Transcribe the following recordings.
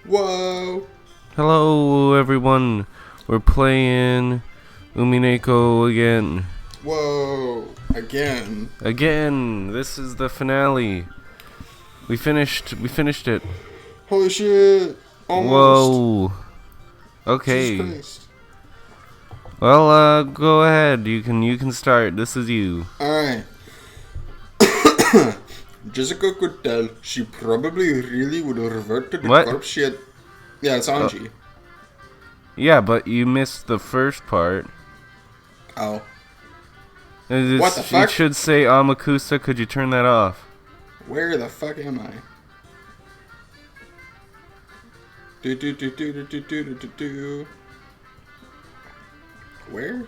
Whoa! Hello, everyone. We're playing Umineko again. Whoa! Again. Again. This is the finale. We finished it. Holy shit! Almost. Whoa. Jesus Okay. Christ. Well, go ahead. You can start. This is you. Alright. Jessica could tell she probably really would revert to the What? corpse she had. Yeah, it's Anji. Yeah, but you missed the first part. Oh. What the fuck? It should say Amakusa. Could you turn that off? Where the fuck am I? Do do do do do do do do do do. Where?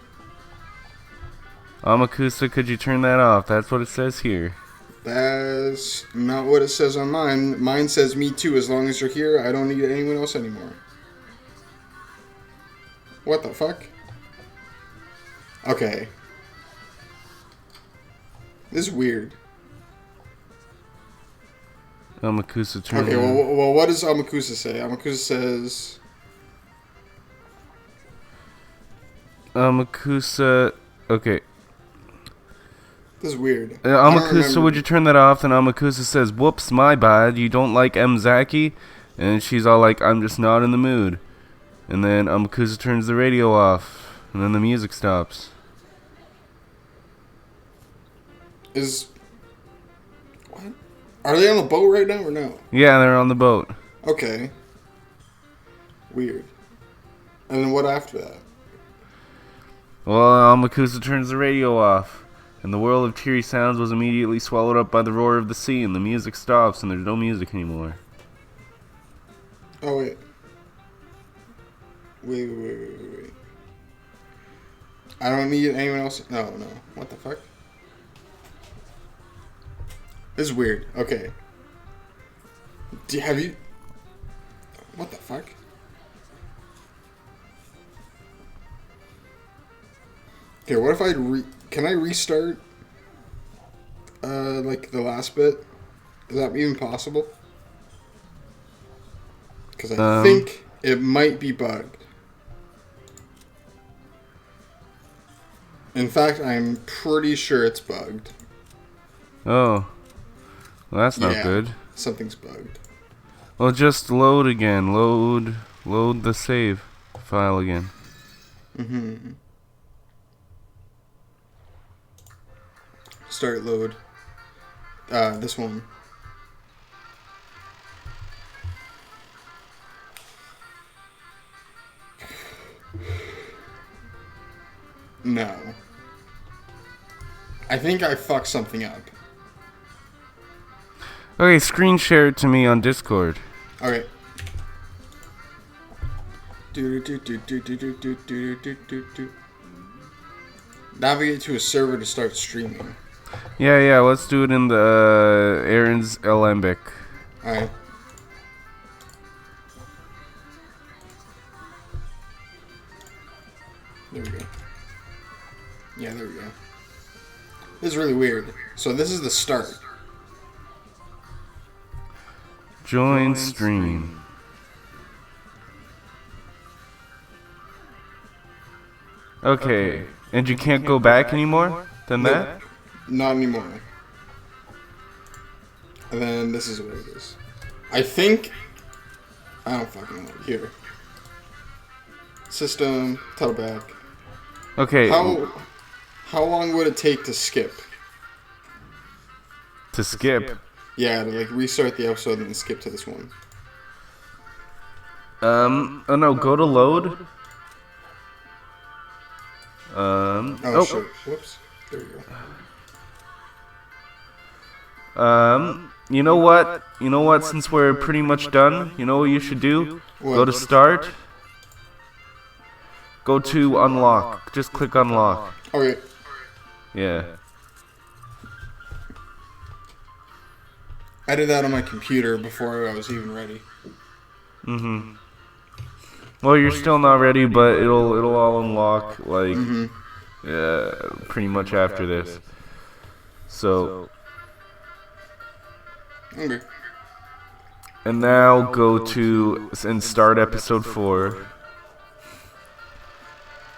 Amakusa, could you turn that off? That's what it says here. That's not what it says on mine. Mine says me too. As long as you're here, I don't need anyone else anymore. What the fuck? Okay. This is weird. Amakusa, turn Okay, it on. well, what does Amakusa say? Amakusa says... Amakusa, okay. This is weird. Amakusa, would you turn that off? And Amakusa says, whoops, my bad. You don't like Mzaki? And she's all like, I'm just not in the mood. And then Amakusa turns the radio off. And then the music stops. What? Are they on the boat right now or no? Yeah, they're on the boat. Okay. Weird. And then what after that? Well, Amakusa turns the radio off. And the world of cheery sounds was immediately swallowed up by the roar of the sea. And the music stops and there's no music anymore. Oh, wait. Wait. I don't need anyone else. No. What the fuck? This is weird. Okay. Have you... What the fuck? Okay, what if Can I restart? Like the last bit? Is that even possible? Because I think it might be bugged. In fact, I'm pretty sure it's bugged. Oh. Well, that's not good. Something's bugged. Well, just load again. Load the save file again. Mm-hmm. Start load. This one. No. I think I fucked something up. Okay, screen share it to me on Discord. Okay. Navigate to a server to start streaming. Yeah, let's do it in the Aaron's Alembic. Alright. There we go. Yeah, there we go. This is really weird. So this is the start. Join stream. Okay, and you can't go back anymore than that? Not anymore. And then this is what it is. I think... I don't fucking know. Here. System, title back. Okay. How long would it take to skip? To skip? Yeah, to like restart the episode and then skip to this one. Oh no, go to load. Oh shit. Whoops. There we go. You know what? Since we're pretty much done, you know what you should do? What? Go to start. Go to unlock. Just click unlock. Okay. Yeah. I did that on my computer before I was even ready. Mhm. Well, you're still not ready, but it'll all unlock like pretty much after this. So. Okay. And now go to and start episode 4.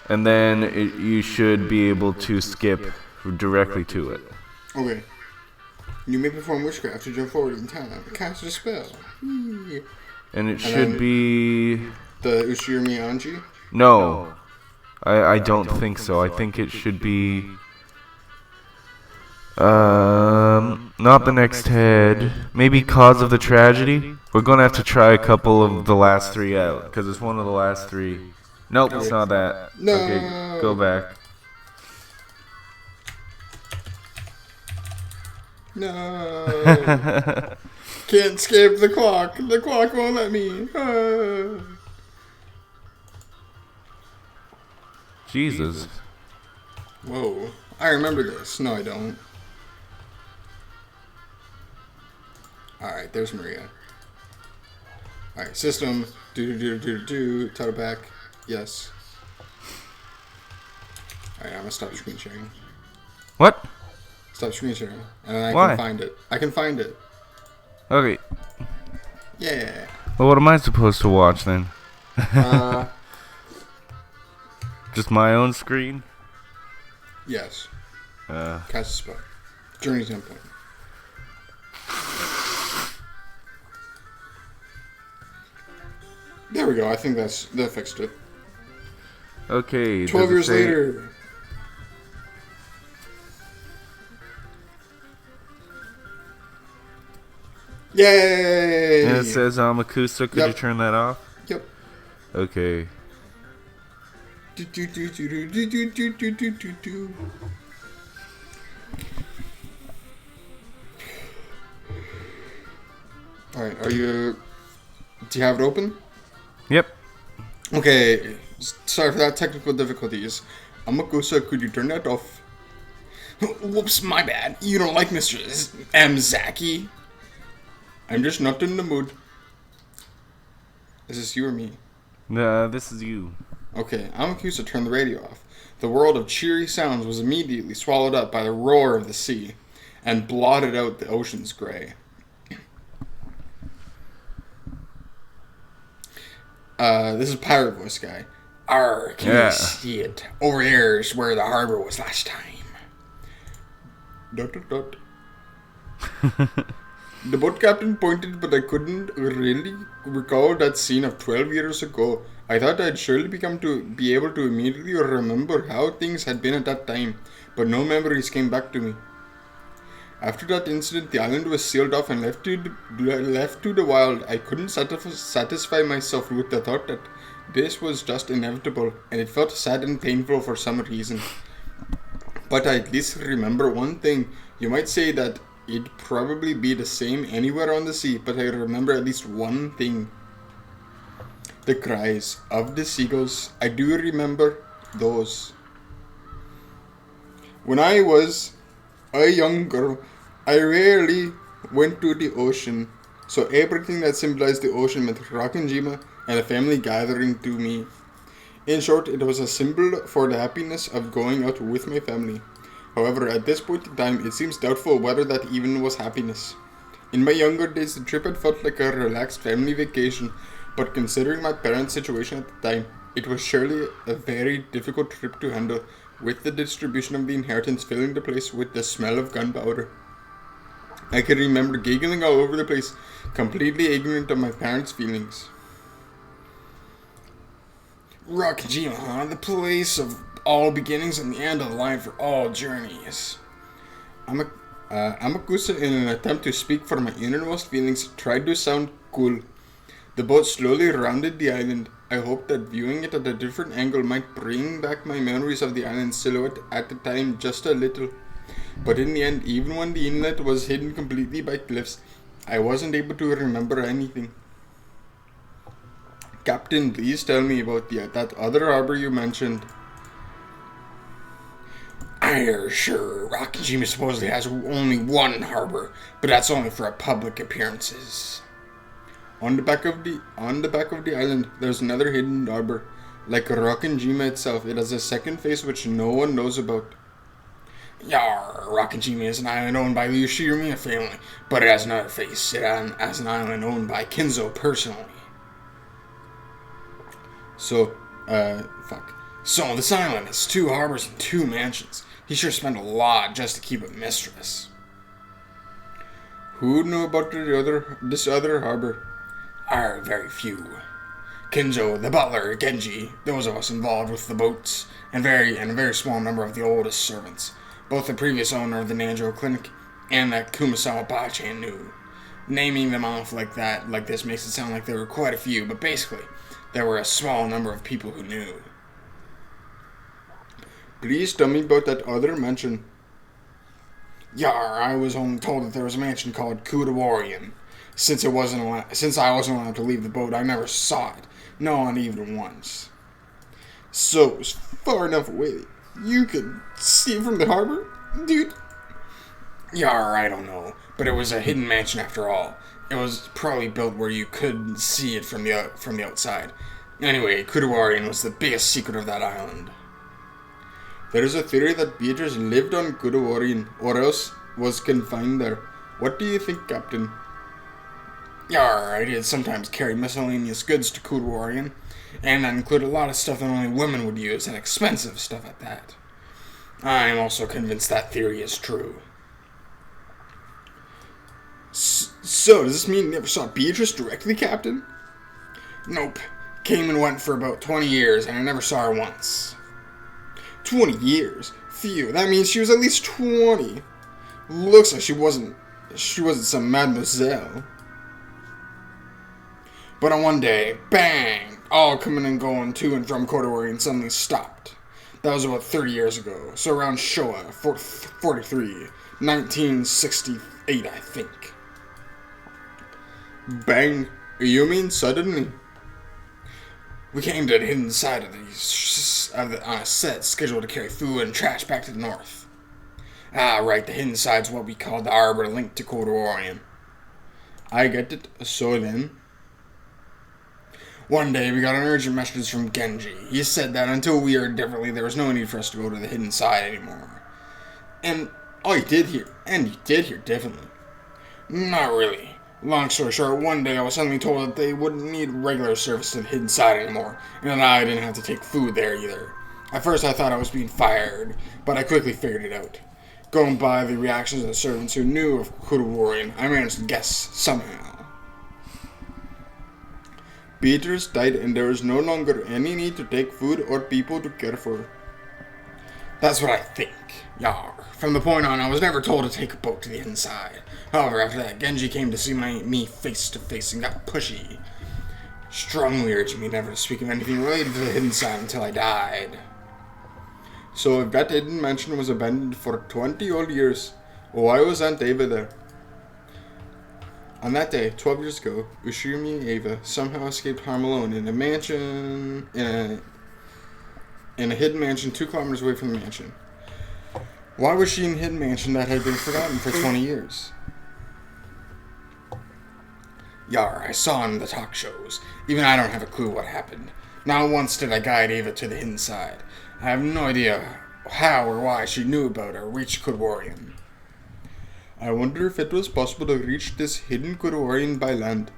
And then you should be able to skip directly to it. Okay. You may perform witchcraft to jump forward in time. Cast a spell. And it should be... The Ushirimi Anji? No. I don't think so. I think it should be... not the next head. Maybe Cause of the Tragedy? We're gonna have to try a couple of the last 3 out. Because it's one of the last 3. Nope, it's not that. No. Okay, go back. No. Can't escape the clock. The clock won't let me. Jesus. Whoa. I remember this. No, I don't. Alright, there's Maria. Alright, system. Do. Title back. Yes. Alright, I'm gonna stop screen sharing. What? Stop screen sharing. And then Why? can find it. I can find it. Okay. Yeah. Well, what am I supposed to watch then? Just my own screen? Yes. Cast a spell. Journey template. There we go. I think that fixed it. Okay. 12 years later. Yay! And it says Amakusa. Could you turn that off? Yep. Okay. Alright, do you have it open? Yep. Okay, sorry for that technical difficulties. Amakusa, could you turn that off? Whoops, my bad. You don't like Mr. M. Zaki? I'm just not in the mood. Is this you or me? This is you. Okay, Amakusa turned the radio off. The world of cheery sounds was immediately swallowed up by the roar of the sea and blotted out the ocean's gray. This is Pirate Voice Guy. Arr, can you see it? Over there is where the harbor was last time. ... The boat captain pointed, but I couldn't really recall that scene of 12 years ago. I thought I'd surely be able to immediately remember how things had been at that time, but no memories came back to me. After that incident, the island was sealed off and left to the wild. I couldn't satisfy myself with the thought that this was just inevitable, and it felt sad and painful for some reason. But I at least remember one thing. You might say that it'd probably be the same anywhere on the sea, but I remember at least one thing. The cries of the seagulls. I do remember those. When I was a young girl, I rarely went to the ocean, so everything that symbolized the ocean meant Rakanjima and a family gathering to me. In short, it was a symbol for the happiness of going out with my family. However, at this point in time, it seems doubtful whether that even was happiness. In my younger days, the trip had felt like a relaxed family vacation, but considering my parents' situation at the time, it was surely a very difficult trip to handle, with the distribution of the inheritance filling the place with the smell of gunpowder. I can remember giggling all over the place, completely ignorant of my parents' feelings. Rakajima, huh? The place of all beginnings and the end of life for all journeys. Amakusa, in an attempt to speak for my innermost feelings, tried to sound cool. The boat slowly rounded the island. I hoped that viewing it at a different angle might bring back my memories of the island's silhouette at the time just a little. But in the end, even when the inlet was hidden completely by cliffs, I wasn't able to remember anything. Captain, please tell me about that other harbor you mentioned. Sure, Rakajima supposedly has only one harbor, but that's only for public appearances. On the back of the island, there's another hidden harbor. Like Rakanjima itself, it has a second face which no one knows about. Yar, Rakajima is an island owned by the Ushirimiya family, but it has another face. It has an island owned by Kinzo personally. So, fuck. So, this island has 2 harbors and 2 mansions. He sure spent a lot just to keep a mistress. Who knew about this other harbor? Very few. Kinzo, the butler, Genji, those of us involved with the boats, and a very small number of the oldest servants. Both the previous owner of the Nanjo Clinic and that Kumasawa Bachan knew. Naming them off like this makes it sound like there were quite a few, but basically, there were a small number of people who knew. Please tell me about that other mansion. Yar, I was only told that there was a mansion called Kudawarian. Since I wasn't allowed to leave the boat, I never saw it. No, not even once. So it was far enough away that you could see it from the harbor? Dude. Yar, I don't know. But it was a hidden mansion after all. It was probably built where you couldn't see it from the outside. Anyway, Kudawarian was the biggest secret of that island. There is a theory that Beatrice lived on Kudawarian, or else was confined there. What do you think, Captain? Yar, I did sometimes carry miscellaneous goods to Kudawarian, and that included a lot of stuff that only women would use, and expensive stuff at that. I am also convinced that theory is true. So, does this mean you never saw Beatrice directly, Captain? Nope. Came and went for about 20 years, and I never saw her once. 20 years? Phew, that means she was at least 20. Looks like she wasn't some mademoiselle. But on one day, bang! All coming and going to and from Kudawarian suddenly stopped. That was about 30 years ago, so around Showa 43, 1968, I think. Bang! You mean suddenly? We came to the hidden side on a set scheduled to carry food and trash back to the north. Ah, right, the hidden side's what we call the arbor linked to Kudawarian. I get it. So then? One day, we got an urgent message from Genji. He said that until we heard differently, there was no need for us to go to the hidden side anymore. And you did hear differently. Not really. Long story short, one day I was suddenly told that they wouldn't need regular service to the hidden side anymore, and that I didn't have to take food there either. At first I thought I was being fired, but I quickly figured it out. Going by the reactions of the servants who knew of Kudawarian, I managed to guess somehow. Beatrice died and there was no longer any need to take food or people to care for her. That's what I think. Yar. From the point on, I was never told to take a boat to the inside. However, after that, Genji came to see me face to face and got pushy, strongly urging me never to speak of anything related to the hidden side until I died. So if that hidden mansion was abandoned for 20 old years, why was Aunt Ava there? On that day, 12 years ago, Ushirimi Ava somehow escaped harm alone in a hidden mansion 2 kilometers away from the mansion. Why was she in a hidden mansion that had been forgotten for 20 years? Yar, I saw in the talk shows. Even I don't have a clue what happened. Not once did I guide Ava to the hidden side. I have no idea how or why she knew about or reached Kudawarian. I wonder if it was possible to reach this hidden Kudawarian by land.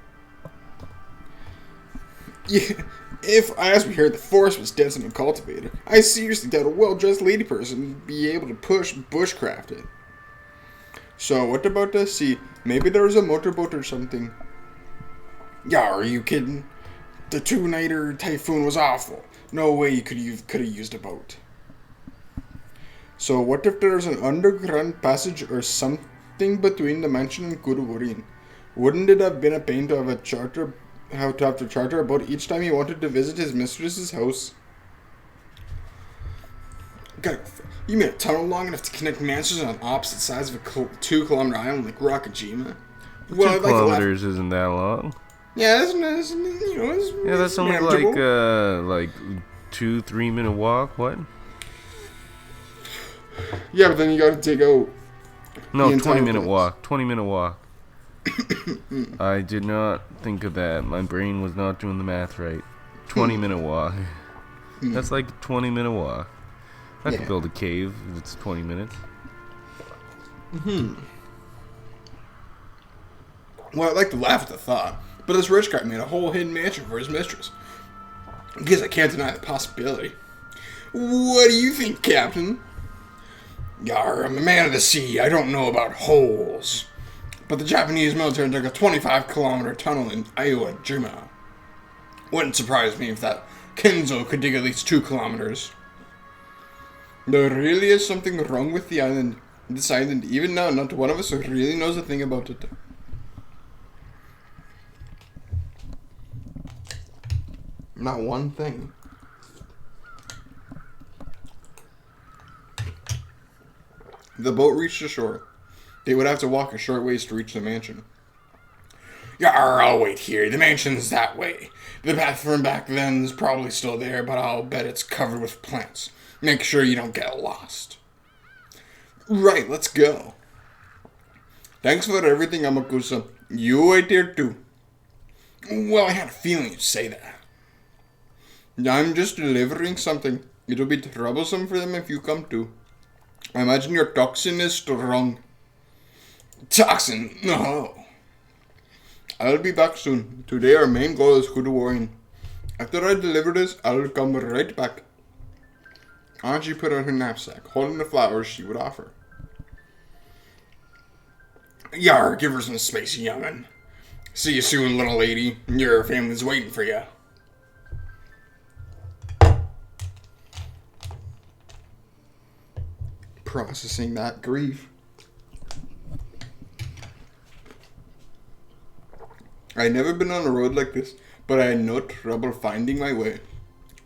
Yeah, if, as we heard, the forest was dense and cultivated, I seriously doubt a well-dressed lady person would be able to push bushcraft it. So, what about the sea? Maybe there was a motorboat or something. Yeah, are you kidding? The 2-nighter typhoon was awful. No way you could have used a boat. So, what if there's an underground passage or something between the mansion and Kudawarian? Wouldn't it have been a pain to have to charter a boat each time he wanted to visit his mistress's house? God, you made a tunnel long enough to connect mansions on opposite sides of a 2-kilometer island like Rakajima? Well, 2 kilometers isn't that long. Yeah, that's only manageable. like 2-3 minute walk. What? Yeah, but then you gotta take out. No, 20-minute walk. 20-minute walk. I did not think of that. My brain was not doing the math right. 20-minute walk. That's like a 20-minute walk. I could build a cave if it's 20 minutes. Well, I'd like to laugh at the thought, but this rich guy made a whole hidden mansion for his mistress. I guess I can't deny the possibility. What do you think, Captain? Yar, I'm a man of the sea. I don't know about holes. But the Japanese military dug a 25-kilometer tunnel in Iwo Jima. Wouldn't surprise me if that Kenzo could dig at least 2 kilometers. There really is something wrong with the island. This island, even now, not one of us really knows a thing about it. Not one thing. The boat reached the shore. They would have to walk a short ways to reach the mansion. Yar, I'll wait here. The mansion's that way. The path from back then's probably still there, but I'll bet it's covered with plants. Make sure you don't get lost. Right, let's go. Thanks for everything, Amakusa. You wait here too. Well, I had a feeling you'd say that. I'm just delivering something. It'll be troublesome for them if you come too. I imagine your toxin is strong. Toxin? No. I'll be back soon. Today our main goal is good wine. After I deliver this, I'll come right back. Anji put on her knapsack, holding the flowers she would offer. Yar, give her some space, young'un. See you soon, little lady. Your family's waiting for you. Processing that grief. I'd never been on a road like this, but I had no trouble finding my way.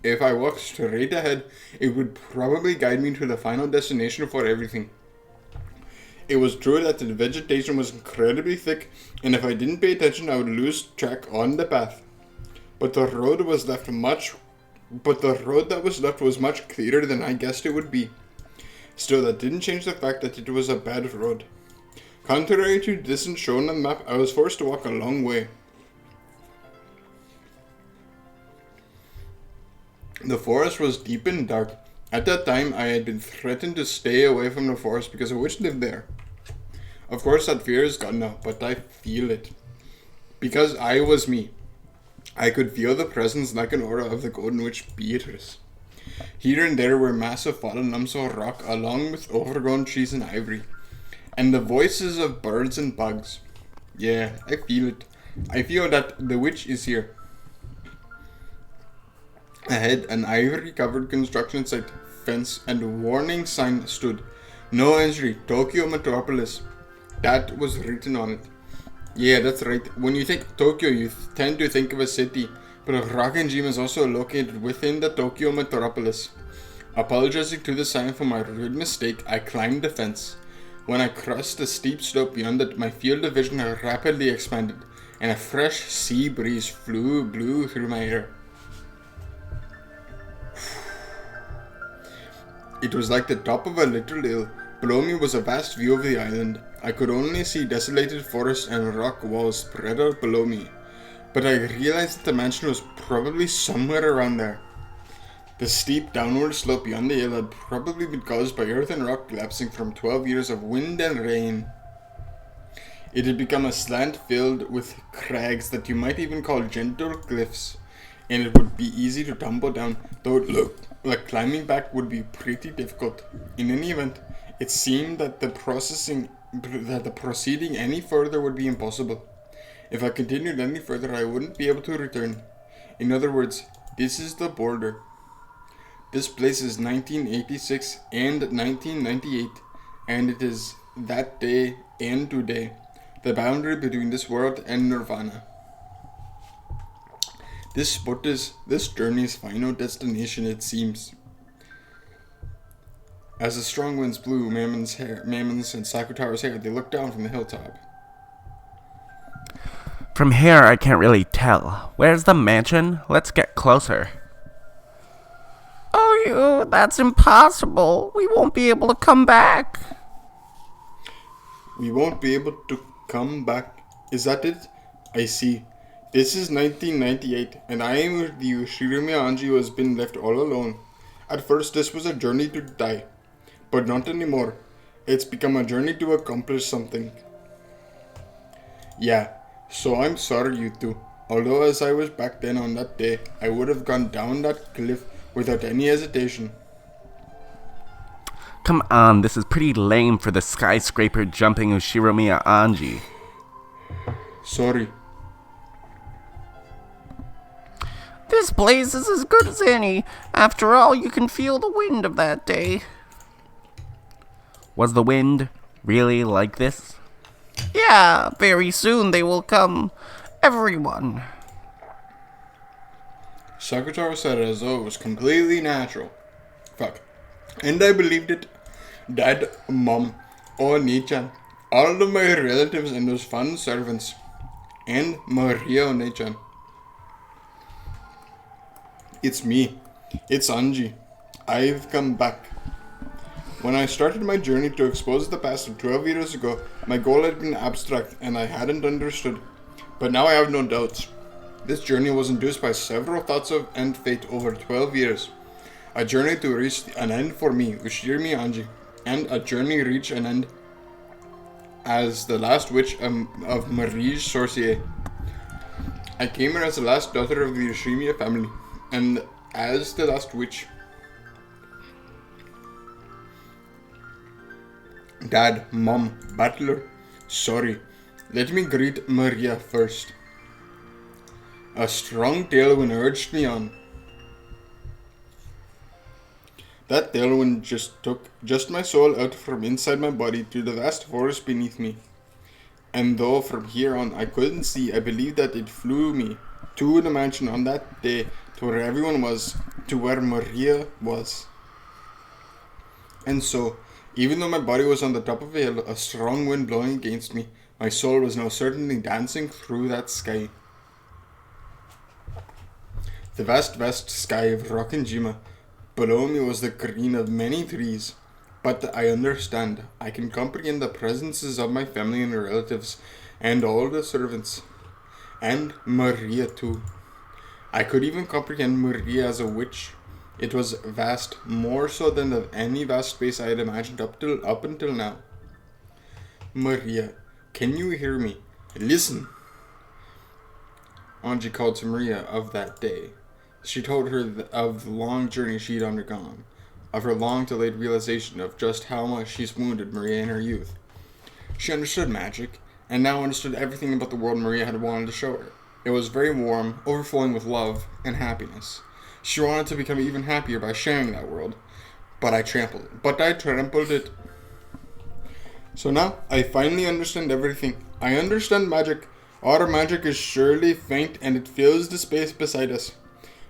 If I walked straight ahead, it would probably guide me to the final destination for everything. It was true that the vegetation was incredibly thick, and if I didn't pay attention, I would lose track on the path. But the road that was left was much clearer than I guessed it would be. Still, that didn't change the fact that it was a bad road. Contrary to the distance shown on the map, I was forced to walk a long way. The forest was deep and dark. At that time, I had been threatened to stay away from the forest because a witch lived there. Of course, that fear is gone now, but I feel it. Because I was me. I could feel the presence like an aura of the Golden Witch Beatrice. Here and there were massive fallen lumps of rock along with overgrown trees and ivory. And the voices of birds and bugs. Yeah, I feel it. I feel that the witch is here. Ahead, an ivory-covered construction site, fence, and warning sign stood. No entry, Tokyo Metropolis. That was written on it. Yeah, that's right. When you think Tokyo, you tend to think of a city, but Rakenjima is also located within the Tokyo Metropolis. Apologizing to the sign for my rude mistake, I climbed the fence. When I crossed the steep slope beyond it, my field of vision rapidly expanded, and a fresh sea breeze blew through my hair. It was like the top of a little hill. Below me was a vast view of the island. I could only see desolated forest and rock walls spread out below me. But I realized that the mansion was probably somewhere around there. The steep downward slope beyond the hill had probably been caused by earth and rock collapsing from 12 years of wind and rain. It had become a slant filled with crags that you might even call gentle cliffs, and it would be easy to tumble down, though it looked like climbing back would be pretty difficult. In any event, it seemed that the proceeding any further would be impossible. If I continued any further, I wouldn't be able to return. In other words, this is the border. This place is 1986 and 1998, and it is that day and today, the boundary between this world and Nirvana. This spot is this journey's final destination, it seems. As the strong winds blew Mammon's and Sakutaro's hair, they looked down from the hilltop. From here, I can't really tell. Where's the mansion? Let's get closer. Oh, that's impossible. We won't be able to come back. We won't be able to come back. Is that it? I see. This is 1998, and I am the Ushirime Anji who has been left all alone. At first, this was a journey to die, but not anymore. It's become a journey to accomplish something. Yeah, so I'm sorry, you two. Although, as I was back then on that day, I would have gone down that cliff without any hesitation. Come on, this is pretty lame for the skyscraper jumping Ushiromiya Anji. Sorry. This place is as good as any. After all, you can feel the wind of that day. Was the wind really like this? Yeah, very soon they will come. Everyone. Sakutaro said it as though it was completely natural. Fuck. And I believed it. Dad, Mom, Oni-chan, all of my relatives and those fun servants. And Maria Oni-chan. It's me. It's Anji. I've come back. When I started my journey to expose the past of 12 years ago, my goal had been abstract and I hadn't understood. But now I have no doubts. This journey was induced by several thoughts of and fate over 12 years. A journey to reach an end for me, Ushirimi Anji, and a journey reach an end as the last witch of Marie Sorcier. I came here as the last daughter of the Ushirimi family, and as the last witch. Dad, Mom, Battler, sorry. Let me greet Maria first. A strong tailwind urged me on. That tailwind took my soul out from inside my body to the vast forest beneath me. And though from here on I couldn't see, I believed that it flew me to the mansion on that day to where everyone was, to where Maria was. And so, even though my body was on the top of a hill, a strong wind blowing against me, my soul was now certainly dancing through that sky. The vast sky of Rokkenjima. Below me was the green of many trees. But I understand. I can comprehend the presences of my family and relatives, and all the servants. And Maria too. I could even comprehend Maria as a witch. It was vast, more so than any vast space I had imagined up until now. Maria, can you hear me? Listen! Anji called to Maria of that day. She told her of the long journey she'd undergone, of her long-delayed realization of just how much she's wounded Maria in her youth. She understood magic, and now understood everything about the world Maria had wanted to show her. It was very warm, overflowing with love and happiness. She wanted to become even happier by sharing that world, but I trampled it. So now, I finally understand everything. I understand magic. Our magic is surely faint and it fills the space beside us.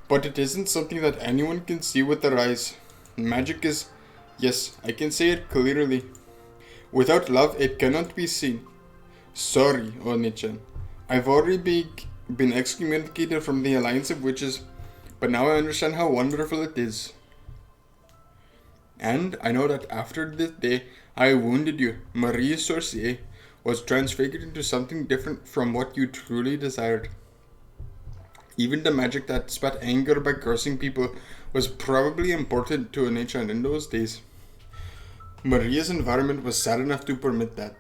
But it isn't something that anyone can see with their eyes. Magic is, yes, I can say it clearly. Without love, it cannot be seen. Sorry, Oni-chan. I've already been excommunicated from the Alliance of Witches, but now I understand how wonderful it is. And I know that after this day I wounded you, Marie Sorcier was transfigured into something different from what you truly desired. Even the magic that spat anger by cursing people was probably important to Oni-chan in those days. Maria's environment was sad enough to permit that.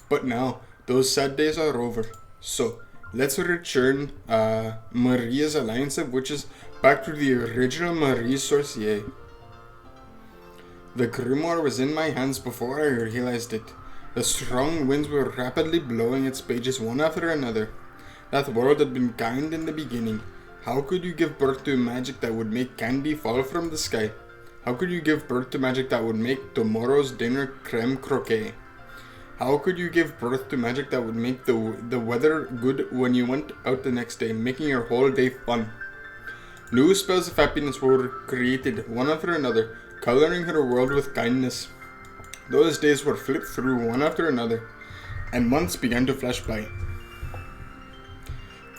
But now, those sad days are over. So, let's return Maria's Alliance of Witches back to the original Marie Sorcier. The grimoire was in my hands before I realized it. The strong winds were rapidly blowing its pages one after another. That world had been kind in the beginning. How could you give birth to magic that would make candy fall from the sky? How could you give birth to magic that would make tomorrow's dinner creme croquet? How could you give birth to magic that would make the weather good when you went out the next day, making your whole day fun? New spells of happiness were created one after another, coloring her world with kindness. Those days were flipped through one after another, and months began to flash by.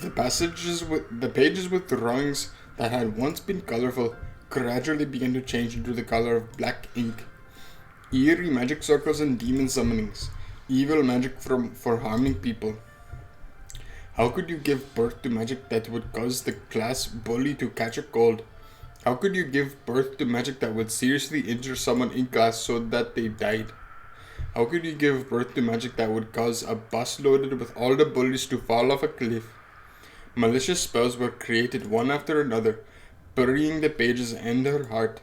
The pages with drawings that had once been colorful gradually began to change into the color of black ink. Eerie magic circles and demon summonings, evil magic for harming people. How could you give birth to magic that would cause the class bully to catch a cold? How could you give birth to magic that would seriously injure someone in class so that they died? How could you give birth to magic that would cause a bus loaded with all the bullies to fall off a cliff? Malicious spells were created one after another, burying the pages in her heart.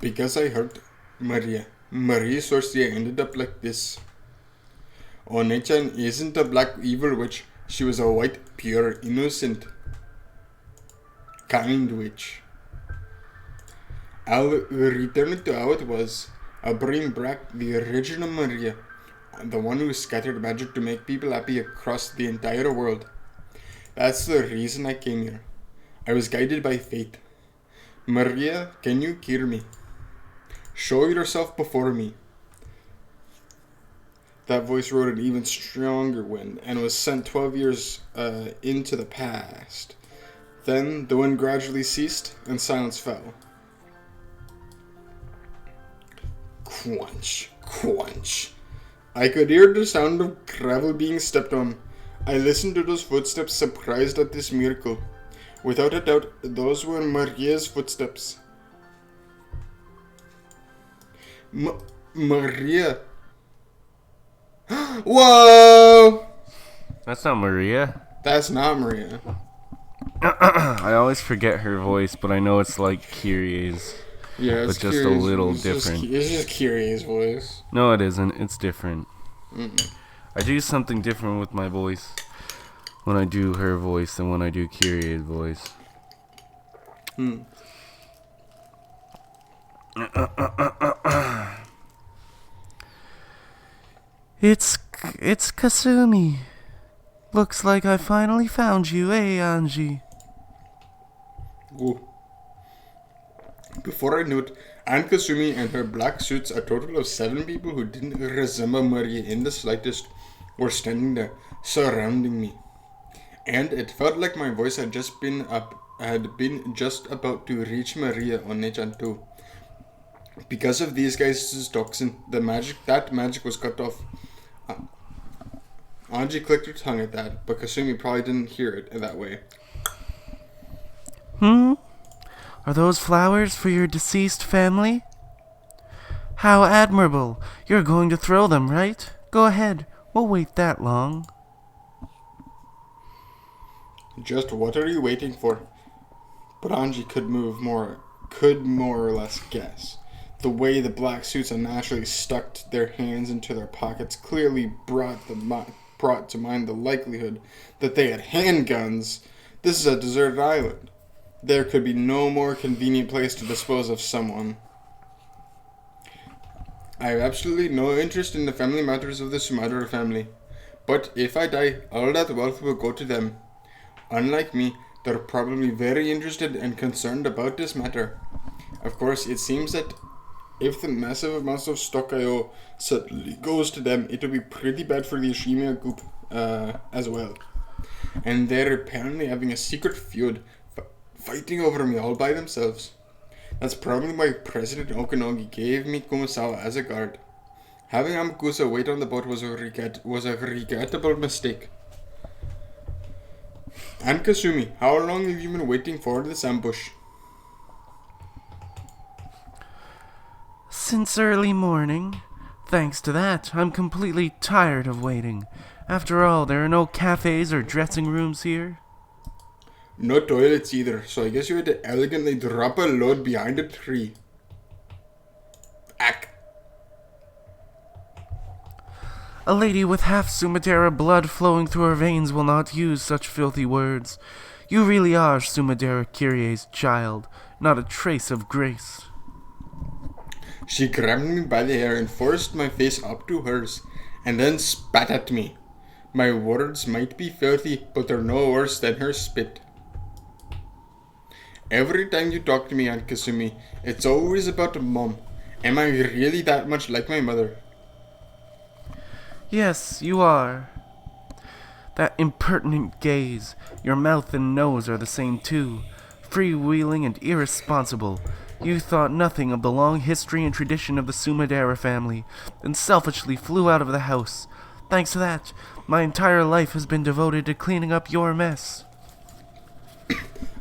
Because I hurt Maria. Maria Sorcia ended up like this. Onechan isn't a black evil witch. She was a white, pure, innocent, kind witch. I'll return it to how it was. I'll bring back the original Maria, the one who scattered magic to make people happy across the entire world. That's the reason I came here. I was guided by fate. Maria, can you hear me? Show yourself before me. That voice wrote an even stronger wind and was sent 12 years into the past. Then the wind gradually ceased and silence fell. Crunch, crunch. I could hear the sound of gravel being stepped on. I listened to those footsteps, surprised at this miracle. Without a doubt, those were Maria's footsteps. Maria. Whoa! That's not Maria. That's not Maria. I always forget her voice, but I know it's like Kyrie's. Yeah, it's but just a little different. It's just Kyrie's voice. No, it isn't. It's different. I do something different with my voice when I do her voice than when I do Kyrie's voice. It's Kasumi. Looks like I finally found you, Anji? Ooh. Before I knew it, Aunt Kasumi and her black suits, a total of 7 people who didn't resemble Maria in the slightest, were standing there, surrounding me. And it felt like my voice had been just about to reach Maria Onechan too. Because of these guys' toxin, that magic was cut off. Anji clicked her tongue at that, but Kasumi probably didn't hear it that way. Are those flowers for your deceased family? How admirable. You're going to throw them, right? Go ahead. We'll wait that long. Just what are you waiting for? But Anji could more or less guess. The way the black suits unnaturally stuck their hands into their pockets clearly brought to mind the likelihood that they had handguns. This is a deserted island. There could be no more convenient place to dispose of someone. I have absolutely no interest in the family matters of the Sumadara family. But if I die, all that wealth will go to them. Unlike me, they're probably very interested and concerned about this matter. Of course, it seems that if the massive amounts of stock I owe suddenly goes to them, it will be pretty bad for the Ishimiya group as well. And they're apparently having a secret feud, fighting over me all by themselves. That's probably why President Okanogi gave me Kumasawa as a guard. Having Amakusa wait on the boat was a regrettable mistake. And Kasumi, how long have you been waiting for this ambush? Since early morning. Thanks to that, I'm completely tired of waiting. After all, there are no cafes or dressing rooms here. No toilets either, so I guess you had to elegantly drop a load behind a tree. Ack. A lady with half Sumadera blood flowing through her veins will not use such filthy words. You really are Sumadera Kyrie's child, not a trace of grace. She grabbed me by the hair and forced my face up to hers, and then spat at me. My words might be filthy, but they're no worse than her spit. Every time you talk to me, Aunt Kasumi, it's always about Mom. Am I really that much like my mother? Yes, you are. That impertinent gaze. Your mouth and nose are the same too. Freewheeling and irresponsible. You thought nothing of the long history and tradition of the Sumadera family, and selfishly flew out of the house. Thanks to that, my entire life has been devoted to cleaning up your mess.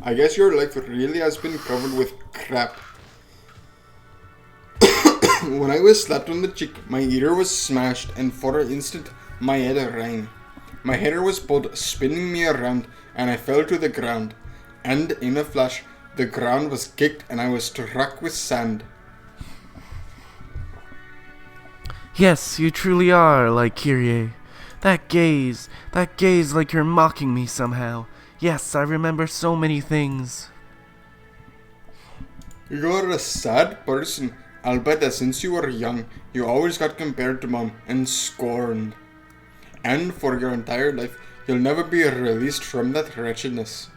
I guess your life really has been covered with crap. When I was slapped on the cheek, my ear was smashed, and for an instant, my head rang. My hair was pulled, spinning me around, and I fell to the ground. And in a flash, the ground was kicked, and I was struck with sand. Yes, you truly are like Kyrie. That gaze like you're mocking me somehow. Yes, I remember so many things. You're a sad person. I'll bet that since you were young, you always got compared to Mom and scorned. And for your entire life, you'll never be released from that wretchedness.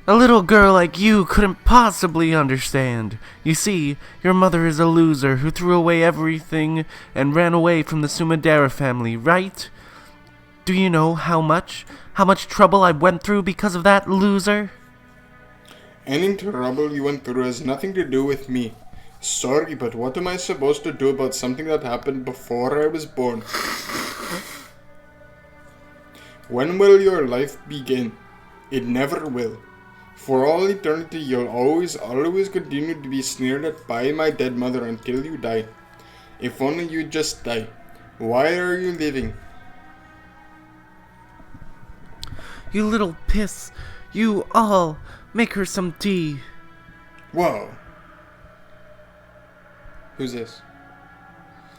A little girl like you couldn't possibly understand. You see, your mother is a loser who threw away everything and ran away from the Sumadera family, right? Do you know how much trouble I went through because of that loser? Any trouble you went through has nothing to do with me. Sorry, but what am I supposed to do about something that happened before I was born? When will your life begin? It never will. For all eternity, you'll always continue to be sneered at by my dead mother until you die. If only you just die. Why are you living? You little piss. You all. Make her some tea. Whoa. Who's this?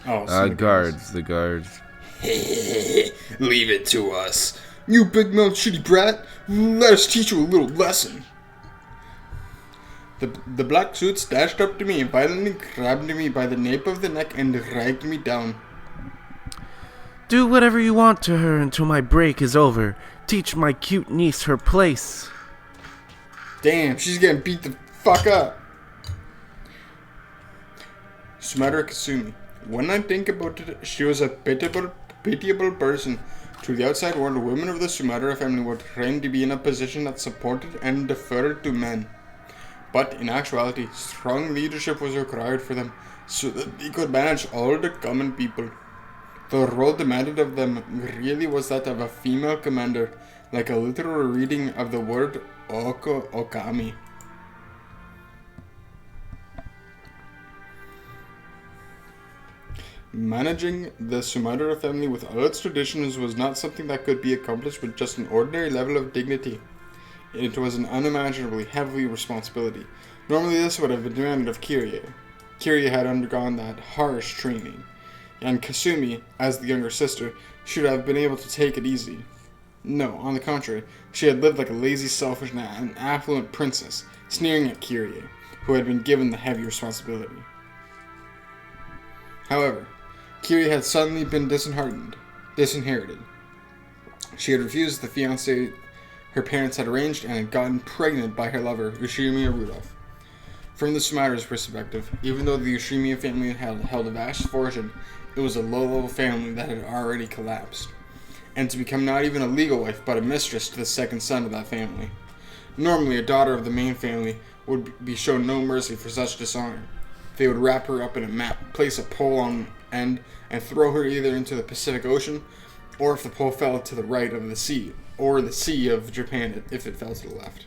Oh, guards. The guards. Leave it to us. You big mouth shitty brat. Let us teach you a little lesson. The black suits dashed up to me and violently grabbed me by the nape of the neck and dragged me down. Do whatever you want to her until my break is over. Teach my cute niece her place. Damn, she's getting beat the fuck up. Sumatra Kasumi. When I think about it, she was a pitiable person. To the outside world, women of the Sumatra family were trained to be in a position that supported and deferred to men. But in actuality, strong leadership was required for them so that they could manage all the common people. The role demanded of them really was that of a female commander, like a literal reading of the word Okami. Managing the Sumatra family with all its traditions was not something that could be accomplished with just an ordinary level of dignity. It was an unimaginably heavy responsibility. Normally this would have been demanded of Kyrie. Kyrie had undergone that harsh training, and Kasumi, as the younger sister, should have been able to take it easy. No, on the contrary, she had lived like a lazy, selfish, and affluent princess, sneering at Kyrie, who had been given the heavy responsibility. However, Kyrie had suddenly been disinherited. She had refused the fiancé her parents had arranged and had gotten pregnant by her lover, Ushimiya Rudolph. From the Sumatra's perspective, even though the Ushimiya family had held a vast fortune, it was a low-level family that had already collapsed, and to become not even a legal wife but a mistress to the second son of that family. Normally, a daughter of the main family would be shown no mercy for such dishonor. They would wrap her up in a mat, place a pole on end, and throw her either into the Pacific Ocean, or if the pole fell to the right of the sea, or the Sea of Japan if it fell to the left.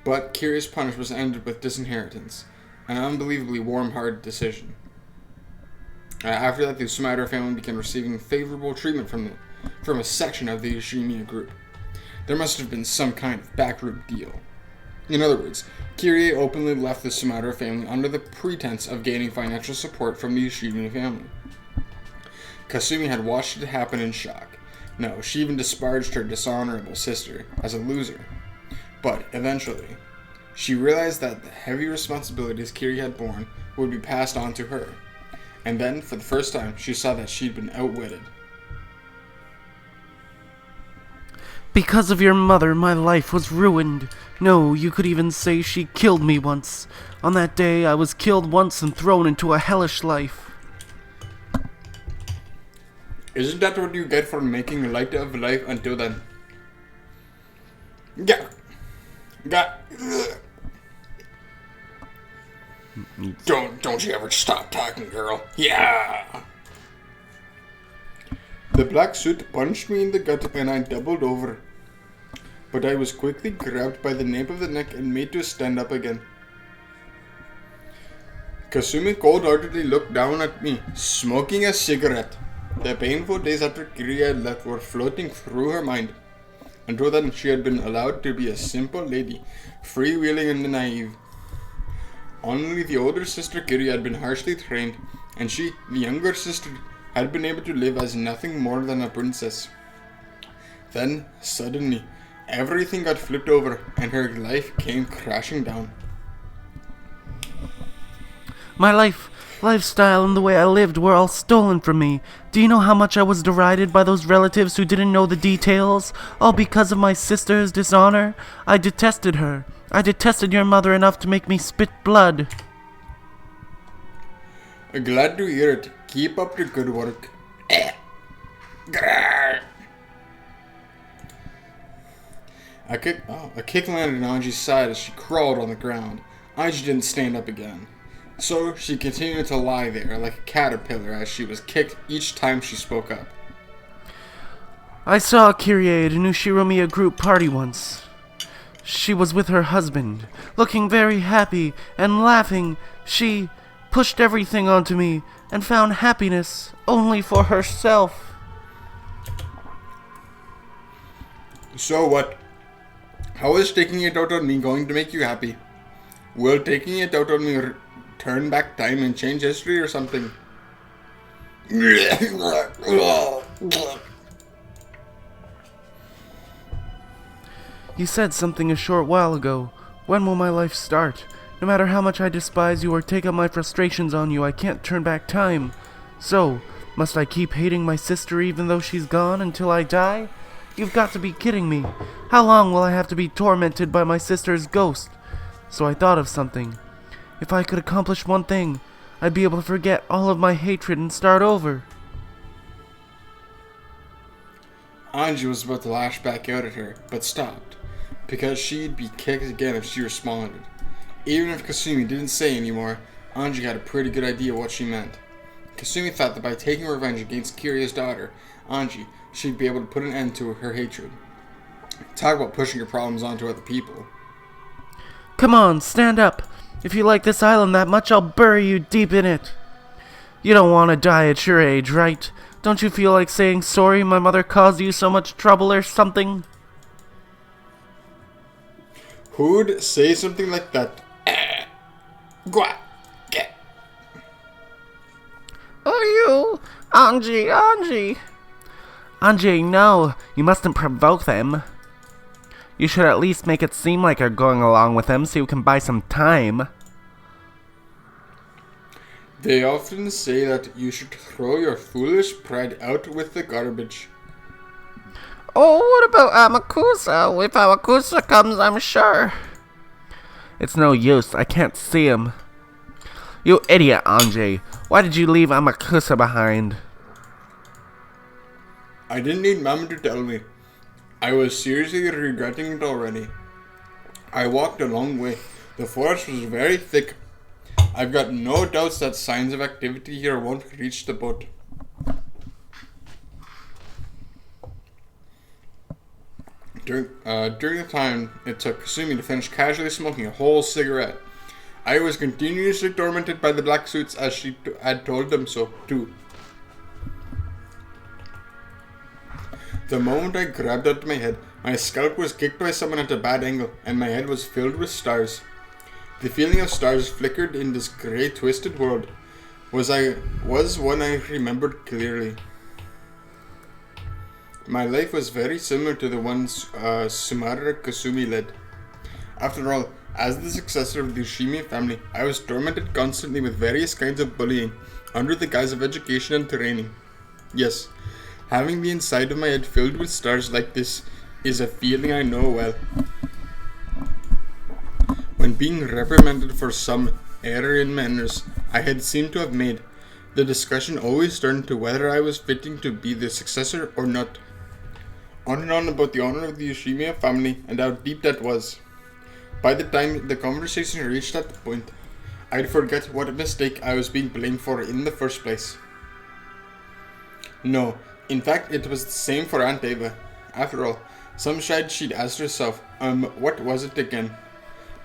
But Kyrie's punishment ended with disinheritance, an unbelievably warm-hearted decision. After that, the Sumatra family began receiving favorable treatment from a section of the Ushimiya group. There must have been some kind of backroom deal. In other words, Kyrie openly left the Sumatra family under the pretense of gaining financial support from the Ushimiya family. Kasumi had watched it happen in shock. No, she even disparaged her dishonorable sister as a loser. But eventually, she realized that the heavy responsibilities Kyrie had borne would be passed on to her. And then, for the first time, she saw that she'd been outwitted. Because of your mother, my life was ruined. No, you could even say she killed me once. On that day, I was killed once and thrown into a hellish life. Isn't that what you get for making light of life until then? Yeah. Don't you ever stop talking, girl. Yeah. The black suit punched me in the gut and I doubled over. but I was quickly grabbed by the nape of the neck and made to stand up again. Kasumi cold-heartedly looked down at me, smoking a cigarette. The painful days after Kiria had left were floating through her mind. Until then, she had been allowed to be a simple lady, freewheeling and naive. Only the older sister Kiria had been harshly trained, and she, the younger sister, had been able to live as nothing more than a princess. Then, suddenly, everything got flipped over, and her life came crashing down. My lifestyle, and the way I lived were all stolen from me. Do you know how much I was derided by those relatives who didn't know the details? All because of my sister's dishonor? I detested her. I detested your mother enough to make me spit blood. Glad to hear it. Keep up the good work. A kick landed on Anji's side as she crawled on the ground. Anji didn't stand up again. So she continued to lie there like a caterpillar as she was kicked each time she spoke up. I saw Kyrie at an Ushiromiya group party once. She was with her husband, looking very happy and laughing. She pushed everything onto me and found happiness only for herself. So what? How is taking it out on me going to make you happy? Will taking it out on me turn back time and change history or something? You said something a short while ago. When will my life start? No matter how much I despise you or take out my frustrations on you, I can't turn back time. So, must I keep hating my sister even though she's gone until I die? You've got to be kidding me. How long will I have to be tormented by my sister's ghost? So I thought of something. If I could accomplish one thing, I'd be able to forget all of my hatred and start over. Anji was about to lash back out at her, but stopped, because she'd be kicked again if she responded. Even if Kasumi didn't say anymore, Anji had a pretty good idea what she meant. Kasumi thought that by taking revenge against Kiria's daughter, Anji, she'd be able to put an end to her hatred. Talk about pushing your problems onto other people. Come on, stand up. If you like this island that much, I'll bury you deep in it. You don't want to die at your age, right? Don't you feel like saying sorry my mother caused you so much trouble or something? Who'd say something like that? Oh, you! Anji! Anji, no! You mustn't provoke them. You should at least make it seem like you're going along with them so you can buy some time. They often say that you should throw your foolish pride out with the garbage. Oh, what about Amakusa? If Amakusa comes, I'm sure. It's no use. I can't see him. You idiot, Anji. Why did you leave Amakusa behind? I didn't need Mama to tell me. I was seriously regretting it already. I walked a long way. The forest was very thick. I've got no doubts that signs of activity here won't reach the boat. During the time it took Kasumi to finish casually smoking a whole cigarette, I was continuously tormented by the black suits as she had told them so too. The moment I grabbed out my head, my scalp was kicked by someone at a bad angle, and my head was filled with stars. The feeling of stars flickered in this grey, twisted world was one I remembered clearly. My life was very similar to the one Sumara Kasumi led. After all, as the successor of the Ushimiya family, I was tormented constantly with various kinds of bullying under the guise of education and training. Yes, having the inside of my head filled with stars like this is a feeling I know well. When being reprimanded for some error in manners I had seemed to have made, the discussion always turned to whether I was fitting to be the successor or not. On and on about the honor of the Ushimiya family and how deep that was. By the time the conversation reached that point, I'd forget what mistake I was being blamed for in the first place. No, in fact it was the same for Aunt Eva. After all, Some night she'd ask herself, what was it again?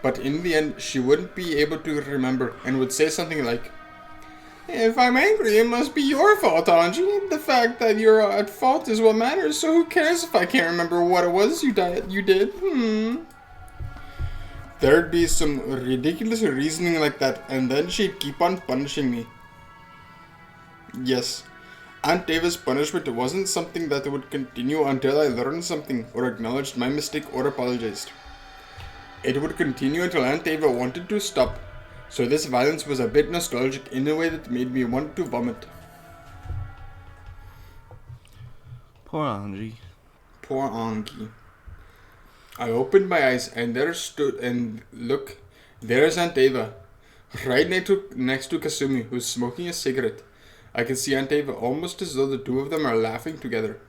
But in the end, she wouldn't be able to remember and would say something like, if I'm angry, it must be your fault, Angie. The fact that you're at fault is what matters, so who cares if I can't remember what it was you did? There'd be some ridiculous reasoning like that, and then she'd keep on punishing me. Yes, Aunt Ava's punishment wasn't something that would continue until I learned something, or acknowledged my mistake, or apologized. It would continue until Aunt Ava wanted to stop, so this violence was a bit nostalgic in a way that made me want to vomit. Poor Angie. Poor Angie. I opened my eyes and there's Aunt Ava, right next to Kasumi, who's smoking a cigarette. I can see Aunt Ava almost as though the two of them are laughing together.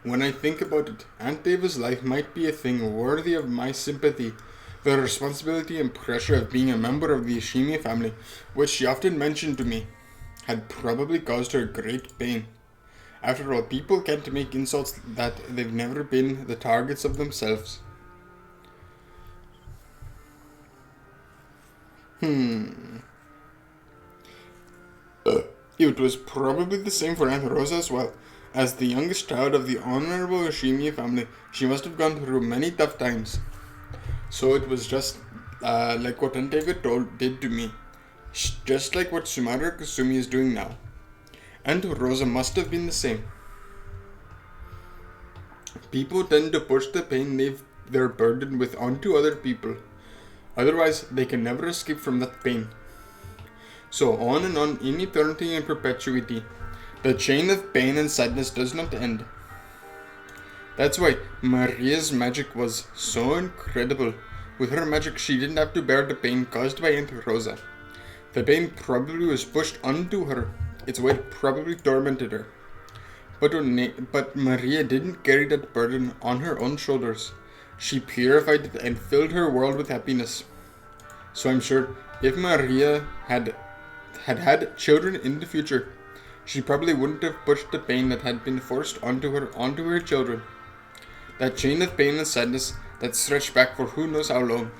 When I think about it, Aunt Ava's life might be a thing worthy of my sympathy. The responsibility and pressure of being a member of the Ishimi family, which she often mentioned to me, had probably caused her great pain. After all, people can't make insults that they've never been the targets of themselves. It was probably the same for Aunt Rosa as well. As the youngest child of the Honorable Ishimi family, she must have gone through many tough times. So it was just like what Aunt Ava did to me. Just like what Sumatra Kasumi is doing now. Aunt Rosa must have been the same. People tend to push the pain they're burdened with onto other people. Otherwise, they can never escape from that pain. So on and on in eternity and perpetuity, the chain of pain and sadness does not end. That's why Maria's magic was so incredible. With her magic, she didn't have to bear the pain caused by Aunt Rosa. The pain probably was pushed onto her. Its weight probably tormented her. But Maria didn't carry that burden on her own shoulders. She purified it and filled her world with happiness. So I'm sure if Maria had children in the future, she probably wouldn't have pushed the pain that had been forced onto her children. That chain of pain and sadness that stretched back for who knows how long,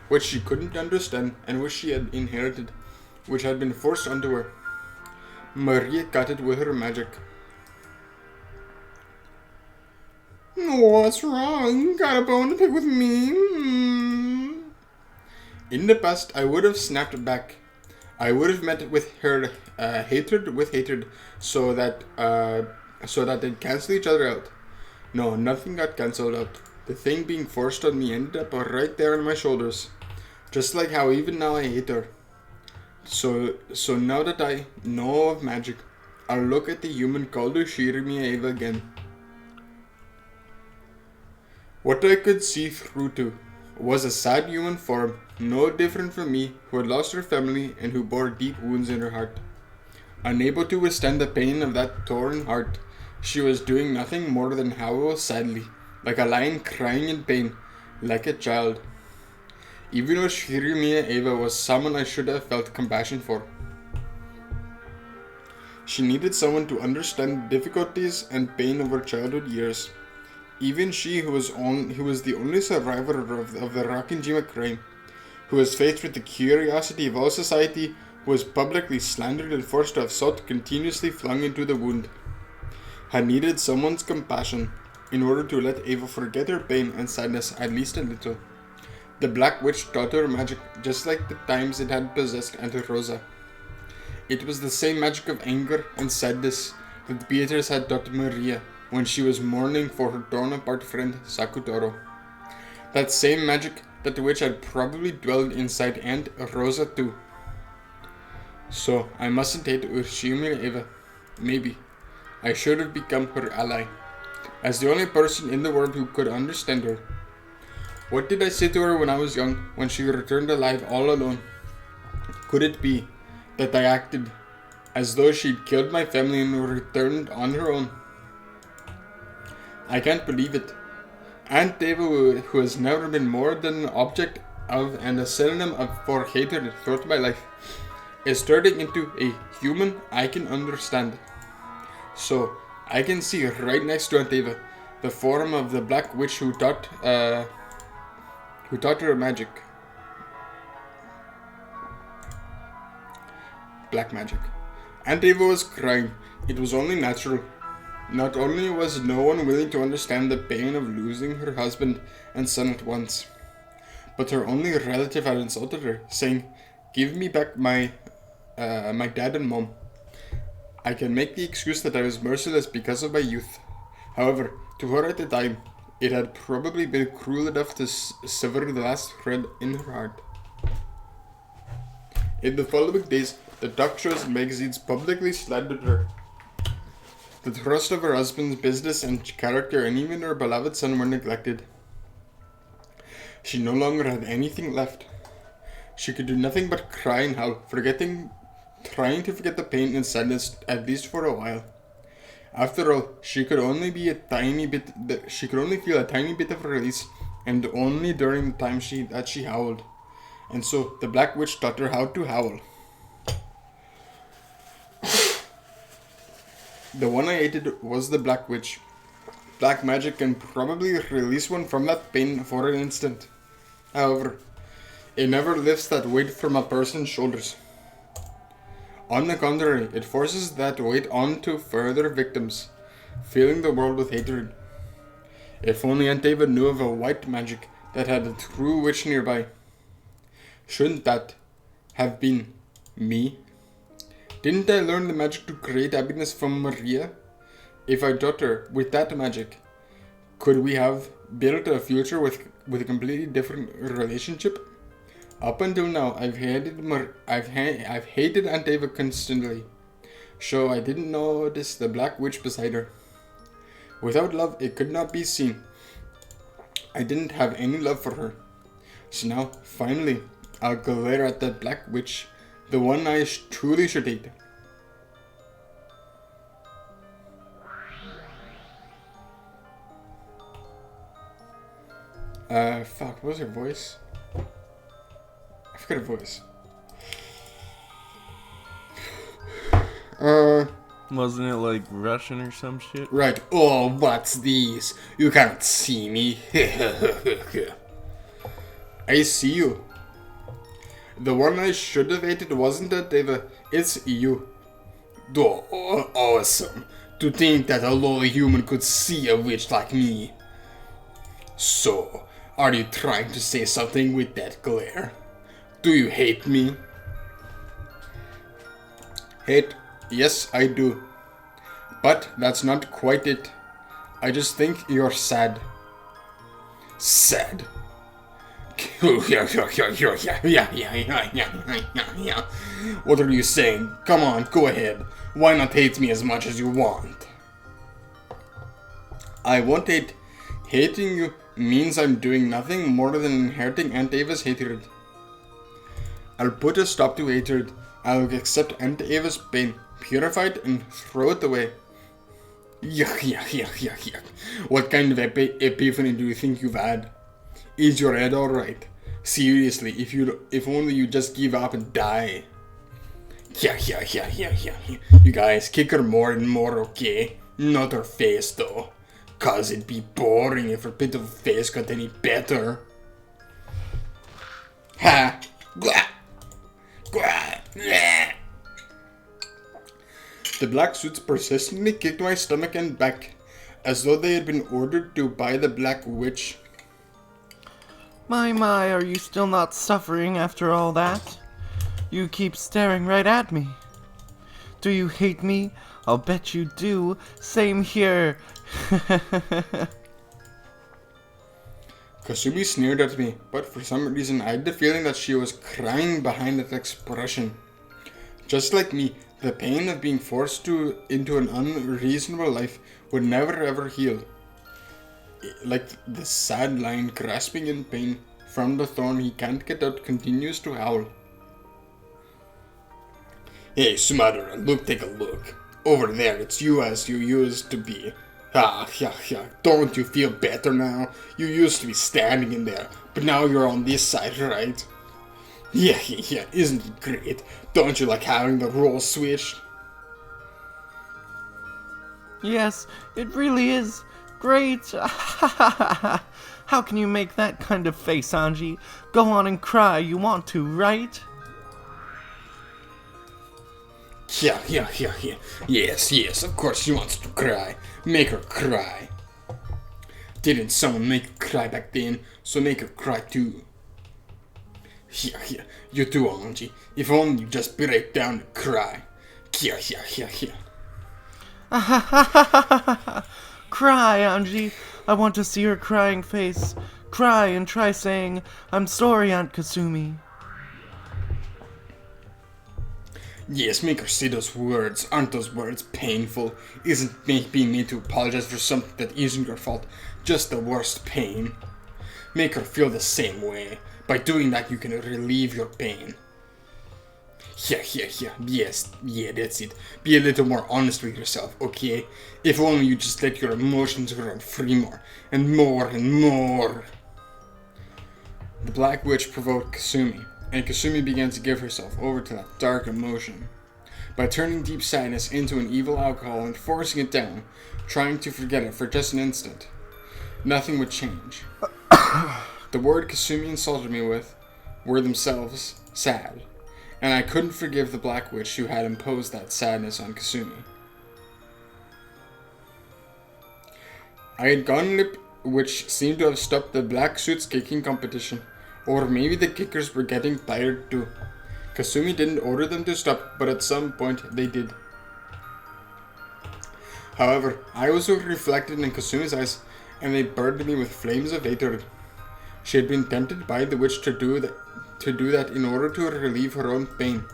which she couldn't understand and which she had inherited, which had been forced onto her. Maria cut it with her magic. What's wrong? Got a bone to pick with me? In the past, I would have snapped back. I would have met with her hatred with hatred, so that they'd cancel each other out. No, nothing got cancelled out. The thing being forced on me ended up right there on my shoulders, just like how even now I hate her. So now that I know of magic, I'll look at the human called Ushirimi Eva again. What I could see through to was a sad human form, no different from me, who had lost her family and who bore deep wounds in her heart. Unable to withstand the pain of that torn heart, she was doing nothing more than howl sadly, like a lion crying in pain, like a child. Even though Shirimiya Eva was someone I should have felt compassion for. She needed someone to understand the difficulties and pain of her childhood years. Even she, who was the only survivor of the Rakinjima crime, who was faced with the curiosity of all society, who was publicly slandered and forced to have salt continuously flung into the wound, had needed someone's compassion in order to let Eva forget her pain and sadness at least a little. The Black Witch taught her magic just like the times it had possessed Aunt Rosa. It was the same magic of anger and sadness that Beatrice had taught Maria when she was mourning for her torn-apart friend Sakutaro. That same magic that the witch had probably dwelled inside Aunt Rosa too. So, I mustn't hate Ushimi Eva. Maybe. I should have become her ally, as the only person in the world who could understand her. What did I say to her when I was young, when she returned alive all alone? Could it be that I acted as though she'd killed my family and returned on her own? I can't believe it. Aunt Eva, who has never been more than an object of and a synonym for hatred throughout my life, is turning into a human I can understand. So, I can see right next to Aunt Eva, the form of the black witch who taught her magic. Black magic. Aunt Eva was crying. It was only natural. Not only was no one willing to understand the pain of losing her husband and son at once, but her only relative had insulted her, saying, "Give me back my dad and mom." I can make the excuse that I was merciless because of my youth. However, to her at the time, it had probably been cruel enough to sever the last thread in her heart. In the following days, the talk shows and magazines publicly slandered her. The trust of her husband's business and character and even her beloved son were neglected. She no longer had anything left. She could do nothing but cry and howl, trying to forget the pain and sadness at least for a while. After all, she could only feel a tiny bit of release, and only during the time that she howled. And so the Black Witch taught her how to howl. The one I hated was the Black Witch. Black magic can probably release one from that pain for an instant. However, it never lifts that weight from a person's shoulders. On the contrary, it forces that weight onto further victims, filling the world with hatred. If only Aunt Ava knew of a white magic that had a true witch nearby. Shouldn't that have been me? Didn't I learn the magic to create happiness from Maria? If I taught her with that magic, could we have built a future with a completely different relationship? Up until now, I've hated Aunt Ava constantly, so I didn't notice the Black Witch beside her. Without love, it could not be seen. I didn't have any love for her. So now, finally, I'll glare at that Black Witch, the one I truly should hate. Fuck, what was her voice? I forgot her voice. Wasn't it like Russian or some shit? Right. Oh, what's this? You can't see me. I see you. The one I should have hated wasn't Aunt Ava, it's you. Oh, awesome. To think that a lowly human could see a witch like me. So, are you trying to say something with that glare? Do you hate me? Hate? Yes, I do. But that's not quite it. I just think you're sad. Sad? What are you saying? Come on, go ahead. Why not hate me as much as you want? I won't hate. Hating you means I'm doing nothing more than inheriting Aunt Ava's hatred. I'll put a stop to hatred. I'll accept Aunt Ava's pain, purify it, and throw it away. Yuck. What kind of epiphany do you think you've had? Is your head alright? Seriously, if only you just give up and die. Yeah. You guys, kick her more and more, okay? Not her face, though. 'Cause it'd be boring if her bit of face got any better. Ha! Glah! The black suits persistently kicked my stomach and back, as though they had been ordered to by the Black Witch. My, are you still not suffering after all that? You keep staring right at me. Do you hate me? I'll bet you do. Same here. Kasumi sneered at me, but for some reason I had the feeling that she was crying behind that expression. Just like me, the pain of being forced into an unreasonable life would never ever heal. Like the sad lion grasping in pain from the thorn he can't get out continues to howl. Hey, Sumatra, take a look. Over there, it's you as you used to be. Yeah. Don't you feel better now? You used to be standing in there, but now you're on this side, right? Yeah, isn't it great? Don't you like having the role switched? Yes, it really is Great! How can you make that kind of face, Anji? Go on and cry, you want to, right? Yeah. Yes, of course she wants to cry. Make her cry. Didn't someone make her cry back then? So make her cry too. Yeah, you too, Anji. If only you just break down and cry. Yeah. Cry, Anji. I want to see her crying face. Cry and try saying, I'm sorry, Aunt Kasumi. Yes, make her say those words. Aren't those words painful? Isn't being made to apologize for something that isn't your fault just the worst pain? Make her feel the same way. By doing that, you can relieve your pain. Yeah. Yes, that's it. Be a little more honest with yourself, okay? If only you just let your emotions run free more. And more. The Black Witch provoked Kasumi, and Kasumi began to give herself over to that dark emotion. By turning deep sadness into an evil alcohol and forcing it down, trying to forget it for just an instant, nothing would change. The word Kasumi insulted me with were themselves sad, and I couldn't forgive the Black Witch who had imposed that sadness on Kasumi. I had gotten lip, which seemed to have stopped the black suit's kicking competition, or maybe the kickers were getting tired too. Kasumi didn't order them to stop, but at some point they did. However, I was reflected in Kasumi's eyes, and they burned me with flames of hatred. She had been tempted by the witch to do that in order to relieve her own pain.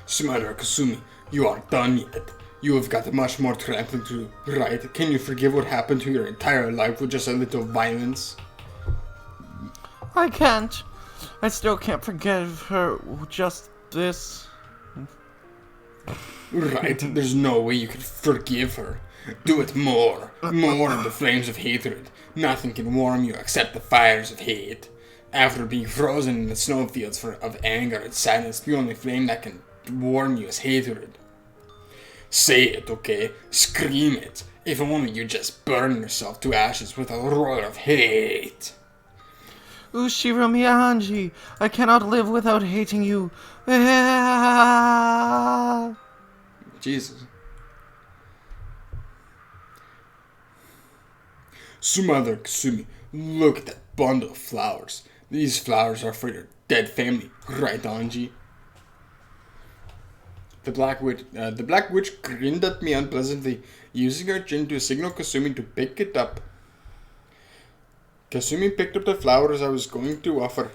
Smaller Kasumi, you aren't done yet. You have got much more trampling to do, right? Can you forgive what happened to your entire life with just a little violence? I can't. I still can't forgive her just this. Right, there's no way you could forgive her. Do it more in the flames of hatred. Nothing can warm you except the fires of hate. After being frozen in the snowfields of anger and sadness, the only flame that can warm you is hatred. Say it, okay? Scream it. If only you just burn yourself to ashes with a roar of hate. Ushiro Miyanji, I cannot live without hating you. Jesus. Mother Kasumi, look at that bundle of flowers. These flowers are for your dead family, right, Anji? The Black Witch grinned at me unpleasantly, using her chin to signal Kasumi to pick it up. Kasumi picked up the flowers I was going to offer,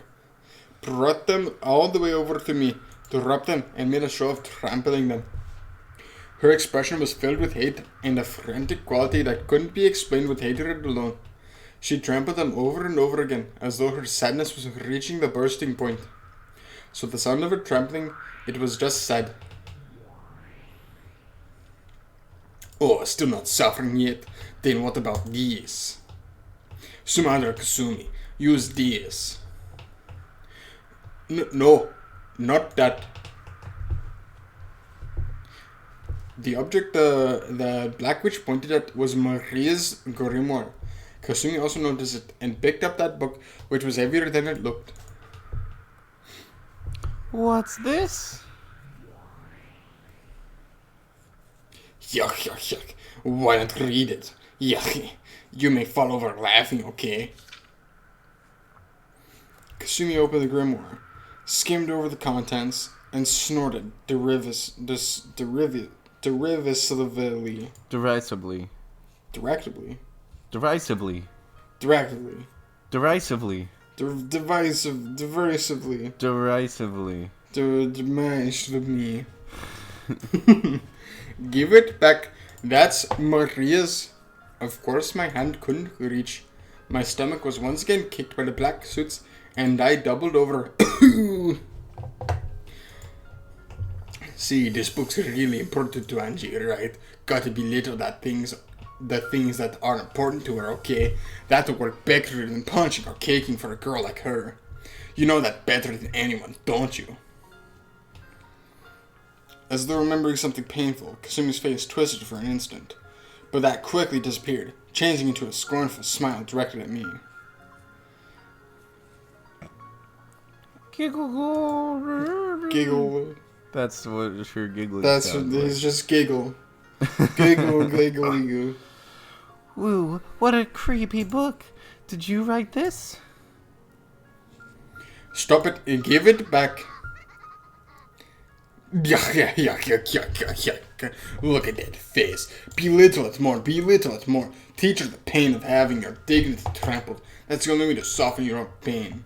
brought them all the way over to me, to rub them, and made a show of trampling them. Her expression was filled with hate and a frantic quality that couldn't be explained with hatred alone. She trampled them over and over again, as though her sadness was reaching the bursting point. So the sound of her trampling, it was just sad. Oh, still not suffering yet? Then what about these? Sumatra Kasumi, use these. No, not that. The object the Black Witch pointed at was Maria's grimoire. Kasumi also noticed it and picked up that book, which was heavier than it looked. What's this? Yuck. Why not read it? Yuck. You may fall over laughing, okay? Kasumi opened the grimoire, skimmed over the contents, and snorted derisively. Derisively. Derisively. Derisively. Derisively. Derisively. Derisively. Derisively. Derisively. Give it back. That's Maria's. Of course, my hand couldn't reach. My stomach was once again kicked by the black suits, and I doubled over. See, this book's really important to Angie, right? Gotta belittle the things that are important to her, okay? That'll work better than punching or caking for a girl like her. You know that better than anyone, don't you? As though remembering something painful, Kasumi's face twisted for an instant. but that quickly disappeared, changing into a scornful smile directed at me. Giggle. That's what her giggling That's sounds he's just giggle. Giggle, giggle, giggle. Woo, what a creepy book. Did you write this? Stop it and give it back. Yuck. Look at that face. Belittle it more. Teach her the pain of having your dignity trampled. That's the only way to soften your own pain.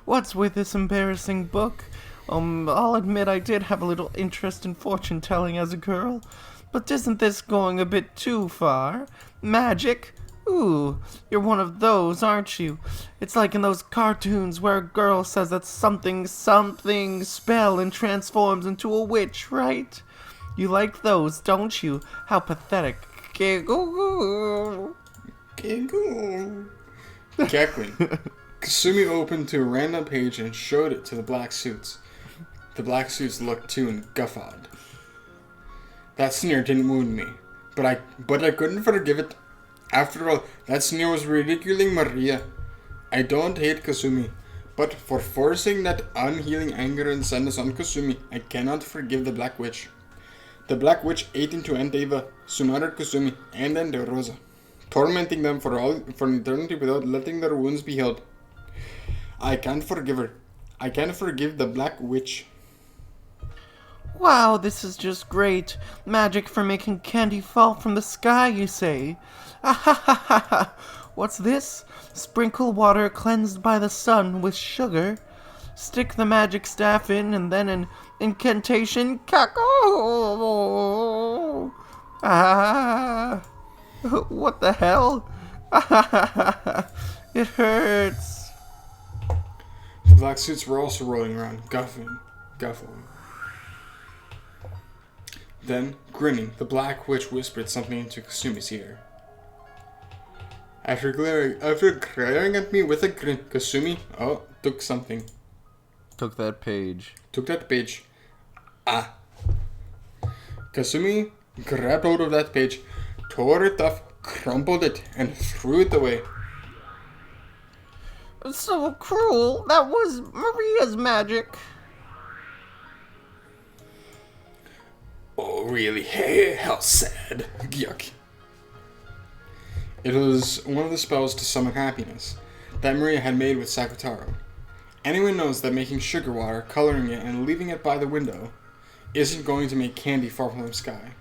What's with this embarrassing book? I'll admit I did have a little interest in fortune telling as a girl, but isn't this going a bit too far? Magic? Ooh, you're one of those, aren't you? It's like in those cartoons where a girl says that something spell and transforms into a witch, right? You like those, don't you? How pathetic. Giggle. Cackling. Kasumi opened to a random page and showed it to the black suits. The black suits looked too and guffawed. That sneer didn't wound me, but I couldn't forgive it. After all, that sneer was ridiculing Maria. I don't hate Kasumi, but for forcing that unhealing anger and sadness on Kasumi, I cannot forgive the Black Witch. The Black Witch ate into Aunt Eva, smothered Kasumi, and Aunt Rosa, tormenting them for eternity without letting their wounds be healed. I can't forgive her. I can't forgive the Black Witch. Wow, this is just great. Magic for making candy fall from the sky, you say? What's this? Sprinkle water cleansed by the sun with sugar. Stick the magic staff in and then an incantation. Kako! Ah! What the hell? It hurts. The black suits were also rolling around, guffawing. Then, grinning, the Black Witch whispered something into Kasumi's ear. After glaring at me with a grin, Kasumi, took something. Took that page. Kasumi grabbed hold of that page, tore it off, crumpled it, and threw it away. So cruel. That was Maria's magic. Oh, really? Hey, how sad. Yuck. It was one of the spells to summon happiness that Maria had made with Sakutaro. Anyone knows that making sugar water, coloring it, and leaving it by the window isn't going to make candy fall from the sky.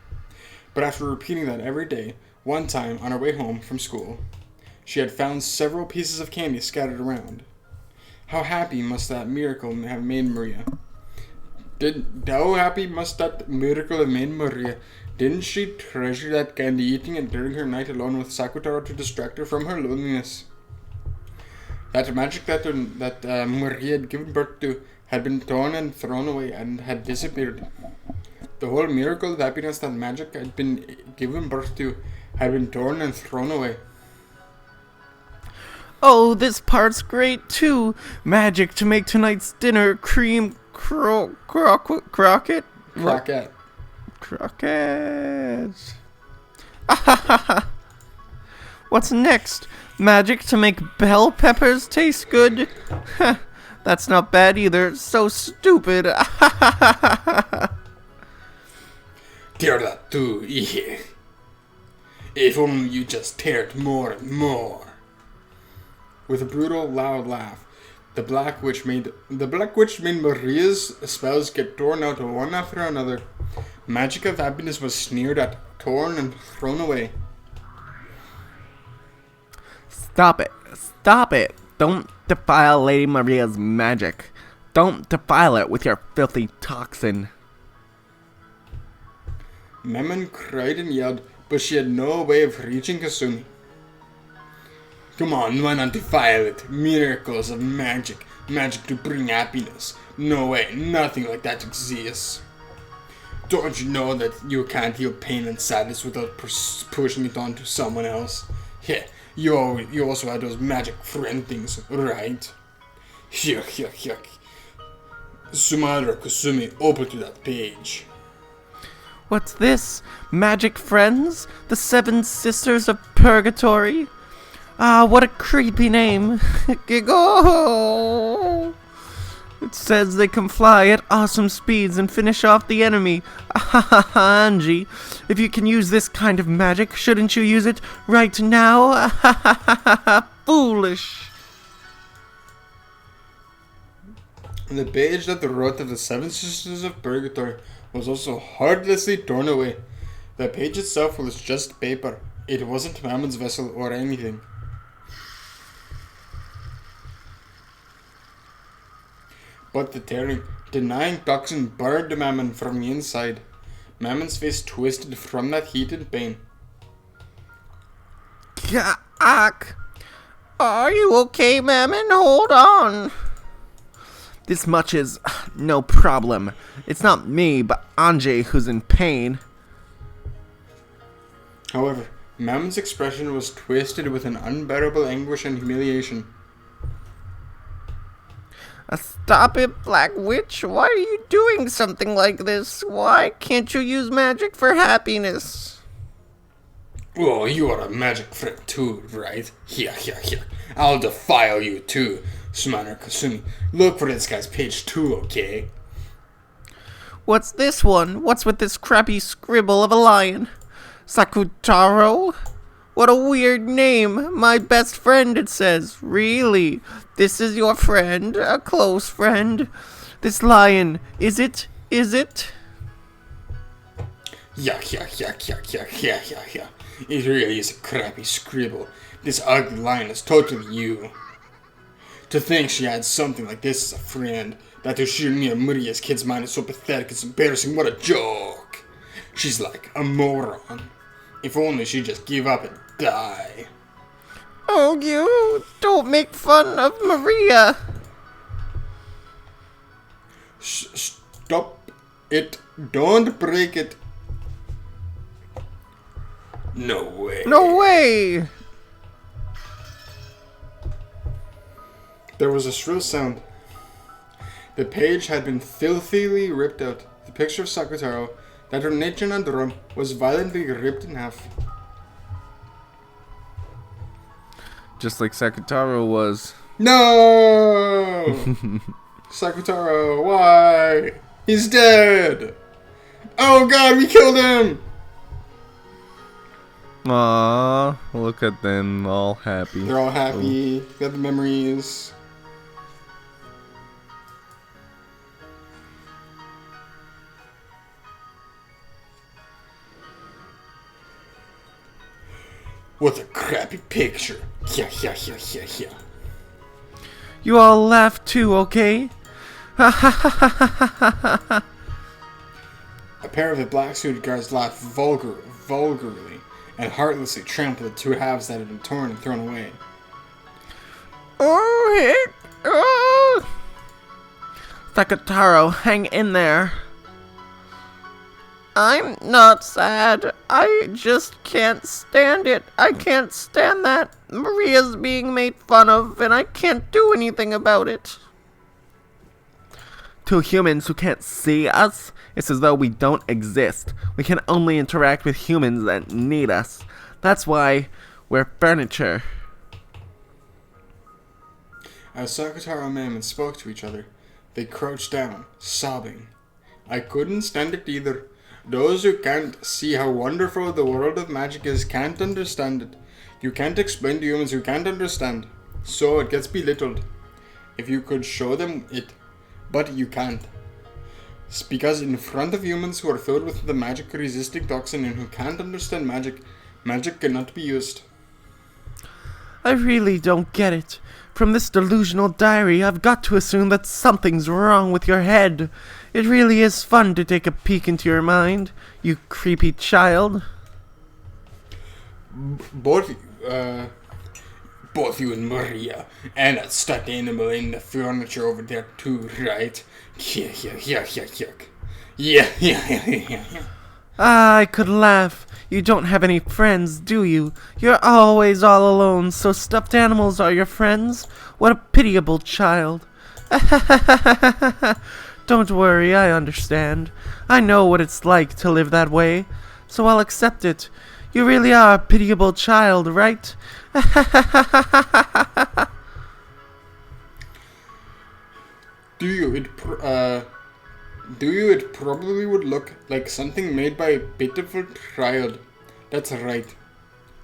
But after repeating that every day, one time on her way home from school, she had found several pieces of candy scattered around. How happy must that miracle have made Maria? Didn't she treasure that candy, eating it during her night alone with Sakutaro to distract her from her loneliness? That magic that Maria had given birth to had been torn and thrown away and had disappeared. The whole miracle of happiness that magic had been given birth to had been torn and thrown away. Oh, this part's great too. Magic to make tonight's dinner cream croquette. Croquette. Croquette. What's next? Magic to make bell peppers taste good? That's not bad either. So stupid. Tear that too, yeah. If only you just teared more and more. With a brutal, loud laugh, the Black Witch made Maria's spells get torn out one after another. Magic of happiness was sneered at, torn, and thrown away. Stop it. Don't defile Lady Maria's magic. Don't defile it with your filthy toxin. Memon cried and yelled, but she had no way of reaching Kasumi. Come on, why not defile it? Miracles of magic. Magic to bring happiness. No way, nothing like that exists. Don't you know that you can't heal pain and sadness without pushing it onto someone else? Yeah, you also had those magic friend things, right? Yuck. Sumatra Kasumi, open to that page. What's this? Magic friends? The Seven Sisters of Purgatory? Ah, what a creepy name. Giggle. It says they can fly at awesome speeds and finish off the enemy. Angie, if you can use this kind of magic, shouldn't you use it right now? Foolish. The page that wrote of the Seven Sisters of Purgatory was also heartlessly torn away. The page itself was just paper. It wasn't Mammon's vessel or anything. But the tearing, denying toxin burned Mammon from the inside. Mammon's face twisted from that heat and pain. Yuck. Are you okay, Mammon? Hold on. This much is no problem. It's not me, but Anjay who's in pain. However, Mammon's expression was twisted with an unbearable anguish and humiliation. Stop it, Black Witch. Why are you doing something like this? Why can't you use magic for happiness? Oh, you are a magic friend too, right? Yeah. I'll defile you too, Summoner Kasumi. Look for this guy's page 2, okay? What's this one? What's with this crappy scribble of a lion? Sakutaro? What a weird name. My best friend, it says. Really? This is your friend? A close friend? This lion, is it? Is it? Yeah. It really is a crappy scribble. This ugly lion is totally you. To think she had something like this as a friend. That Toshirimiya Muria's kid's mind is so pathetic it's embarrassing. What a joke. She's like a moron. If only she'd just give up and die. Oh, you don't make fun of Maria. Stop it. Don't break it. No way. No way. There was a shrill sound. The page had been filthily ripped out. The picture of Sakutaro, that her nature and drum, was violently ripped in half. Just like Sakutaro was. No! Sakutaro, why? He's dead! Oh god, we killed him! Aww, look at them, all happy. They're all happy, got the memories. What a crappy picture. Yeah. You all laugh too, okay? A pair of the black suited guards laughed vulgarly, and heartlessly trampled the two halves that had been torn and thrown away. Oh, heck. Oh. Sakutaro, hang in there. I'm not sad. I just can't stand it. I can't stand that. Maria's being made fun of, and I can't do anything about it. To humans who can't see us, it's as though we don't exist. We can only interact with humans that need us. That's why we're furniture. As Sakutaro and Mammon spoke to each other, they crouched down, sobbing. I couldn't stand it either. Those who can't see how wonderful the world of magic is can't understand it. You can't explain to humans who can't understand. So it gets belittled. If you could show them it, but you can't. It's because in front of humans who are filled with the magic resisting toxin and who can't understand magic, magic cannot be used. I really don't get it. From this delusional diary, I've got to assume that something's wrong with your head. It really is fun to take a peek into your mind, you creepy child. Both you and Maria, and that stuffed animal in the furniture over there too, right? Yeah. Ah, I could laugh. You don't have any friends, do you? You're always all alone, so stuffed animals are your friends? What a pitiable child. Don't worry, I understand. I know what it's like to live that way, so I'll accept it. You really are a pitiable child, right? Do you? It probably would look like something made by a pitiful child. That's right.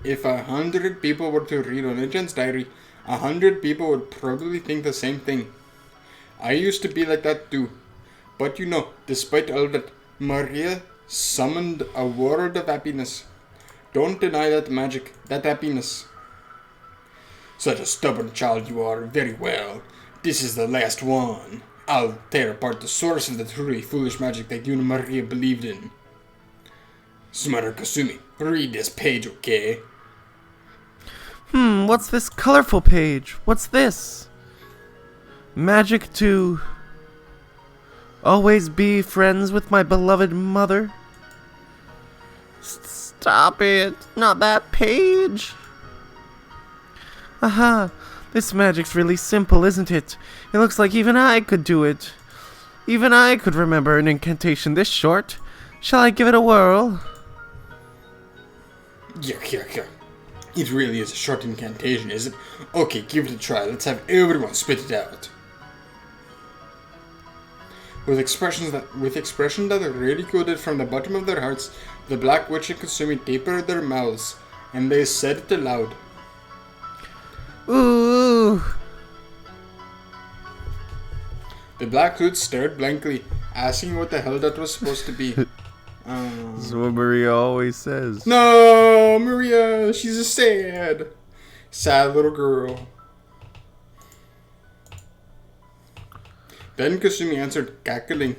If 100 people were to read Onechan's diary, 100 people would probably think the same thing. I used to be like that too. But you know, despite all that, Maria summoned a world of happiness. Don't deny that magic, that happiness. Such a stubborn child you are, very well. This is the last one. I'll tear apart the source of the truly foolish magic that you and Maria believed in. Smarter Kasumi, read this page, okay? What's this colorful page? What's this? Magic to always be friends with my beloved mother? Stop it! Not that page! Aha! This magic's really simple, isn't it? It looks like even I could do it. Even I could remember an incantation this short. Shall I give it a whirl? Yeah. It really is a short incantation, is it? Okay, give it a try. Let's have everyone spit it out. With expressions that radiated from the bottom of their hearts, the Black Witch and Kasumi tapered their mouths, and they said it aloud. Ooh! The Black Hood stared blankly, asking what the hell that was supposed to be. This is what Maria always says. No, Maria, she's a sad little girl. Then Kasumi answered, cackling.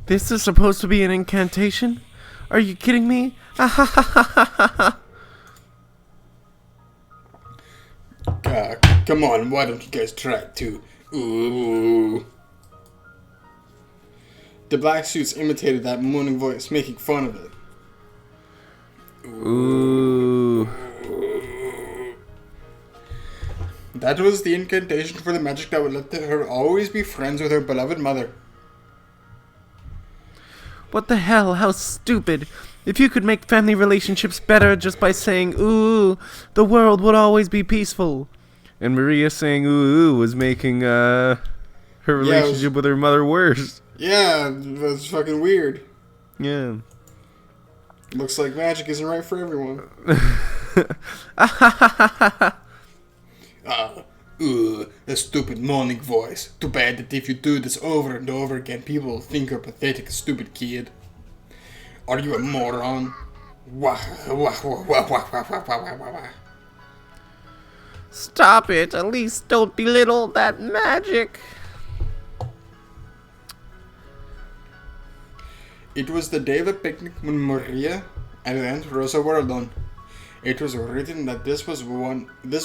This is supposed to be an incantation? Are you kidding me? Come on, why don't you guys try it too? Ooh. The black suits imitated that moaning voice, making fun of it. Ooh. That was the incantation for the magic that would let her always be friends with her beloved mother. What the hell? How stupid. If you could make family relationships better just by saying, ooh, the world would always be peaceful. And Maria saying ooh was making her relationship with her mother worse. Yeah, that's fucking weird. Yeah. Looks like magic isn't right for everyone. A stupid moaning voice. Too bad that if you do this over and over again, people will think you're a pathetic, stupid kid. Are you a moron? Wah, wah, wah, wah, wah, wah, wah, wah, wah, wah. Stop it. At least don't belittle that magic. It was the day of a picnic when Maria and Aunt Rosa were alone. It was written that this was one of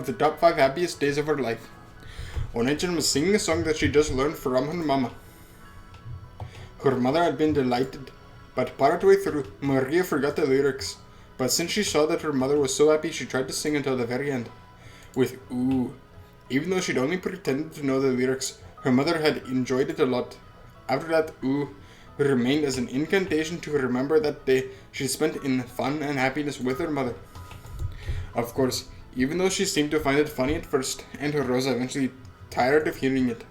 the top 5 happiest days of her life. Onechan was singing a song that she just learned from her mama. Her mother had been delighted, but partway through, Maria forgot the lyrics. But since she saw that her mother was so happy, she tried to sing until the very end. With ooh. Even though she'd only pretended to know the lyrics, her mother had enjoyed it a lot. After that, ooh remained as an incantation to remember that day she spent in fun and happiness with her mother. Of course, even though she seemed to find it funny at first, Aunt Rosa eventually tired of hearing it,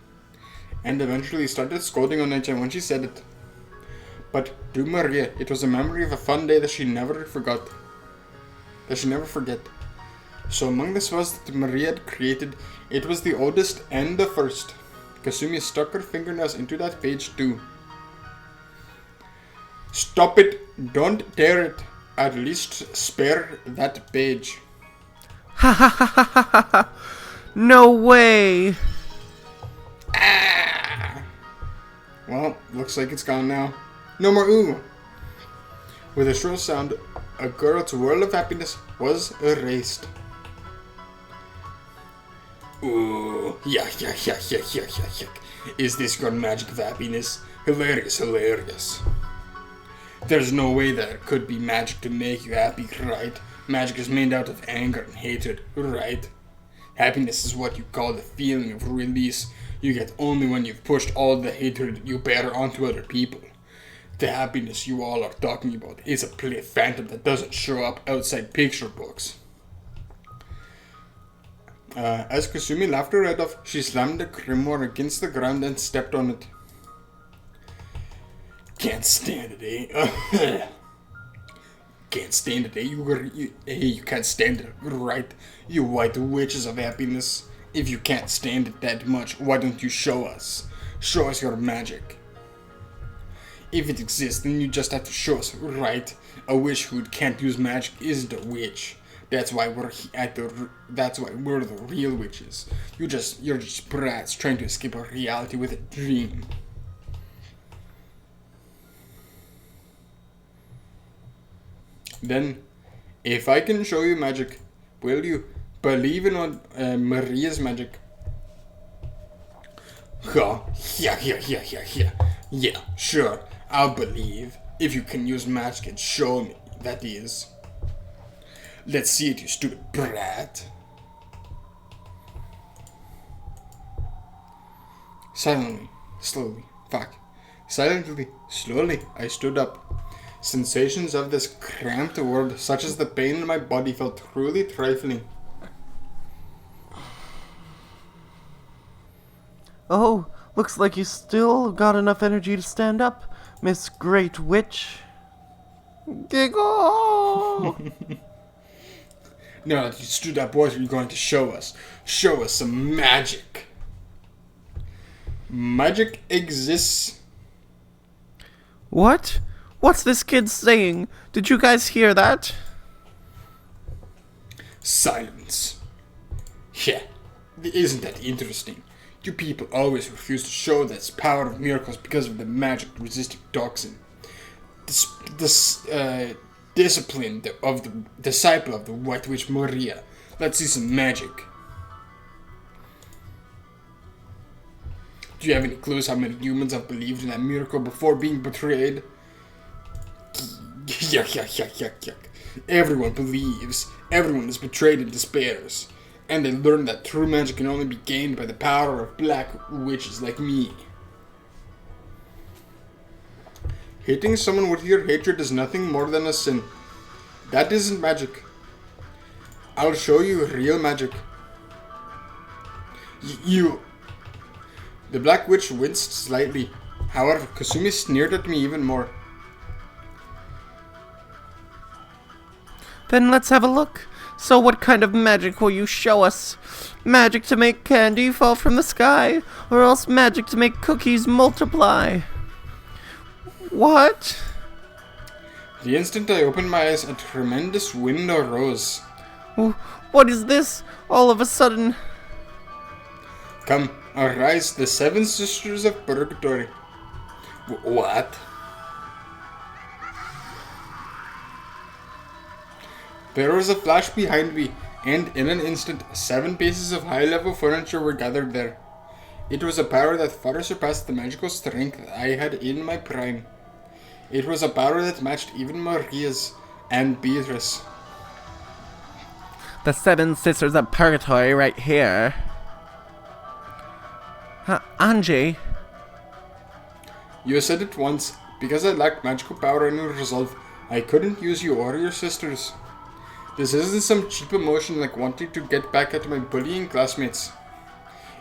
and eventually started scolding Onechan when she said it. But to Maria, it was a memory of a fun day that she never forget. So among the spells that Maria had created, it was the oldest and the first. Kasumi stuck her fingernails into that page too. Stop it! Don't tear it! At least spare that page. Ha ha ha ha ha ha! No way! Ah! Well, looks like it's gone now. No more ooh! With a shrill sound, a girl's world of happiness was erased. Ooh, yuck. Is this your magic of happiness? Hilarious. There's no way there could be magic to make you happy, right? Magic is made out of anger and hatred, right? Happiness is what you call the feeling of release you get only when you've pushed all the hatred you bear onto other people. The happiness you all are talking about is a play phantom that doesn't show up outside picture books. As Kasumi laughed her head off, she slammed the grimoire against the ground and stepped on it. Can't stand it, eh? Can't stand it, eh? You can't stand it, right? You white witches of happiness. If you can't stand it that much, why don't you show us? Show us your magic. If it exists, then you just have to show us, right? A witch who can't use magic isn't a witch. That's why we're the real witches. You're just brats trying to escape a reality with a dream. Then, if I can show you magic, will you believe in Maria's magic? Huh? Yeah, sure, I'll believe. If you can use magic and show me, that is. Let's see it, you stupid brat. Silently, slowly, I stood up. Sensations of this cramped world, such as the pain in my body, felt truly trifling. Oh, looks like you still got enough energy to stand up, Miss Great Witch. Giggle! Now that you stood up, what are you going to show us? Show us some magic. Magic exists. What? What's this kid saying? Did you guys hear that? Silence. Yeah, isn't that interesting? You people always refuse to show this power of miracles because of the magic resisting toxin. This discipline of the disciple of the White Witch Maria. Let's see some magic. Do you have any clues how many humans have believed in that miracle before being betrayed? Yuck. Everyone believes. Everyone is betrayed and despairs. And they learn that true magic can only be gained by the power of black witches like me. Hating someone with your hatred is nothing more than a sin. That isn't magic. I'll show you real magic. The black witch winced slightly. However, Kasumi sneered at me even more. Then let's have a look. So what kind of magic will you show us? Magic to make candy fall from the sky? Or else magic to make cookies multiply? What? The instant I opened my eyes, a tremendous wind arose. What is this? All of a sudden... Come, arise, the seven sisters of purgatory. What? There was a flash behind me, and in an instant, 7 pieces of high-level furniture were gathered there. It was a power that far surpassed the magical strength I had in my prime. It was a power that matched even Maria's and Beatrice. The 7 sisters of purgatory right here. Angie? You said it once. Because I lacked magical power and resolve, I couldn't use you or your sisters. This isn't some cheap emotion like wanting to get back at my bullying classmates.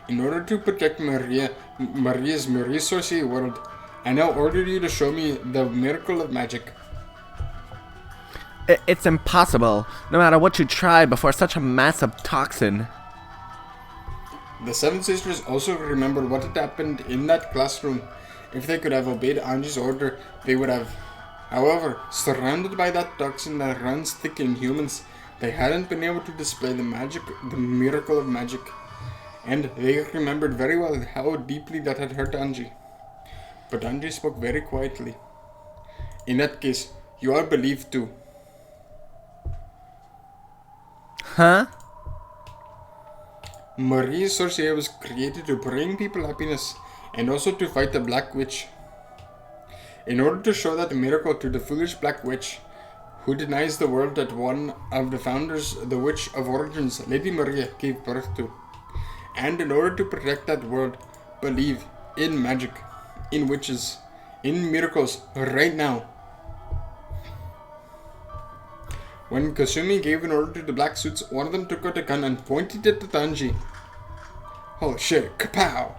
In order to protect Maria's Marie-Sorcier world, I now order you to show me the miracle of magic. It's impossible, no matter what you try before such a massive toxin. The 7 sisters also remembered what had happened in that classroom. If they could have obeyed Angie's order, they would have. However, surrounded by that toxin that runs thick in humans, they hadn't been able to display the miracle of magic. And they remembered very well how deeply that had hurt Angie. But Angie spoke very quietly. In that case, you are believed too. Huh? Marie Sorcier was created to bring people happiness and also to fight the Black Witch. In order to show that miracle to the foolish Black Witch, who denies the world that one of the founders, the Witch of Origins, Lady Maria, gave birth to. And in order to protect that world, believe in magic, in witches, in miracles, right now. When Kasumi gave an order to the black suits, one of them took out a gun and pointed it at Anji. Holy shit, kapow!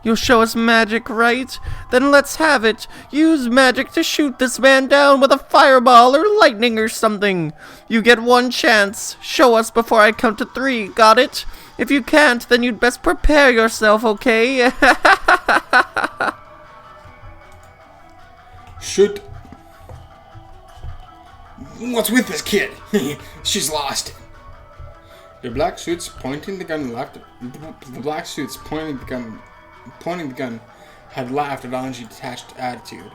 You'll show us magic, right? Then let's have it. Use magic to shoot this man down with a fireball or lightning or something. You get one chance. Show us before I count to 3, got it? If you can't, then you'd best prepare yourself, okay? Shoot. What's with this kid? She's lost it. The black suits pointing the gun laughed. The black suits pointing the gun had laughed at Anji's detached attitude.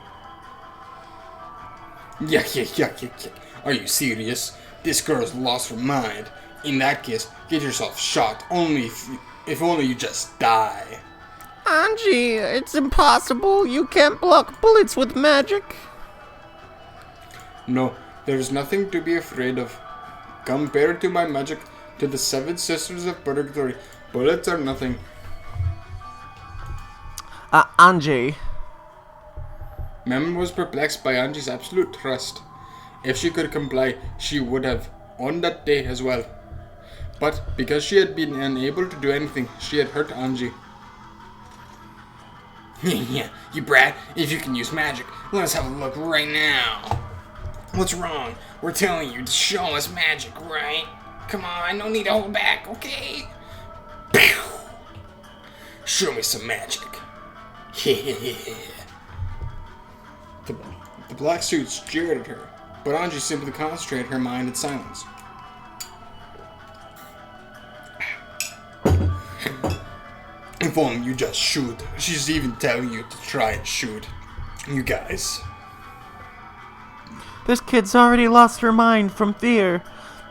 Yuck. Are you serious? This girl's lost her mind. In that case, get yourself shot. If only you just die. Anji, it's impossible. You can't block bullets with magic. No, there's nothing to be afraid of. Compared to my magic, to the 7 Sisters of Purgatory, bullets are nothing. Anji. Mem was perplexed by Anji's absolute trust. If she could comply, she would have, on that day as well. But because she had been unable to do anything, she had hurt Anji. Yeah, you brat, if you can use magic, let's have a look right now. What's wrong? We're telling you to show us magic, right? Come on, no need to hold back, okay? Pew! Show me some magic. The black suits jeered at her, but Anji simply concentrated her mind in silence. If only you just shoot. She's even telling you to try and shoot. You guys. This kid's already lost her mind from fear.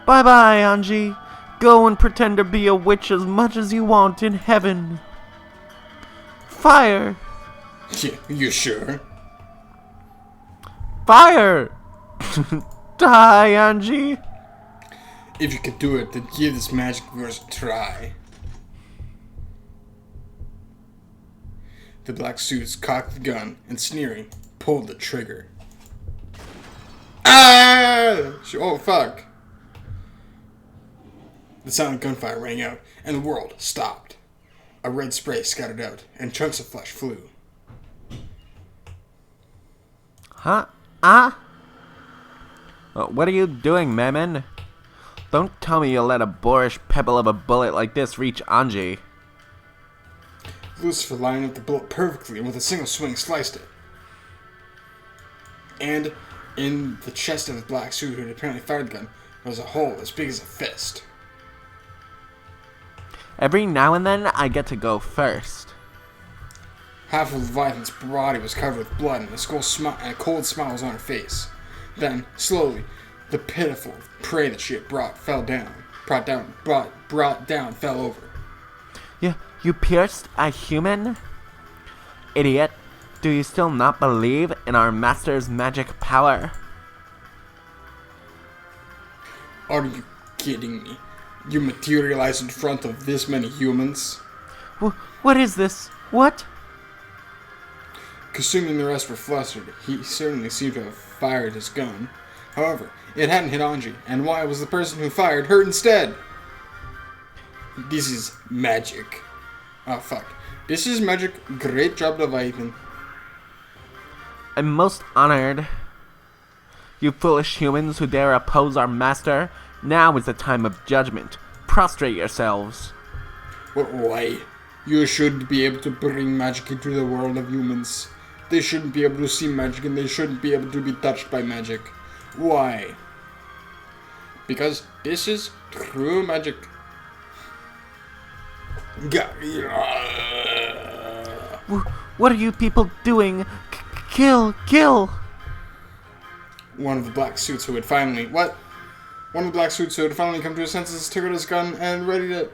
Bye-bye, Anji. Go and pretend to be a witch as much as you want in heaven. Fire! Yeah, you sure? Fire! Die, Anji! If you could do it, then give this magic of yours a try. The black suits cocked the gun and, sneering, pulled the trigger. Ah! Oh, fuck. The sound of gunfire rang out, and the world stopped. A red spray scattered out, and chunks of flesh flew. Huh? What are you doing, Mammon? Don't tell me you'll let a boorish pebble of a bullet like this reach Anji. Lucifer lined up the bullet perfectly and with a single swing sliced it. And in the chest of the black suit who had apparently fired the gun was a hole as big as a fist. Every now and then, I get to go first. Half of Leviathan's body was covered with blood, and a cold smile was on her face. Then, slowly, the pitiful prey that she had brought down, fell over. You pierced a human? Idiot. Do you still not believe in our master's magic power? Are you kidding me? You materialized in front of this many humans? What is this? What? Kasumi and the rest were flustered. He certainly seemed to have fired his gun. However, it hadn't hit Anji, and why was the person who fired hurt instead? This is magic. Oh, fuck. This is magic. Great job, Leviathan. I'm most honored. You foolish humans who dare oppose our master, now is the time of judgment. Prostrate yourselves. Why? You shouldn't be able to bring magic into the world of humans. They shouldn't be able to see magic, and they shouldn't be able to be touched by magic. Why? Because this is true magic. What are you people doing? Kill! One of the black suits who had finally come to his senses took out his gun and ready to...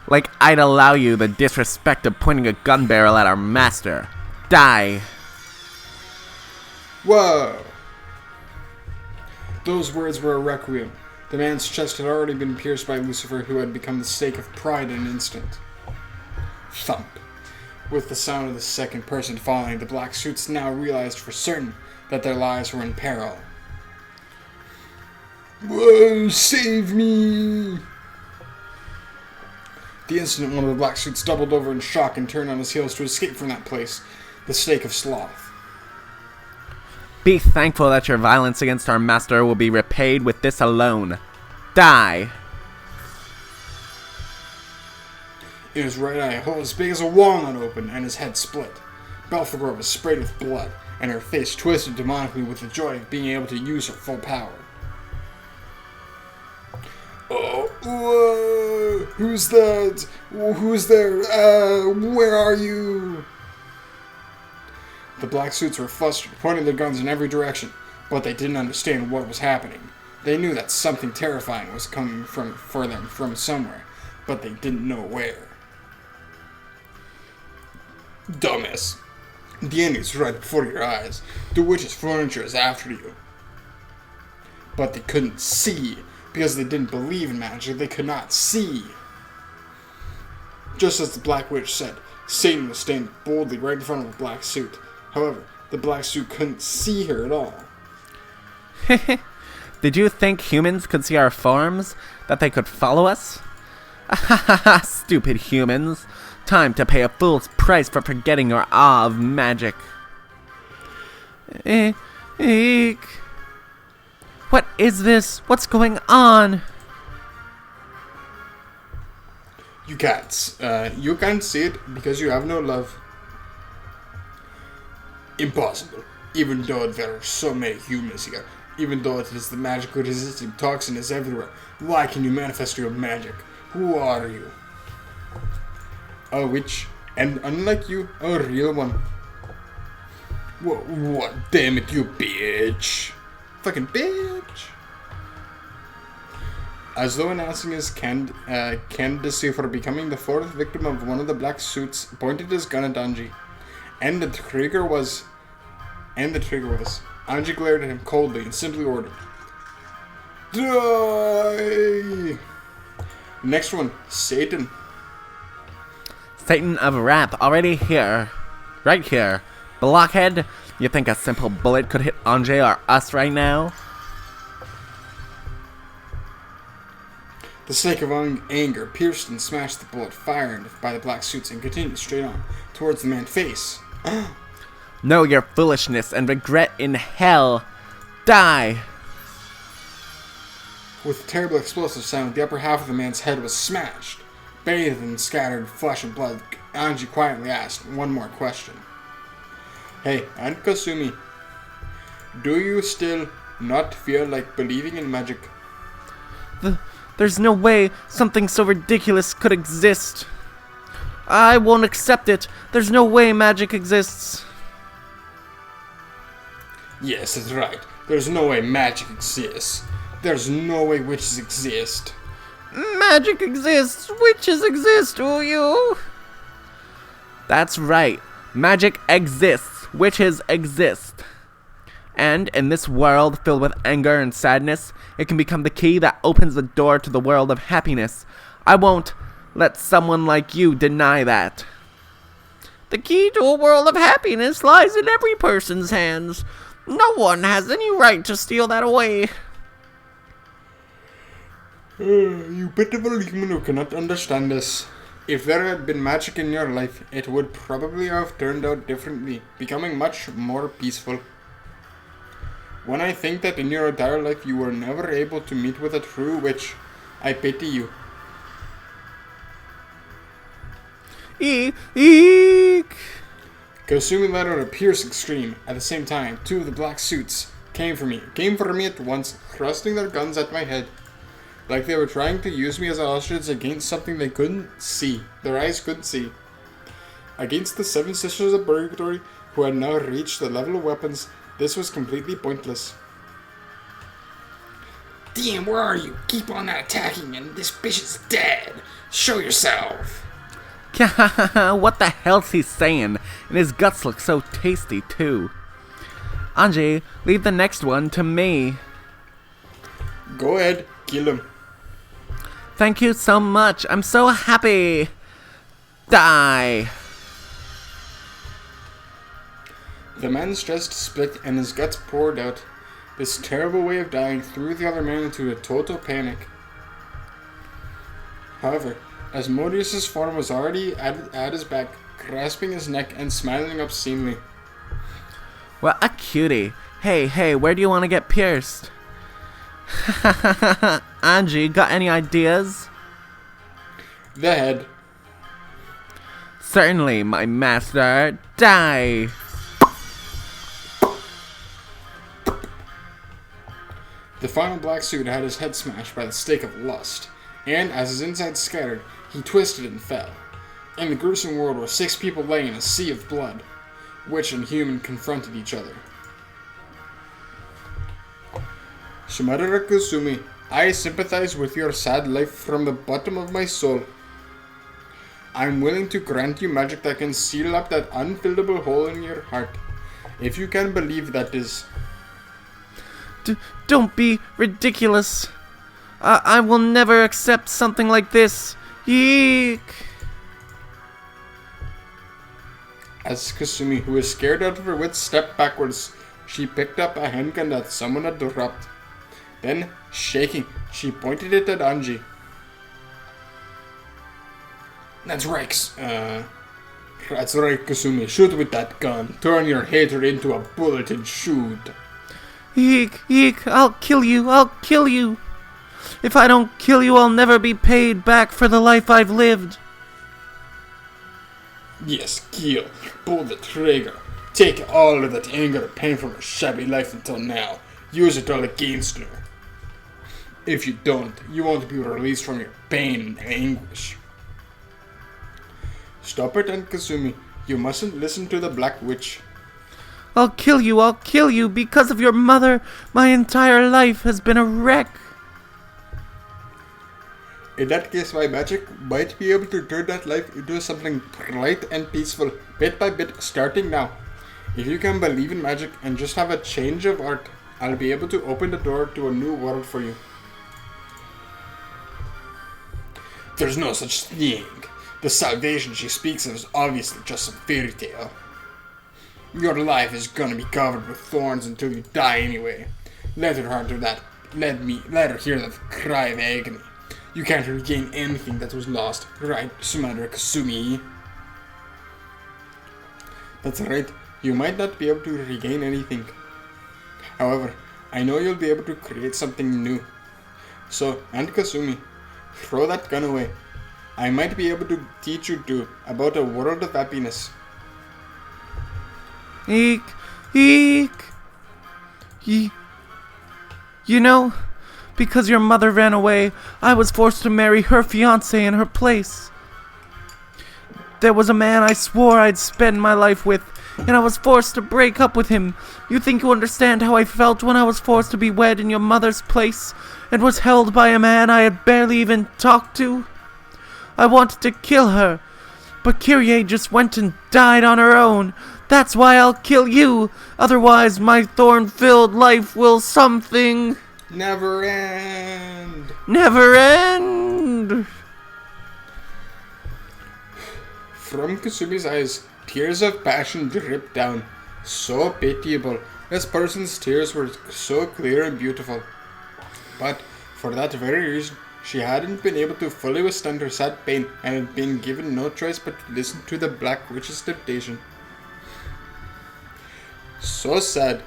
Like I'd allow you the disrespect of pointing a gun barrel at our master. Die! Whoa! Those words were a requiem. The man's chest had already been pierced by Lucifer, who had become the stake of pride in an instant. Thump. With the sound of the second person falling, the black suits now realized for certain that their lives were in peril. Whoa, save me! The instant one of the black suits doubled over in shock and turned on his heels to escape from that place, the stake of sloth. Be thankful that your violence against our master will be repaid with this alone. Die! His right eye, a hole as big as a walnut, opened, and his head split. Belphegor was sprayed with blood, and her face twisted demonically with the joy of being able to use her full power. Oh, whoa, who's that? Who's there? Where are you? The black suits were flustered, pointing their guns in every direction, but they didn't understand what was happening. They knew that something terrifying was coming for them from somewhere, but they didn't know where. Dumbass. The end is right before your eyes. The witch's furniture is after you. But they couldn't see. Because they didn't believe in magic, they could not see. Just as the Black Witch said, Satan was standing boldly right in front of the black suit. However, the black suit couldn't see her at all. Did you think humans could see our forms? That they could follow us? Stupid humans. Time to pay a fool's price for forgetting your awe of magic. Eek. What is this? What's going on? You can't see it because you have no love. Impossible. Even though there are so many humans here, even though it is the magical resistant toxin is everywhere, why can you manifest your magic? Who are you? A witch, and unlike you, a real one. What? Damn it, you bitch! Fucking bitch! As though announcing his candidacy for becoming the fourth victim of one of the black suits, pointed his gun at Anji. And the trigger was. Anji glared at him coldly and simply ordered, Die! Next one, Satan. Satan of rap, already here. Right here. Blockhead, you think a simple bullet could hit Anjay or us right now? The stake of anger pierced and smashed the bullet fired by the black suits and continued straight on, towards the man's face. Know your foolishness and regret in hell. Die! With a terrible explosive sound, the upper half of the man's head was smashed. Bathed in scattered flesh and blood, Anji quietly asked one more question. Hey, Aunt Kasumi, do you still not feel like believing in magic? There's no way something so ridiculous could exist. I won't accept it. There's no way magic exists. Yes, that's right. There's no way magic exists. There's no way witches exist. Magic exists. Witches exist, do you? That's right. Magic exists. Witches exist. And in this world filled with anger and sadness, it can become the key that opens the door to the world of happiness. I won't let someone like you deny that. The key to a world of happiness lies in every person's hands. No one has any right to steal that away. You pitiful human who cannot understand this. If there had been magic in your life, it would probably have turned out differently, becoming much more peaceful. When I think that in your entire life you were never able to meet with a true witch, I pity you. Eek! Kasumi let out a piercing scream. At the same time, two of the black suits came for me at once, thrusting their guns at my head. Like they were trying to use me as a hostage against something they couldn't see. Their eyes couldn't see. Against the seven sisters of Purgatory, who had now reached the level of weapons, this was completely pointless. Damn, where are you? Keep on not attacking and this bitch is dead. Show yourself. What the hell's he saying? And his guts look so tasty too. Anji, leave the next one to me. Go ahead, kill him. Thank you so much. I'm so happy. Die. The man's chest split and his guts poured out. This terrible way of dying threw the other man into a total panic. However, Asmodeus' form was already at his back, grasping his neck and smiling obscenely. What a cutie. Hey, where do you want to get pierced? Angie, got any ideas? The head. Certainly, my master. Die. The final black suit had his head smashed by the stake of lust, and as his insides scattered, he twisted and fell. In the gruesome world where 6 people lay in a sea of blood, witch and human confronted each other. Shimadara Kusumi, I sympathize with your sad life from the bottom of my soul. I am willing to grant you magic that can seal up that unfillable hole in your heart, if you can believe that is. Don't be ridiculous. I will never accept something like this. Eek. As Kasumi, who was scared out of her wits, stepped backwards, she picked up a handgun that someone had dropped. Then, shaking, she pointed it at Anji. That's right, Kasumi. Shoot with that gun. Turn your hatred into a bullet and shoot. Eek, I'll kill you. If I don't kill you, I'll never be paid back for the life I've lived. Yes, kill. Pull the trigger. Take all of that anger and pain from her shabby life until now. Use it all against her. If you don't, you won't be released from your pain and anguish. Stop it, and Kasumi. You mustn't listen to the Black Witch. I'll kill you. Because of your mother, my entire life has been a wreck. In that case, my magic might be able to turn that life into something bright and peaceful, bit by bit, starting now. If you can believe in magic and just have a change of heart, I'll be able to open the door to a new world for you. There's no such thing. The salvation she speaks of is obviously just some fairy tale. Your life is gonna be covered with thorns until you die anyway. Let her hear that. Let her hear that cry of agony. You can't regain anything that was lost, right, Sumadara Kasumi? That's right. You might not be able to regain anything. However, I know you'll be able to create something new. So, Aunt Kasumi, throw that gun away. I might be able to teach you too about a world of happiness. Eek. You know, because your mother ran away, I was forced to marry her fiancé in her place. There was a man I swore I'd spend my life with, and I was forced to break up with him. You think you understand how I felt when I was forced to be wed in your mother's place, and was held by a man I had barely even talked to? I wanted to kill her, but Kyrie just went and died on her own. That's why I'll kill you. Otherwise, my thorn-filled life will something... Never end. Never end. From Kasumi's eyes, tears of passion dripped down. So pitiable. This person's tears were so clear and beautiful. But, for that very reason, she hadn't been able to fully withstand her sad pain and had been given no choice but to listen to the Black Witch's temptation. So sad.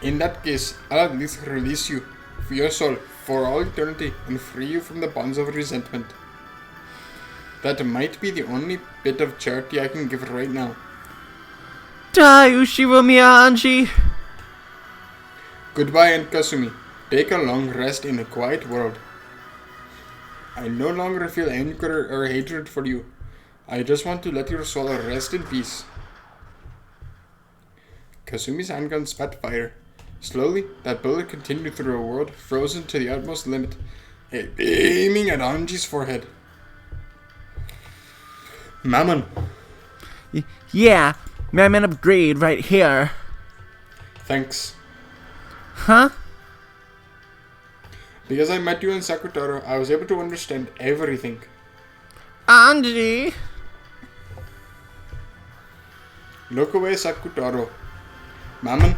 In that case, I'll at least release you, for your soul, for all eternity, and free you from the bonds of resentment. That might be the only bit of charity I can give right now. Die, Ushiro Miyanji! Goodbye, Aunt Kasumi. Take a long rest in a quiet world. I no longer feel anger or hatred for you. I just want to let your soul rest in peace. Kasumi's handgun spat fire. Slowly, that bullet continued through a world frozen to the utmost limit, aiming at Anji's forehead. Mammon. Yeah, Mammon of Greed right here. Thanks. Huh? Because I met you in Sakutaro, I was able to understand everything. Anji! Look away, Sakutaro. Mammon,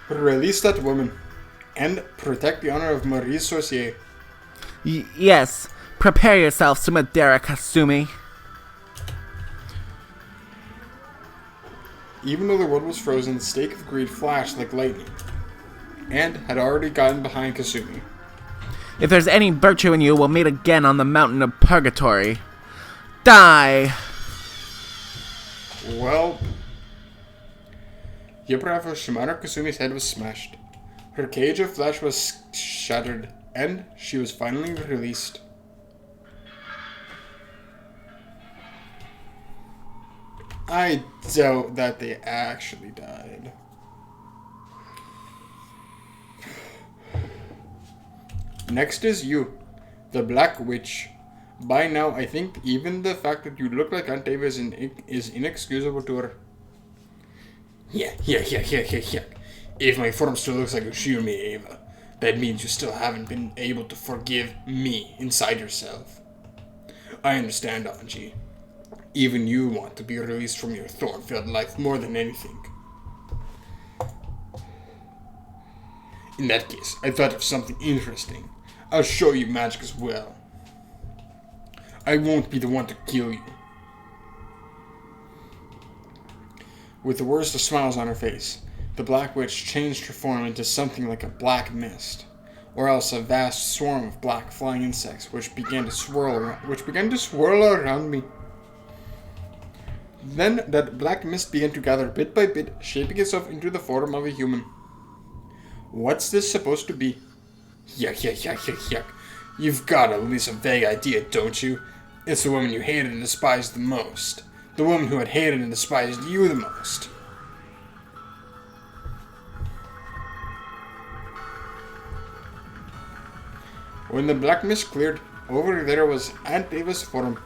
release that woman. And protect the honor of Marie Sorcier. Yes. Prepare yourself, Sumadera Kasumi. Even though the world was frozen, the stake of greed flashed like lightning. And had already gotten behind Kasumi. If there's any virtue in you, we'll meet again on the mountain of purgatory. Die! Well... Yipra for Shimano Kasumi's head was smashed. Her cage of flesh was shattered, and she was finally released. I doubt that they actually died. Next is you, the Black Witch. By now, I think even the fact that you look like Aunt Ava is inexcusable to her. Yeah. If my form still looks like Ushiyume Ava, that means you still haven't been able to forgive me inside yourself. I understand, Anji. Even you want to be released from your thorn-filled life more than anything. In that case, I thought of something interesting. I'll show you magic as well. I won't be the one to kill you. With the worst of smiles on her face, the Black Witch changed her form into something like a black mist, or else a vast swarm of black flying insects which began to swirl around me. Then that black mist began to gather bit by bit, shaping itself into the form of a human. What's this supposed to be? Yuck. You've got at least a vague idea, don't you? It's the woman you hated and despised the most. The woman who had hated and despised you the most. When the black mist cleared, over there was Aunt Ava's form,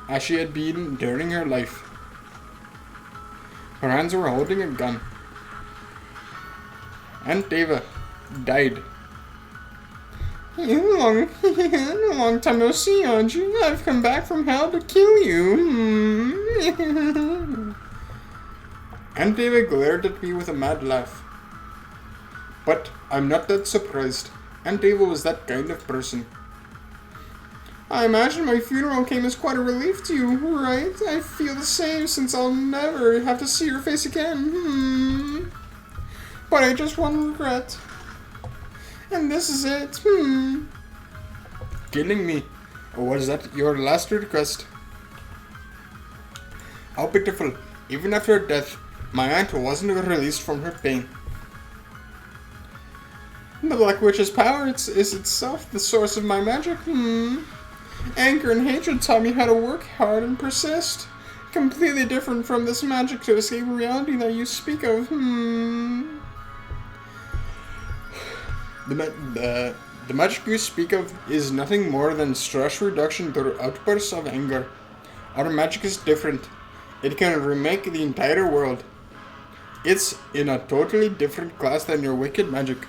as she had been during her life. Her hands were holding a gun. Aunt Ava died. Long time no see, Anji. I've come back from hell to kill you. Aunt Ava glared at me with a mad laugh. But I'm not that surprised. Aunt Ava was that kind of person. I imagine my funeral came as quite a relief to you, right? I feel the same since I'll never have to see your face again. But I just one regret. And this is it. Killing me. Or was that your last request? How pitiful. Even after her death, my aunt wasn't released from her pain. The Black Witch's power is itself the source of my magic. Anger and hatred taught me how to work hard and persist. Completely different from this magic to escape reality that you speak of. The magic you speak of is nothing more than stress reduction through outbursts of anger. Our magic is different. It can remake the entire world. It's in a totally different class than your wicked magic.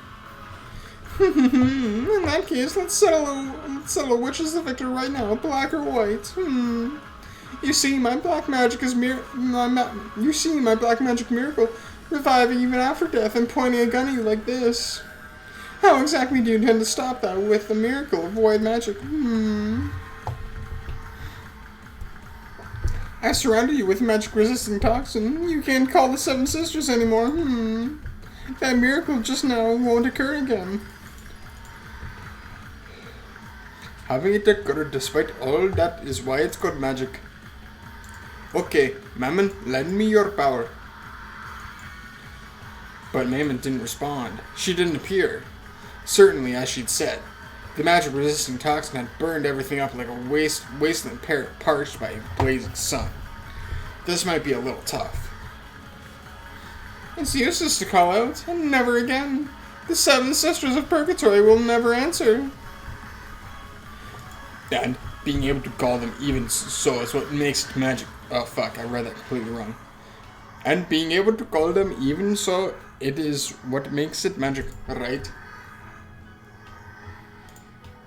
In that case, let's settle which is the victor right now, black or white. You see, my black magic miracle reviving even after death and pointing a gun at you like this. How exactly do you intend to stop that with the miracle of white magic? I surrounded you with magic-resistant toxin. You can't call the Seven Sisters anymore. That miracle just now won't occur again. Having it occur despite all that is why it's called magic. Okay, Mammon, lend me your power. But Mammon didn't respond. She didn't appear. Certainly, as she'd said, the magic-resistant toxin had burned everything up like a wasteland parched by a blazing sun. This might be a little tough. It's useless to call out, and never again. The Seven Sisters of Purgatory will never answer. And being able to call them even so is what makes it magic. Oh fuck, I read that completely wrong. And being able to call them even so, it is what makes it magic, right?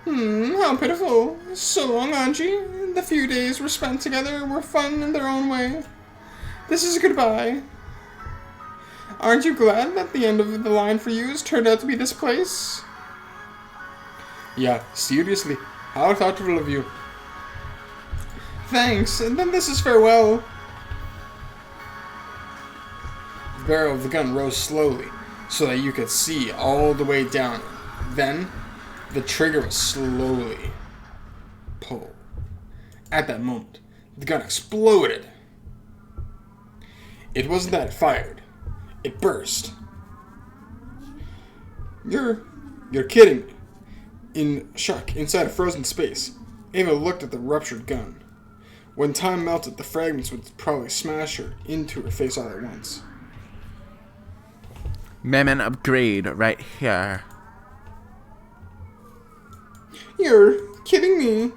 How pitiful. So long, Angie. The few days we spent together were fun in their own way. This is goodbye. Aren't you glad that the end of the line for you has turned out to be this place? Yeah, seriously. How thoughtful of you. Thanks, and then this is farewell. The barrel of the gun rose slowly, so that you could see all the way down. Then, the trigger was slowly pulled. At that moment, the gun exploded. It wasn't that it fired. It burst. You're kidding me. In shock, inside a frozen space, Ava looked at the ruptured gun. When time melted, the fragments would probably smash her into her face all at once. Mammon upgrade right here. You're kidding me.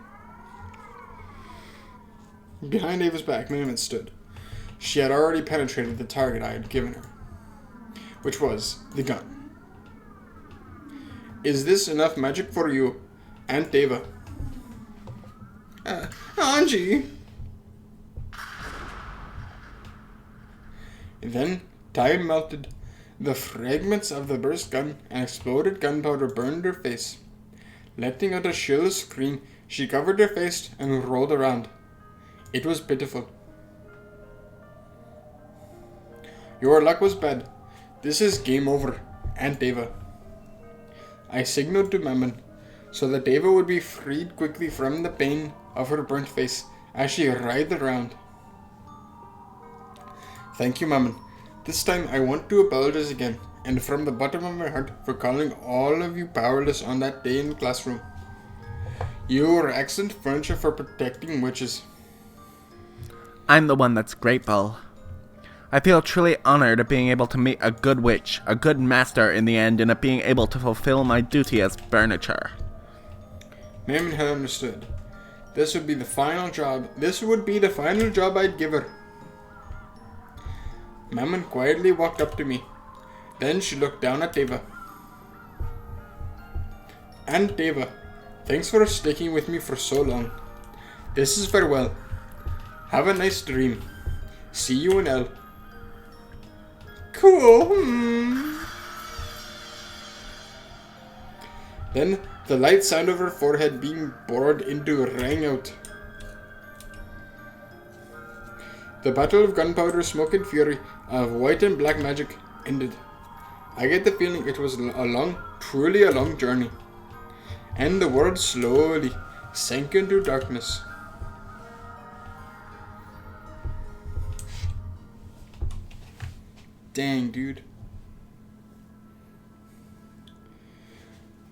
Behind Ava's back, Mammon stood. She had already penetrated the target I had given her, which was the gun. Is this enough magic for you, Aunt Ava? Angie. Then time melted. The fragments of the burst gun and exploded gunpowder burned her face. Letting out a shrill scream, she covered her face and rolled around. It was pitiful. Your luck was bad. This is game over, Aunt Ava. I signaled to Mammon, so that Ava would be freed quickly from the pain of her burnt face as she writhed around. Thank you, Mammon. This time I want to apologize again, and from the bottom of my heart, for calling all of you powerless on that day in the classroom. You were excellent furniture for protecting witches. I'm the one that's grateful. I feel truly honored at being able to meet a good witch, a good master in the end, and at being able to fulfill my duty as furniture. Mammon had understood. This would be the final job I'd give her. Mammon quietly walked up to me. Then she looked down at Ava. Aunt Ava, thanks for sticking with me for so long. This is farewell. Have a nice dream. See you in hell. Cool. Then the light sound of her forehead being bored into rang out. The battle of gunpowder, smoke and fury, of white and black magic ended. I get the feeling it was truly a long journey. And the world slowly sank into darkness. Dang, dude.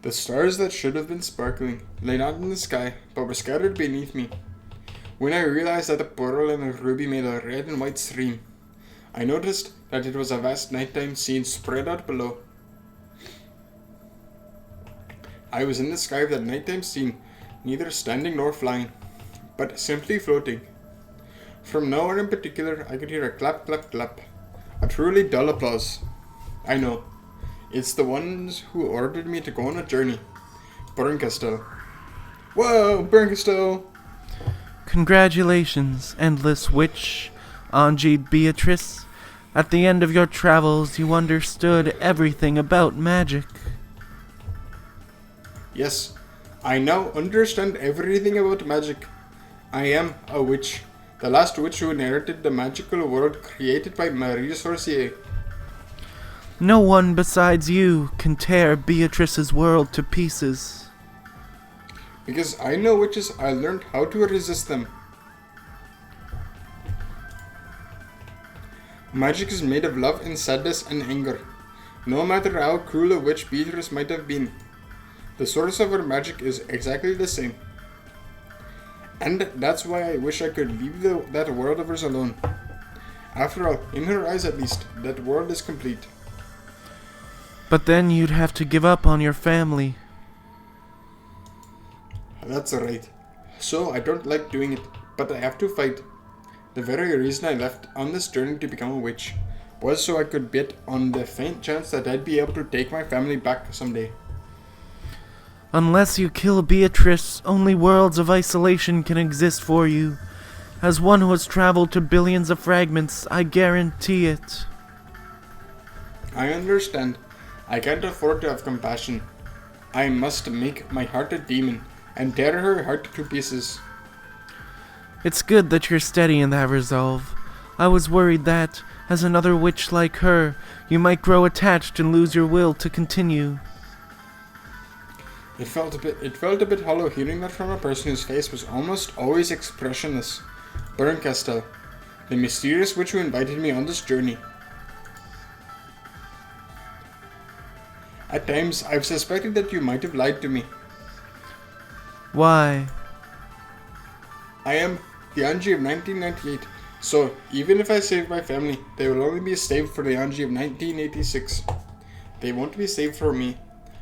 The stars that should have been sparkling lay not in the sky, but were scattered beneath me. When I realized that the pearl and the ruby made a red and white stream, I noticed that it was a vast nighttime scene spread out below. I was in the sky of that nighttime scene, neither standing nor flying, but simply floating. From nowhere in particular, I could hear a clap, clap, clap. A truly dull applause. I know. It's the ones who ordered me to go on a journey. Burncastle. Whoa, Burncastle! Congratulations, endless witch, Angie Beatrice. At the end of your travels, you understood everything about magic. Yes, I now understand everything about magic. I am a witch. The last witch who inherited the magical world created by Marie Sorcier. No one besides you can tear Beatrice's world to pieces. Because I know witches, I learned how to resist them. Magic is made of love and sadness and anger. No matter how cruel a witch Beatrice might have been, the source of her magic is exactly the same. And that's why I wish I could leave that world of hers alone. After all, in her eyes at least, that world is complete. But then you'd have to give up on your family. That's right. So I don't like doing it, but I have to fight. The very reason I left on this journey to become a witch was so I could bet on the faint chance that I'd be able to take my family back someday. Unless you kill Beatrice, only worlds of isolation can exist for you. As one who has traveled to billions of fragments, I guarantee it. I understand. I can't afford to have compassion. I must make my heart a demon and tear her heart to pieces. It's good that you're steady in that resolve. I was worried that, as another witch like her, you might grow attached and lose your will to continue. It felt a bit hollow hearing that from a person whose face was almost always expressionless. Berncastel, the mysterious witch who invited me on this journey. At times, I've suspected that you might have lied to me. Why? I am the Anji of 1998, so even if I save my family, they will only be saved for the Anji of 1986. They won't be saved for me,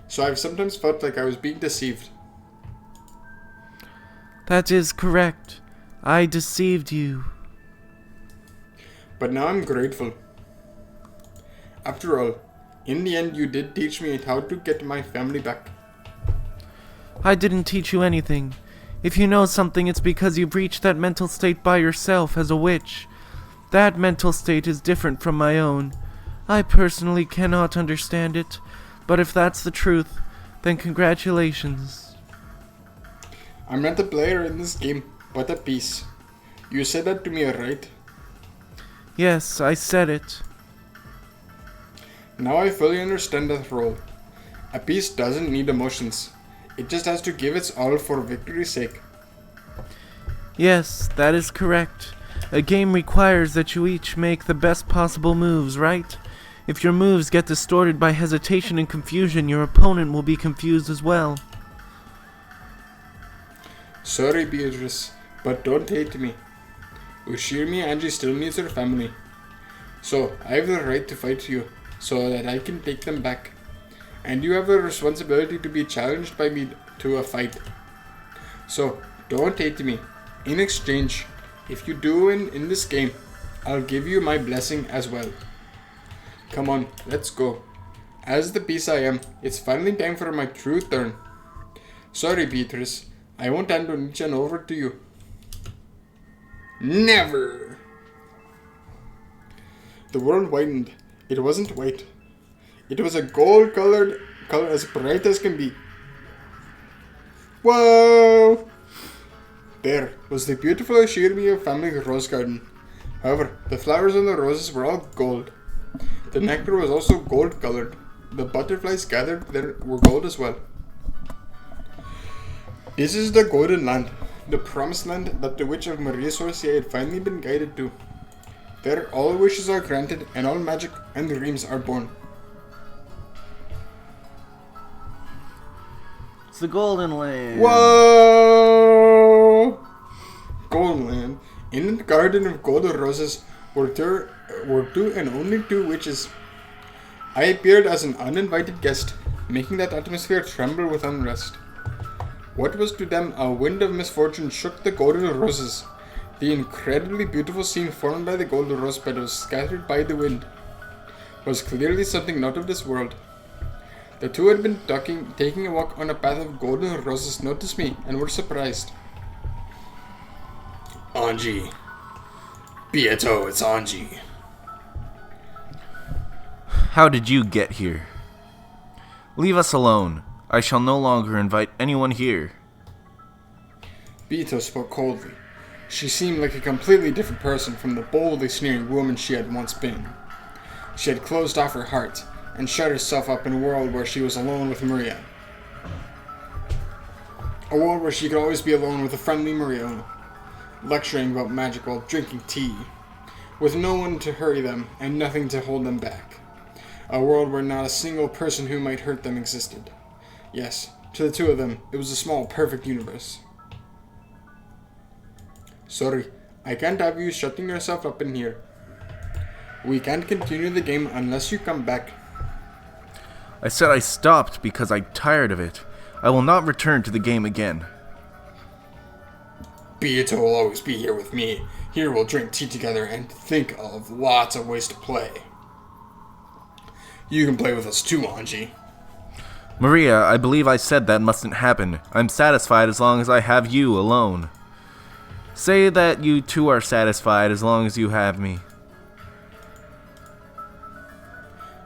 so I've sometimes felt like I was being deceived. That is correct. I deceived you. But now I'm grateful. After all, in the end you did teach me how to get my family back. I didn't teach you anything. If you know something, it's because you've reached that mental state by yourself as a witch. That mental state is different from my own. I personally cannot understand it, but if that's the truth, then congratulations. I'm not a player in this game, but a piece. You said that to me, right? Yes, I said it. Now I fully understand that role. A piece doesn't need emotions. It just has to give its all for victory's sake. Yes, that is correct. A game requires that you each make the best possible moves, right? If your moves get distorted by hesitation and confusion, your opponent will be confused as well. Sorry, Beatrice, but don't hate me. Ushirmi Anji still needs her family. So, I have the right to fight you, so that I can take them back. And you have a responsibility to be challenged by me to a fight. So, don't hate me. In exchange, if you do win in this game, I'll give you my blessing as well. Come on, let's go. As the piece I am, it's finally time for my true turn. Sorry, Beatrice, I won't hand Onichan over to you. Never! The world widened. It wasn't white. It was a gold-colored color as bright as can be. Whoa! There was the beautiful Ashirmi family rose garden. However, the flowers on the roses were all gold. The nectar was also gold-colored. The butterflies gathered there were gold as well. This is the Golden Land, the promised land that the witch of Maria Sorcier had finally been guided to. There all wishes are granted and all magic and dreams are born. It's the Golden Land. Whoa! Golden Land. In the garden of golden roses were two and only two witches. I appeared as an uninvited guest, making that atmosphere tremble with unrest. What was to them a wind of misfortune shook the golden roses. The incredibly beautiful scene formed by the golden rose petals scattered by the wind was clearly something not of this world. The two had been taking a walk on a path of golden roses, noticed me, and were surprised. Anji. Beato, it's Anji. How did you get here? Leave us alone. I shall no longer invite anyone here. Beato spoke coldly. She seemed like a completely different person from the boldly sneering woman she had once been. She had closed off her heart and shut herself up in a world where she was alone with Maria. A world where she could always be alone with a friendly Maria, lecturing about magic while drinking tea, with no one to hurry them and nothing to hold them back. A world where not a single person who might hurt them existed. Yes, to the two of them, it was a small, perfect universe. Sorry, I can't have you shutting yourself up in here. We can't continue the game unless you come back. I said I stopped because I'm tired of it. I will not return to the game again. Beato will always be here with me. Here we'll drink tea together and think of lots of ways to play. You can play with us too, Anji. Maria, I believe I said that mustn't happen. I'm satisfied as long as I have you alone. Say that you too are satisfied as long as you have me.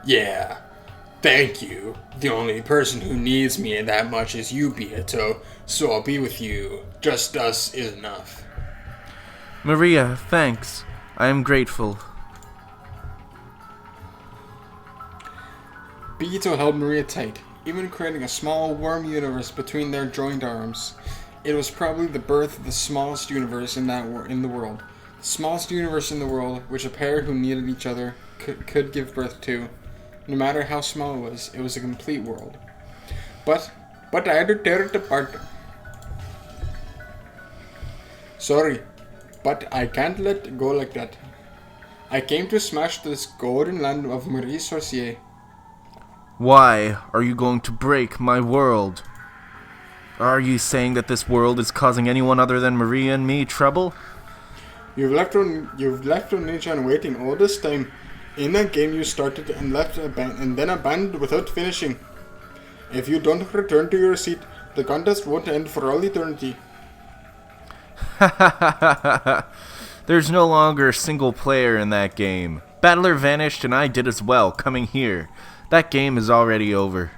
Yeah, thank you. The only person who needs me that much is you, Beato, so I'll be with you. Just us is enough. Maria, thanks. I am grateful. Beato held Maria tight, even creating a small warm universe between their joined arms. It was probably the birth of the smallest universe in the world. The smallest universe in the world, which a pair who needed each other could give birth to. No matter how small it was a complete world. But I had to tear it apart. Sorry, but I can't let it go like that. I came to smash this golden land of Marie Sorcier. Why are you going to break my world? Are you saying that this world is causing anyone other than Maria and me trouble? You've left Onichan waiting all this time. In that game you started and then abandoned without finishing. If you don't return to your seat, the contest won't end for all eternity. There's no longer a single player in that game. Battler vanished and I did as well, coming here. That game is already over.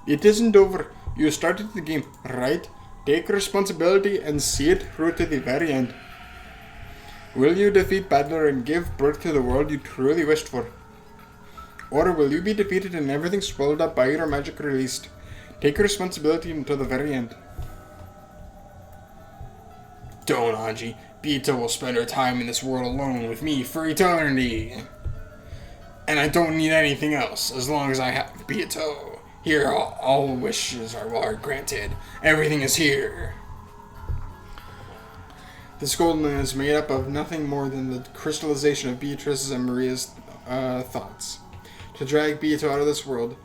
It isn't over. You started the game, right? Take responsibility and see it through to the very end. Will you defeat Battler and give birth to the world you truly wished for? Or will you be defeated and everything swallowed up by your magic released? Take responsibility until the very end. Don't, Anji. Bita will spend her time in this world alone with me for eternity. And I don't need anything else as long as I have Bito. Here, all wishes are granted. Everything is here. This golden land is made up of nothing more than the crystallization of Beatrice's and Maria's thoughts. To drag Beato out of this world,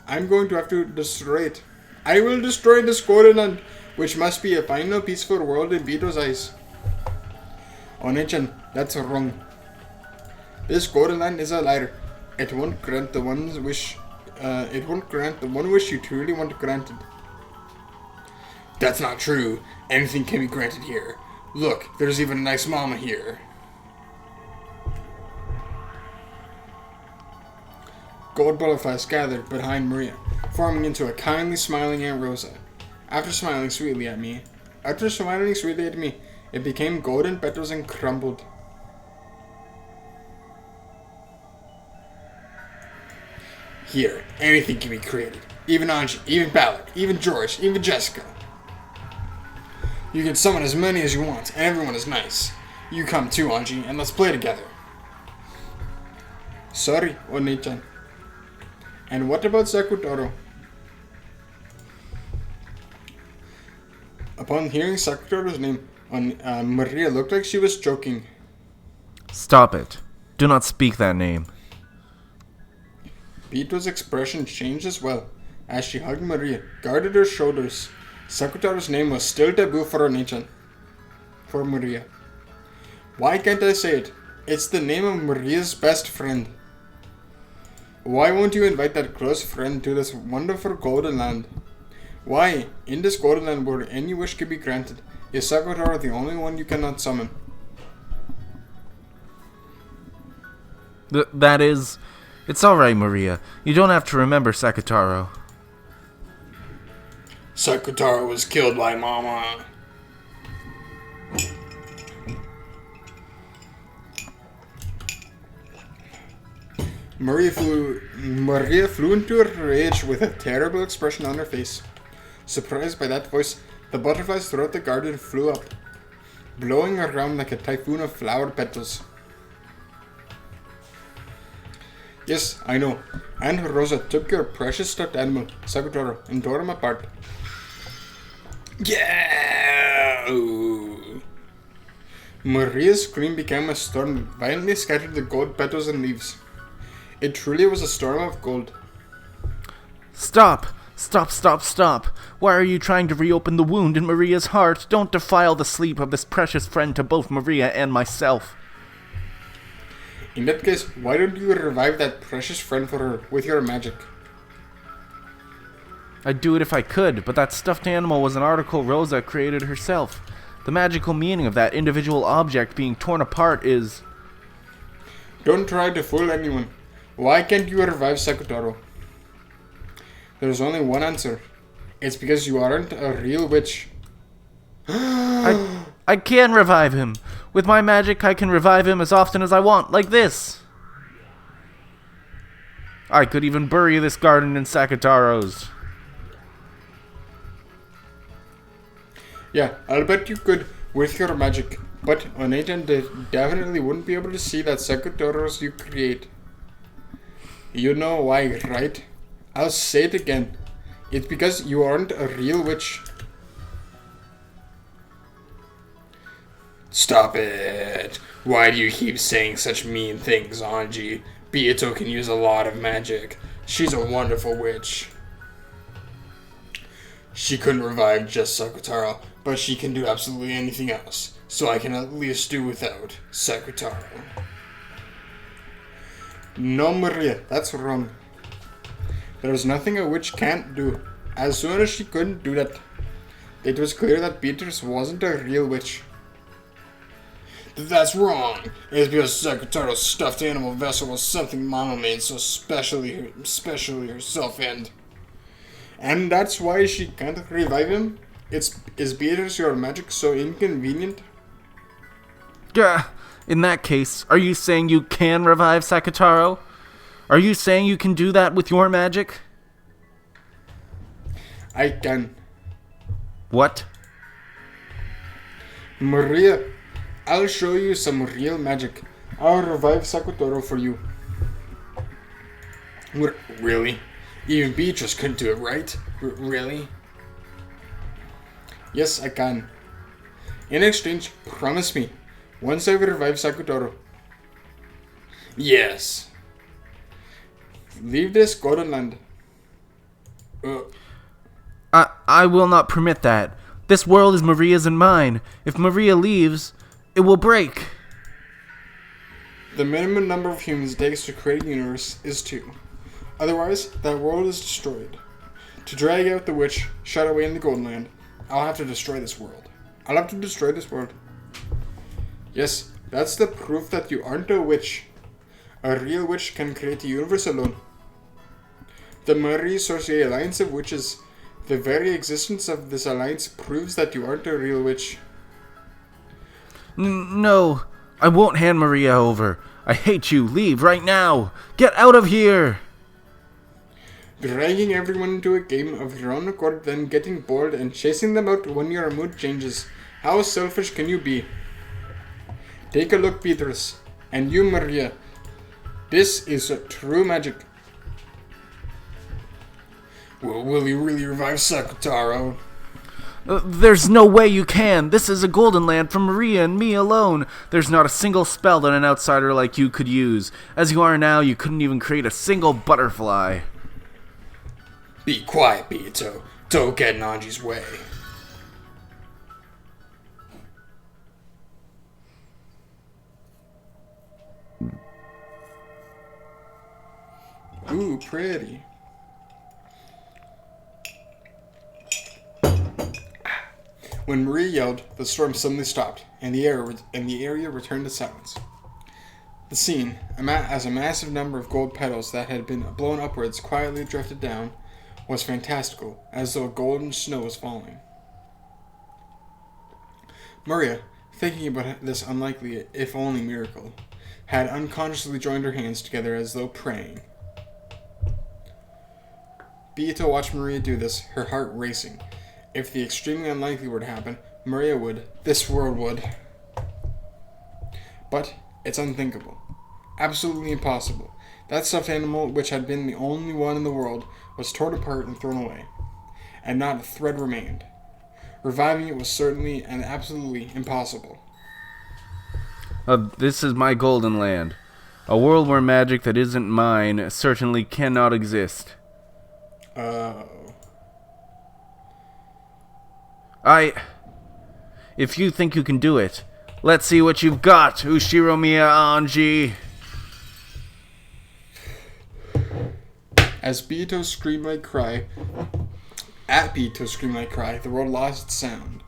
I'm going to have to destroy it. I will destroy this golden land, which must be a final peaceful world in Beato's eyes. Onichan, that's wrong. This golden land is a liar. It won't grant the one wish. It won't grant the one wish you truly want granted. That's not true. Anything can be granted here. Look, there's even a nice mama here. Gold butterflies gathered behind Maria, forming into a kindly smiling Aunt Rosa. After smiling sweetly at me, it became golden petals and crumbled. Here, anything can be created. Even Anji, even Ballard, even George, even Jessica. You can summon as many as you want, and everyone is nice. You come too, Anji, and let's play together. Sorry, Oni-chan. And what about Sakutaro? Upon hearing Sakutaro's name, Maria looked like she was choking. Stop it. Do not speak that name. Bito's expression changed as well, as she hugged Maria, guarded her shoulders. Sakutaro's name was still taboo for Oni-chan. For Maria. Why can't I say it? It's the name of Maria's best friend. Why won't you invite that close friend to this wonderful golden land? Why, in this golden land where any wish can be granted, is Sakutaro the only one you cannot summon? That is... It's alright, Maria. You don't have to remember Sakutaro. Sakutaro was killed by Mama. Maria flew into a rage with a terrible expression on her face. Surprised by that voice, the butterflies throughout the garden flew up, blowing around like a typhoon of flower petals. Yes, I know. Aunt Rosa took your precious stuffed animal, Sakutaro, and tore him apart. Yeah! Maria's scream became a storm that violently scattered the gold petals and leaves. It truly was a storm of gold. Stop! Stop, stop, stop! Why are you trying to reopen the wound in Maria's heart? Don't defile the sleep of this precious friend to both Maria and myself. In that case, why don't you revive that precious friend for her with your magic? I'd do it if I could, but that stuffed animal was an article Rosa created herself. The magical meaning of that individual object being torn apart is... Don't try to fool anyone. Why can't you revive Sakutaro? There's only one answer. It's because you aren't a real witch. I can revive him. With my magic, I can revive him as often as I want, like this. I could even bury this garden in Sakutaro's. Yeah, I'll bet you could with your magic. But Oneitan definitely wouldn't be able to see that Sakutaros you create. You know why, right? I'll say it again. It's because you aren't a real witch. Stop it. Why do you keep saying such mean things, Anji? Bieto can use a lot of magic. She's a wonderful witch. She couldn't revive just Sakutaro, but she can do absolutely anything else. So I can at least do without Sakutaro. No, Maria, that's wrong. There's nothing a witch can't do. As soon as she couldn't do that, it was clear that Beatrice wasn't a real witch. That's wrong. It's because Sakutaro's stuffed animal vessel was something Mama made so especially herself and that's why she can't revive him? Is Beatrice your magic so inconvenient? In that case, are you saying you can revive Sakutaro? Are you saying you can do that with your magic? I can. What? Maria, I'll show you some real magic. I'll revive Sakutaro for you. Really? Even Beatrice couldn't do it, right? Really? Yes, I can. In exchange, promise me. Once I revive Sakutaro. Yes. Leave this golden land. I will not permit that. This world is Maria's and mine. If Maria leaves, it will break. The minimum number of humans it takes to create a universe is 2. Otherwise, that world is destroyed. To drag out the witch shut away in the Golden Land, I'll have to destroy this world. Yes, that's the proof that you aren't a witch. A real witch can create a universe alone. The Marie Sorcier Alliance of Witches. The very existence of this alliance proves that you aren't a real witch. No, I won't hand Maria over. I hate you. Leave right now. Get out of here. Dragging everyone into a game of your own accord, then getting bored and chasing them out when your mood changes. How selfish can you be? Take a look, Beatrice. And you, Maria. This is a true magic. Well, will you really revive Sakutaro? There's no way you can. This is a golden land for Maria and me alone. There's not a single spell that an outsider like you could use. As you are now, you couldn't even create a single butterfly. Be quiet, Beato. Don't get in Anji's way. Ooh, pretty. When Maria yelled, the storm suddenly stopped, and the area returned to silence. The scene, as a massive number of gold petals that had been blown upwards quietly drifted down, was fantastical, as though golden snow was falling. Maria, thinking about this unlikely, if only miracle, had unconsciously joined her hands together as though praying. Beato watched Maria do this, her heart racing. If the extremely unlikely were to happen, Maria would, this world would. But it's unthinkable. Absolutely impossible. That stuffed animal, which had been the only one in the world, was torn apart and thrown away. And not a thread remained. Reviving it was certainly and absolutely impossible. This is my golden land. A world where magic that isn't mine certainly cannot exist. If you think you can do it, let's see what you've got, Ushiromiya Anji. As Beato screamed like cry, At Beato's scream-like cry, the world lost its sound.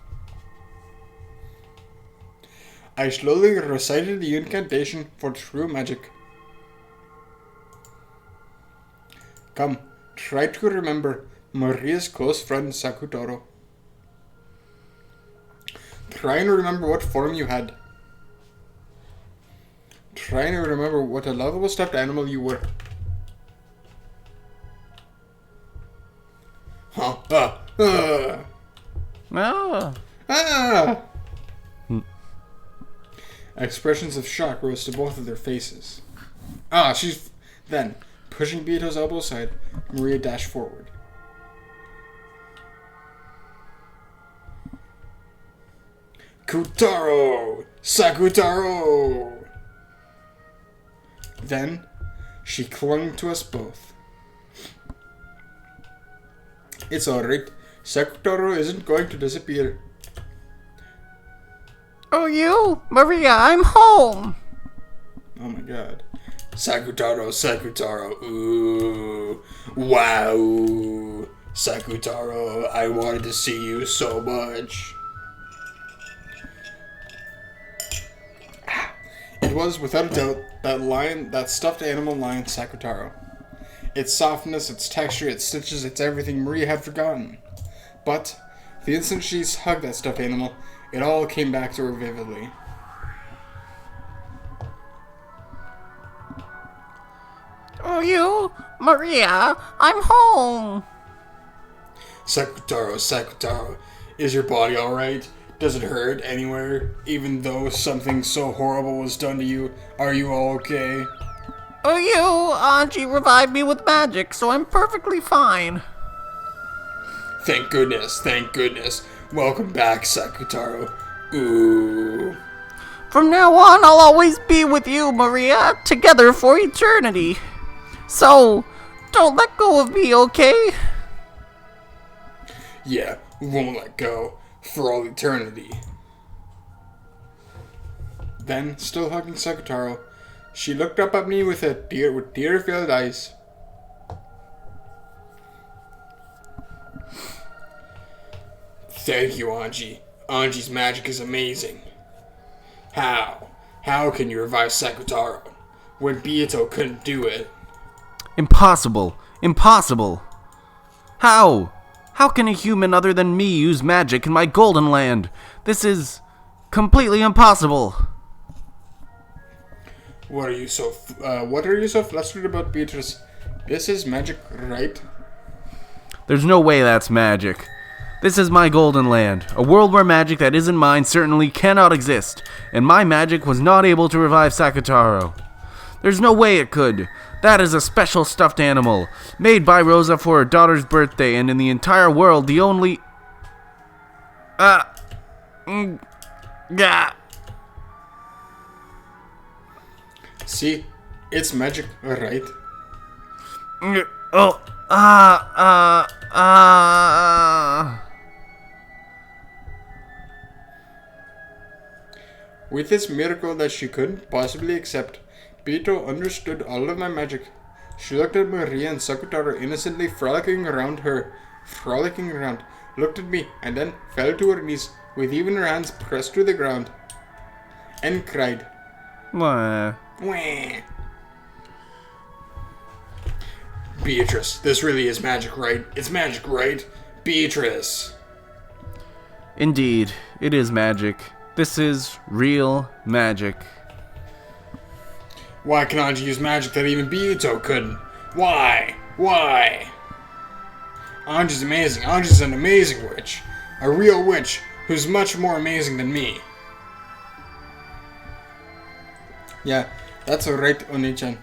I slowly recited the incantation for true magic. Come, try to remember Maria's close friend Sakutaro. Try and remember what form you had. Try and remember what a lovable stuffed animal you were. Huh. Oh. Ah! Expressions of shock rose to both of their faces. Then, pushing Beato's elbow aside, Maria dashed forward. Kutaro! Sakutaro! Then, she clung to us both. It's alright. Sakutaro isn't going to disappear. Oh, you? Maria, I'm home! Oh my god. Sakutaro. Ooh. Wow. Sakutaro, I wanted to see you so much. It was, without a doubt, that stuffed animal lion Sakutaro. Its softness, its texture, its stitches, its everything Maria had forgotten. But, the instant she hugged that stuffed animal, it all came back to her vividly. Oh, you? Maria, I'm home! Sakutaro, is your body alright? Does it hurt anywhere? Even though something so horrible was done to you, are you all okay? Oh, you? Anji revived me with magic, so I'm perfectly fine. Thank goodness. Welcome back, Sakutaro. Ooh. From now on, I'll always be with you, Maria, together for eternity. So, don't let go of me, okay? Yeah, we won't let go. For all eternity. Then, still hugging Sakutaro, she looked up at me with tear-filled eyes. Thank you, Anji. Anji's magic is amazing. How? How can you revive Sakutaro when Beato couldn't do it? Impossible. How? How can a human other than me use magic in my golden land? This is completely impossible. What are you so flustered about, Beatrice? This is magic, right? There's no way that's magic. This is my golden land, a world where magic that isn't mine certainly cannot exist, and my magic was not able to revive Sakutaro. There's no way it could. That is a special stuffed animal, made by Rosa for her daughter's birthday, and in the entire world, the only... See? It's magic, right? With this miracle that she couldn't possibly accept, Beato understood all of my magic. She looked at Maria and Sakutaro innocently frolicking around, looked at me, and then fell to her knees with even her hands pressed to the ground, and cried. Wah. Wah. Beatrice, this really is magic, right? It's magic, right? Beatrice! Indeed, it is magic. This is real magic. Why can Anji use magic that even Beato couldn't? Why? Anji's amazing. Anji's an amazing witch. A real witch who's much more amazing than me. Yeah, that's alright, Oni-chan.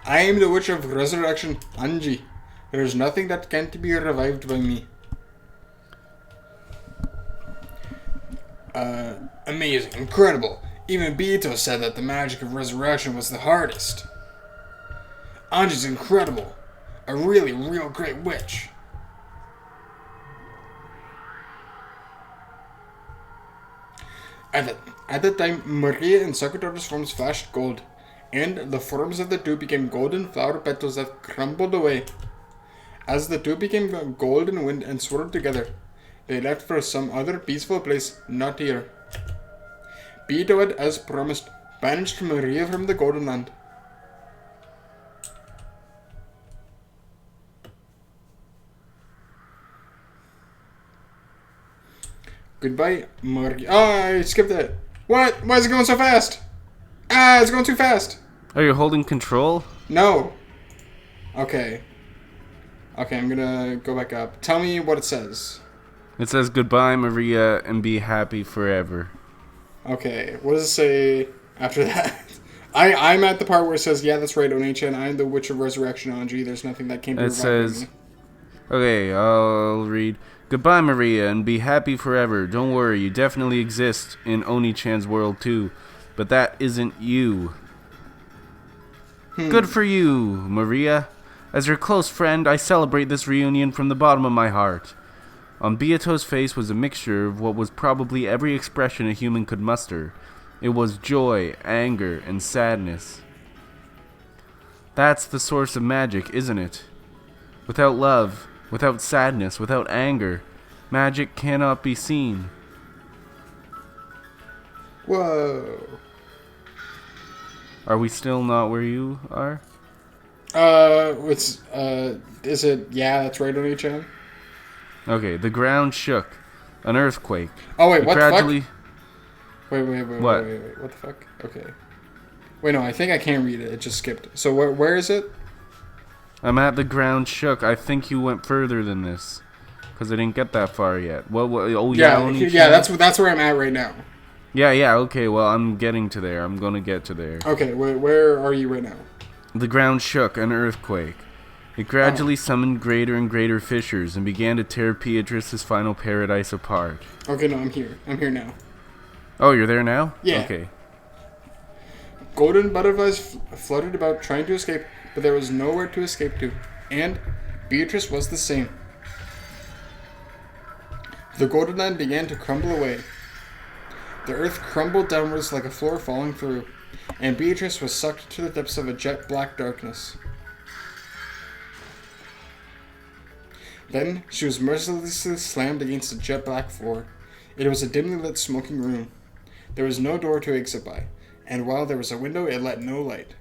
I am the witch of resurrection, Anji. There is nothing that can't be revived by me. Amazing, incredible. Even Beato said that the magic of resurrection was the hardest. Anji's incredible. A really, real great witch. At that time, Maria and Sakutaro's forms flashed gold, and the forms of the two became golden flower petals that crumbled away. As the two became gold in wind and swirled together, they left for some other peaceful place, not here. Beato had, as promised, banished Maria from the Golden Land. Goodbye, Maria. Oh, I skipped it. What? Why is it going so fast? Ah, it's going too fast. Are you holding control? No. Okay. Okay, I'm gonna go back up. Tell me what it says. It says goodbye, Maria, and be happy forever. Okay, what does it say after that? I'm at the part where it says, yeah, that's right, Onichan. I'm the Witch of Resurrection, Anji. There's nothing that can be It revived says, me. okay, I'll read. Goodbye, Maria, and be happy forever. Don't worry, you definitely exist in Oni-chan's world too. But that isn't you. Good for you, Maria. As your close friend, I celebrate this reunion from the bottom of my heart. On Beato's face was a mixture of what was probably every expression a human could muster. It was joy, anger, and sadness. That's the source of magic, isn't it? Without love, without sadness, without anger, magic cannot be seen. Whoa. Are we still not where you are? Is it, yeah, that's right, Onichan? Okay, the ground shook. An earthquake. Oh, wait, It what gradually... the fuck? Wait, What? wait, what the fuck? Okay. Wait, no, I think I can't read it. It just skipped. So where is it? I'm at the ground shook. I think you went further than this. Because I didn't get that far yet. What oh, Yeah, Oni-chan? yeah, that's where I'm at right now. Yeah, okay, well, I'm getting to there. I'm gonna get to there. Okay, where are you right now? The ground shook, an earthquake. It gradually summoned greater and greater fissures and began to tear Beatrice's final paradise apart. Okay, no, I'm here. I'm here now. Oh, you're there now? Yeah. Okay. Golden butterflies fluttered about trying to escape, but there was nowhere to escape to. And Beatrice was the same. The Golden Land began to crumble away. The earth crumbled downwards like a floor falling through, and Beatrice was sucked to the depths of a jet black darkness. Then she was mercilessly slammed against the jet black floor. It was a dimly lit smoking room. There was no door to exit by, and while there was a window, it let no light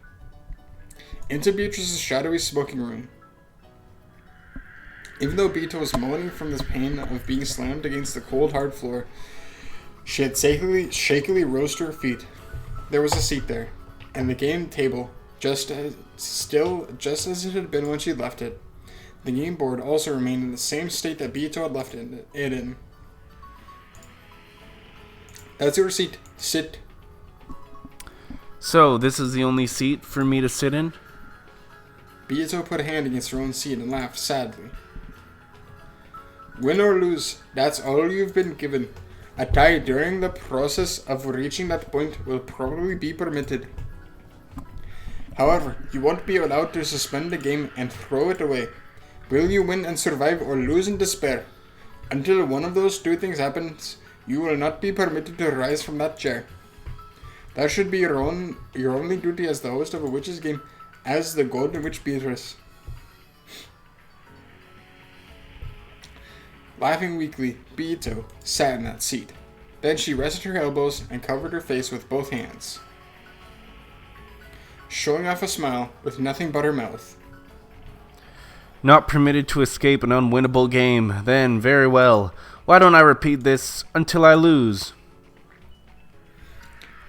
into Beatrice's shadowy smoking room. Even though Beato was moaning from the pain of being slammed against the cold, hard floor, she had shakily rose to her feet. There was a seat there, and the game table, just as it had been when she left it. The game board also remained in the same state that Beato had left it in. That's your seat. Sit. So, this is the only seat for me to sit in? Beato put a hand against her own seat and laughed sadly. Win or lose, that's all you've been given. A tie during the process of reaching that point will probably be permitted. However, you won't be allowed to suspend the game and throw it away. Will you win and survive or lose in despair? Until one of those two things happens, you will not be permitted to rise from that chair. That should be your only duty as the host of a witch's game, as the Golden Witch Beatrice. Laughing weakly, Beato sat in that seat. Then she rested her elbows and covered her face with both hands, showing off a smile with nothing but her mouth. Not permitted to escape an unwinnable game. Then, very well. Why don't I repeat this until I lose?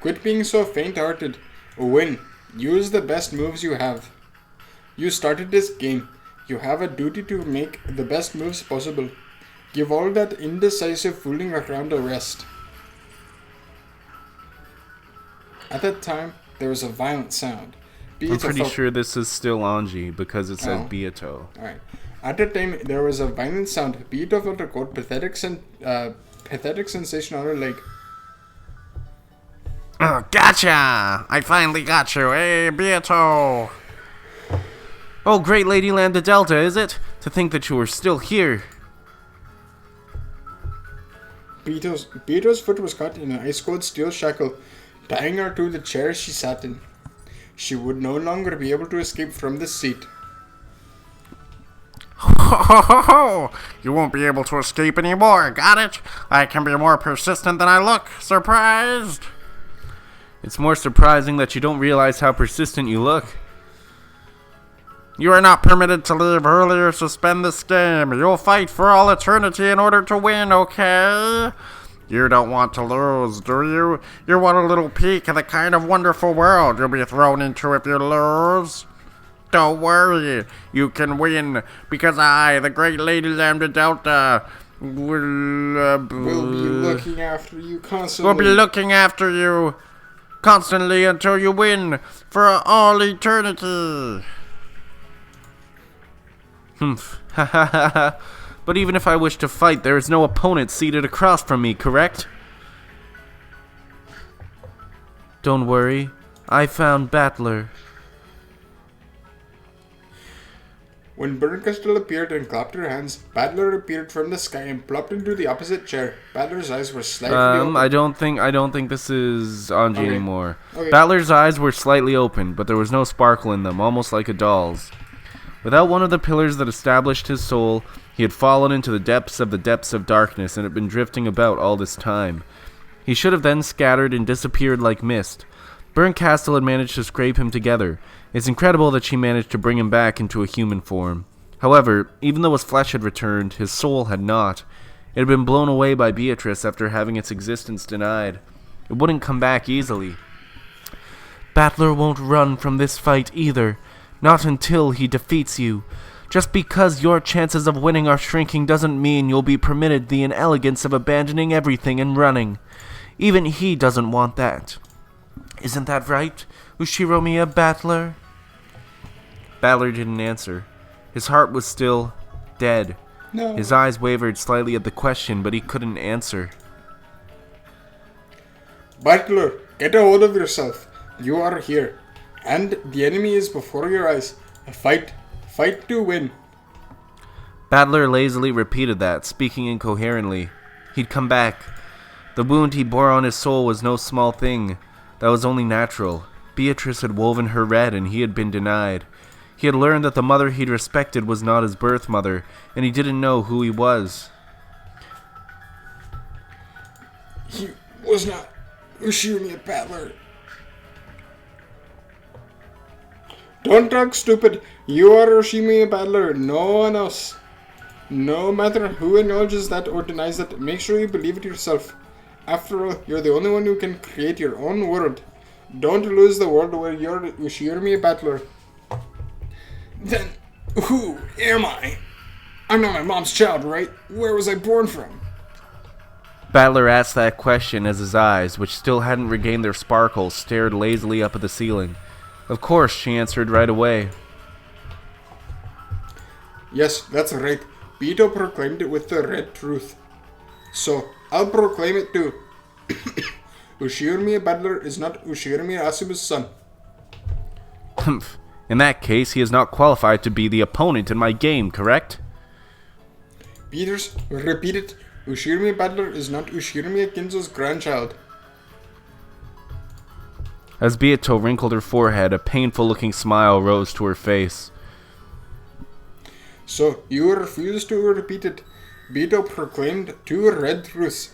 Quit being so faint-hearted. Win. Use the best moves you have. You started this game. You have a duty to make the best moves possible. Give all that indecisive fooling around a rest. At that time, there was a violent sound. I'm pretty sure this is still Anji because it says Beato. Alright. At that time, there was a violent sound. Beato felt a cold, pathetic sensation on her leg. Oh, gotcha! I finally got you, Beato! Oh, great Lady Land the Delta, is it? To think that you were still here. Beato's foot was caught in an ice-cold steel shackle, tying her to the chair she sat in. She would no longer be able to escape from the seat. ho ho ho ho! You won't be able to escape anymore, got it? I can be more persistent than I look. Surprised? It's more surprising that you don't realize how persistent you look. You are not permitted to leave early or suspend this game. You'll fight for all eternity in order to win, okay? You don't want to lose, do you? You want a little peek at the kind of wonderful world you'll be thrown into if you lose? Don't worry, you can win, because I, the great Lady Lambda Delta, We'll be looking after you constantly. will be looking after you constantly until you win for all eternity. Humph. Ha ha ha ha. But even if I wish to fight, there is no opponent seated across from me, correct? Don't worry. I found Battler. When Bernkastel appeared and clapped her hands, Battler appeared from the sky and plopped into the opposite chair. Battler's eyes were slightly open. I don't think this is Anji Okay. anymore. Okay. Battler's eyes were slightly open, but there was no sparkle in them, almost like a doll's. Without one of the pillars that established his soul, he had fallen into the depths of darkness and had been drifting about all this time. He should have then scattered and disappeared like mist. Bernkastel had managed to scrape him together. It's incredible that she managed to bring him back into a human form. However, even though his flesh had returned, his soul had not. It had been blown away by Beatrice after having its existence denied. It wouldn't come back easily. Battler won't run from this fight either. Not until he defeats you. Just because your chances of winning are shrinking doesn't mean you'll be permitted the inelegance of abandoning everything and running. Even he doesn't want that. Isn't that right, Ushiromiya Battler? Battler didn't answer. His heart was still dead. No. His eyes wavered slightly at the question, but he couldn't answer. Battler, get a hold of yourself. You are here. And the enemy is before your eyes. Fight. Fight to win. Battler lazily repeated that, speaking incoherently. He'd come back. The wound he bore on his soul was no small thing. That was only natural. Beatrice had woven her red, and he had been denied. He had learned that the mother he'd respected was not his birth mother, and he didn't know who he was. He was not Ushiromiya Battler. Don't talk stupid. You are Ushiromiya Battler, no one else. No matter who acknowledges that or denies that, make sure you believe it yourself. After all, you're the only one who can create your own world. Don't lose the world where you're Ushiromiya Battler. Then, who am I? I'm not my mom's child, right? Where was I born from? Battler asked that question as his eyes, which still hadn't regained their sparkle, stared lazily up at the ceiling. Of course, she answered right away. Yes, that's right. Beto proclaimed it with the red truth. So, I'll proclaim it too. Ushiromiya Battler is not Ushiromiya Asuma's son. Humph. In that case, he is not qualified to be the opponent in my game, correct? Peters, repeat it. Ushiromiya Battler is not Ushiromiya Kinzo's grandchild. As Beato wrinkled her forehead, a painful-looking smile rose to her face. So, you refuse to repeat it. Beto proclaimed two red truths.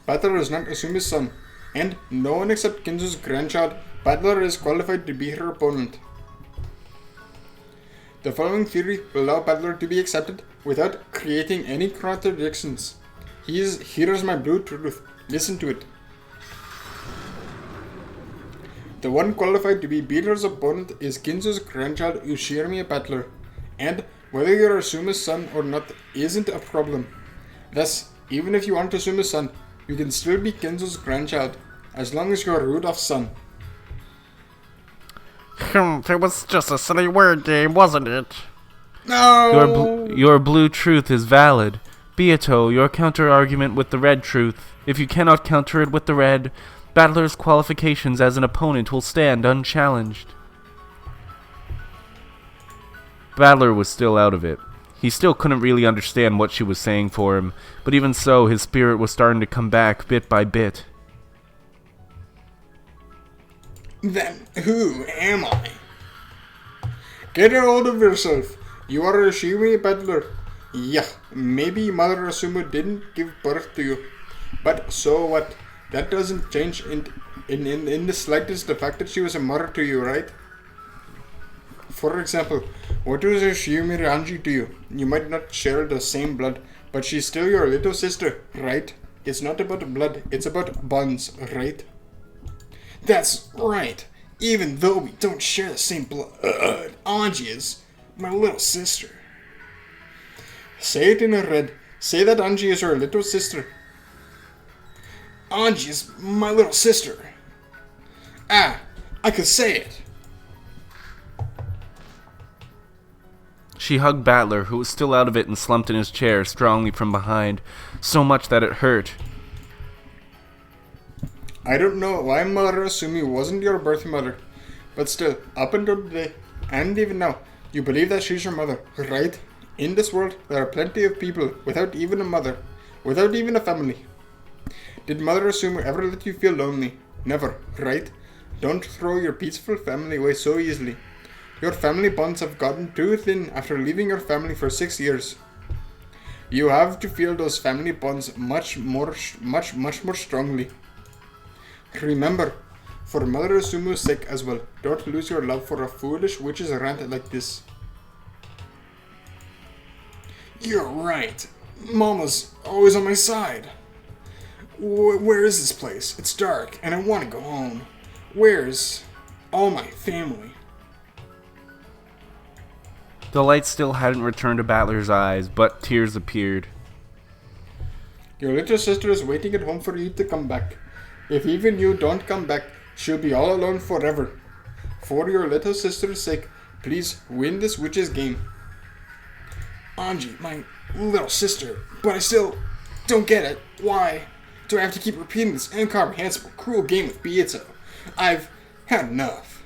Battler is not Asuma's son, and no one except Kinzo's grandchild, Battler, is qualified to be her opponent. The following theory will allow Battler to be accepted without creating any contradictions. Here's my blue truth. Listen to it. The one qualified to be Beater's opponent is Kinzo's grandchild Ushiromiya Battler, and whether you're Asuma's son or not isn't a problem. Thus, even if you aren't Asuma's son, you can still be Kinzo's grandchild, as long as you're Rudolph's son. It was just a silly word game, wasn't it? No! Your blue truth is valid. Beato, your counter-argument with the red truth. If you cannot counter it with the red, Battler's qualifications as an opponent will stand unchallenged. Battler was still out of it. He still couldn't really understand what she was saying for him, but even so, his spirit was starting to come back bit by bit. Then who am I? Get a hold of yourself. You are Ushiromiya Battler. Yeah, maybe Mother Asumu didn't give birth to you. But so what? That doesn't change in the slightest the fact that she was a mother to you, right? For example, what was Shiyumi Ranji to you? You might not share the same blood, but she's still your little sister, right? It's not about blood, it's about bonds, right? That's right. Even though we don't share the same blood, Anji is my little sister. Say it in a red. Say that Anji is your little sister. Anji is my little sister. Ah, I could say it. She hugged Battler, who was still out of it and slumped in his chair, strongly from behind, so much that it hurt. I don't know why Mother Asumi wasn't your birth mother, but still, up until today, and even now, you believe that she's your mother, right? In this world, there are plenty of people without even a mother, without even a family. Did Mother Asumi ever let you feel lonely? Never, right? Don't throw your peaceful family away so easily. Your family bonds have gotten too thin after leaving your family for 6 years. You have to feel those family bonds much more strongly. Remember, for Mother Asumu's sake as well, don't lose your love for a foolish witch's rant like this. You're right. Mama's always on my side. Where is this place? It's dark, and I want to go home. Where's all my family? The light still hadn't returned to Battler's eyes, but tears appeared. Your little sister is waiting at home for you to come back. If even you don't come back, she'll be all alone forever. For your little sister's sake, please win this witch's game. Anji, my little sister, but I still don't get it. Why do I have to keep repeating this incomprehensible, cruel game with Bieto? I've had enough.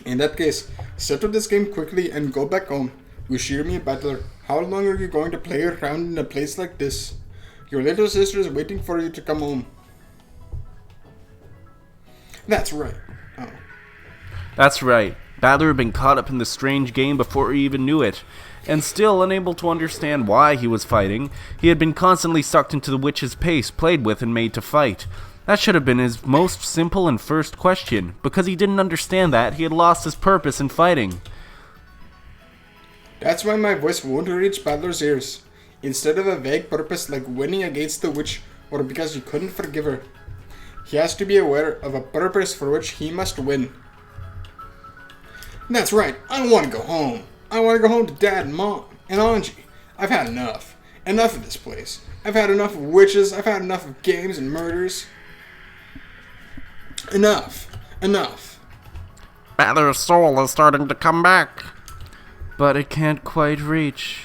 In that case, settle this game quickly and go back home. Ushirimi Battler, how long are you going to play around in a place like this? Your little sister is waiting for you to come home. That's right. Oh. That's right. Battler had been caught up in the strange game before he even knew it, and still unable to understand why he was fighting, he had been constantly sucked into the witch's pace, played with and made to fight. That should have been his most simple and first question. Because he didn't understand that, he had lost his purpose in fighting. That's why my voice won't reach Battler's ears. Instead of a vague purpose like winning against the witch or because you couldn't forgive her, he has to be aware of a purpose for which he must win. That's right, I want to go home. I want to go home to Dad and Mom and Anji. I've had enough. Enough of this place. I've had enough of witches. I've had enough of games and murders. Enough. Enough. Battler's soul is starting to come back. But it can't quite reach.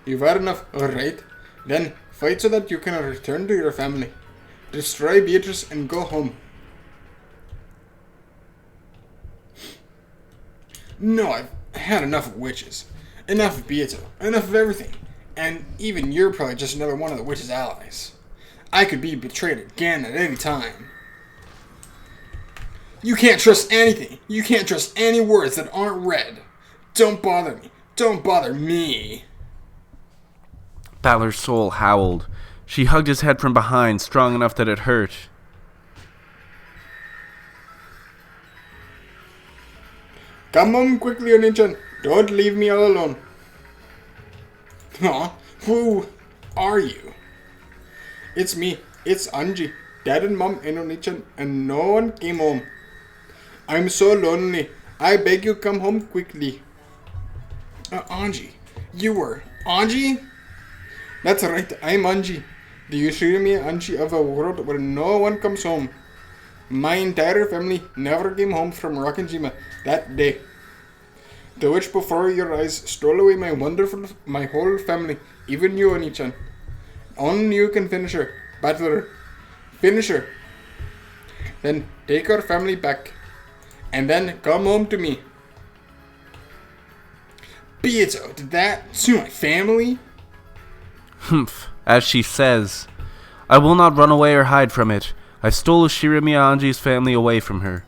You've had enough, alright? Then fight so that you can return to your family. Destroy Beatrice and go home. No, I've had enough of witches. Enough of Beato. Enough of everything. And even you're probably just another one of the witch's allies. I could be betrayed again at any time. You can't trust anything. You can't trust any words that aren't read. Don't bother me. Don't bother me. Battler's soul howled. She hugged his head from behind, strong enough that it hurt. Come home quickly, Onichan. Don't leave me all alone. Huh? Who are you? It's me. It's Anji. Dad and Mom and Onichan, and no one came home. I'm so lonely. I beg you come home quickly. Anji. You were Anji? That's right, I'm Anji. The Ushirimi Anji of a world where no one comes home. My entire family never came home from Rockinjima that day. The witch before your eyes stole away my whole family, even you, Onichan. Only you can finish her, Battler. Finish her. Then take our family back. And then come home to me. Beato did that to my family? Humph, as she says. I will not run away or hide from it. I stole Shirimiya Anji's family away from her.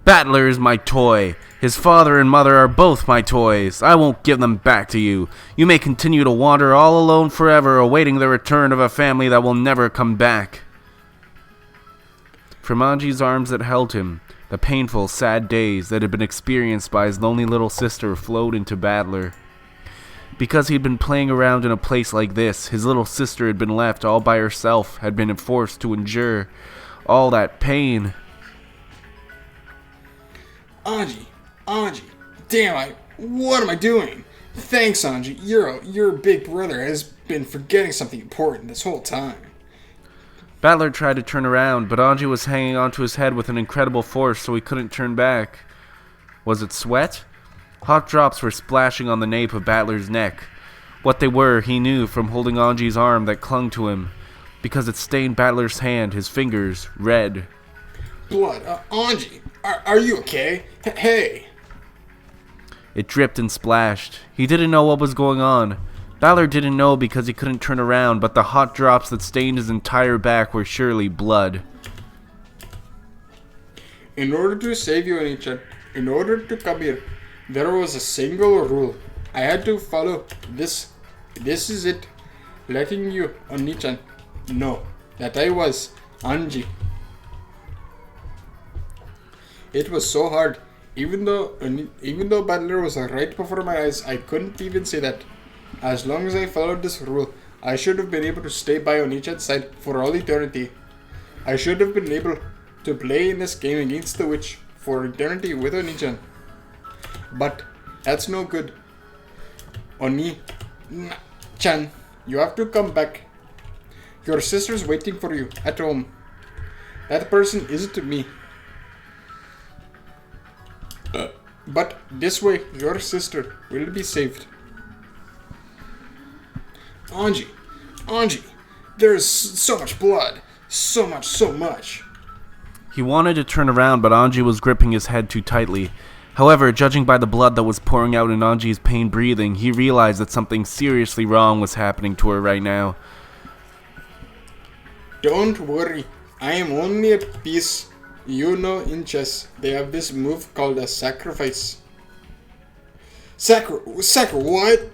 Battler is my toy. His father and mother are both my toys. I won't give them back to you. You may continue to wander all alone forever, awaiting the return of a family that will never come back. From Anji's arms that held him, the painful, sad days that had been experienced by his lonely little sister flowed into Battler. Because he'd been playing around in a place like this, his little sister had been left all by herself, had been forced to endure all that pain. Anji, damn, what am I doing? Thanks, Anji. Your big brother has been forgetting something important this whole time. Battler tried to turn around, but Anji was hanging onto his head with an incredible force, so he couldn't turn back. Was it sweat? Hot drops were splashing on the nape of Battler's neck. What they were, he knew from holding Anji's arm that clung to him, because it stained Battler's hand, his fingers, red. Blood. Anji, are you okay? Hey. It dripped and splashed. He didn't know what was going on. Battler didn't know because he couldn't turn around, but the hot drops that stained his entire back were surely blood. In order to save you, Onichan, in order to come here, there was a single rule. I had to follow this. This is it. Letting you, Onichan, know that I was Anji. It was so hard. Even though Battler was right before my eyes, I couldn't even say that. As long as I followed this rule, I should have been able to stay by Onichan's side for all eternity. I should have been able to play in this game against the witch for eternity with Onichan. But that's no good. Oni-chan, you have to come back. Your sister's waiting for you at home. That person isn't me. But this way, your sister will be saved. Anji, there is so much blood. So much. He wanted to turn around, but Anji was gripping his head too tightly. However, judging by the blood that was pouring out in Anji's pain breathing, he realized that something seriously wrong was happening to her right now. Don't worry, I am only a piece. You know, in chess, they have this move called a sacrifice. What?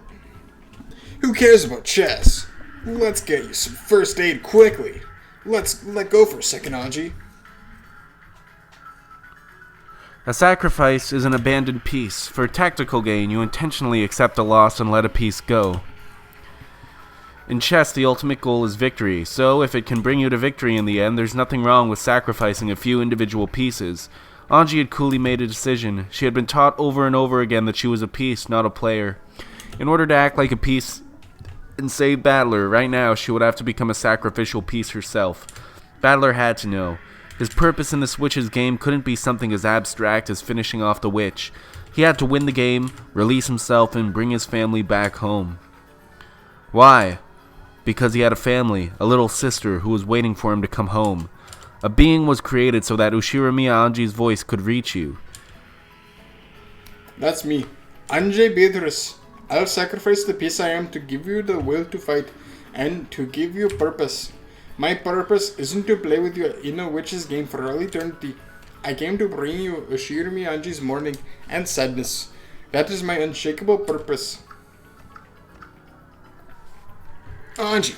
Who cares about chess? Let's get you some first aid quickly. Let's let go for a second, Anji. A sacrifice is an abandoned piece. For tactical gain, you intentionally accept a loss and let a piece go. In chess, the ultimate goal is victory, so if it can bring you to victory in the end, there's nothing wrong with sacrificing a few individual pieces. Anji had coolly made a decision. She had been taught over and over again that she was a piece, not a player. In order to act like a piece and save Battler, right now she would have to become a sacrificial piece herself. Battler had to know. His purpose in this witch's game couldn't be something as abstract as finishing off the witch. He had to win the game, release himself, and bring his family back home. Why? Because he had a family, a little sister who was waiting for him to come home. A being was created so that Ushiramiya Anji's voice could reach you. That's me, Anjay Bedris. I'll sacrifice the piece I am to give you the will to fight and to give you purpose. My purpose isn't to play with you in a witch's game for all eternity. I came to bring you Ushiramiya Anji's mourning and sadness. That is my unshakable purpose. Anji!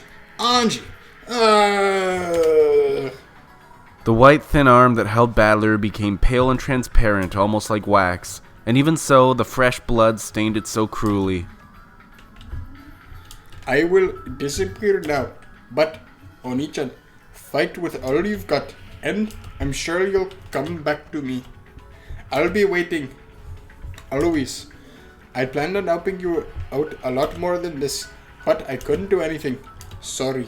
The white, thin arm that held Battler became pale and transparent, almost like wax, and even so, the fresh blood stained it so cruelly. I will disappear now, but, Onichan, fight with all you've got, and I'm sure you'll come back to me. I'll be waiting. Always. I planned on helping you out a lot more than this, but I couldn't do anything. Sorry.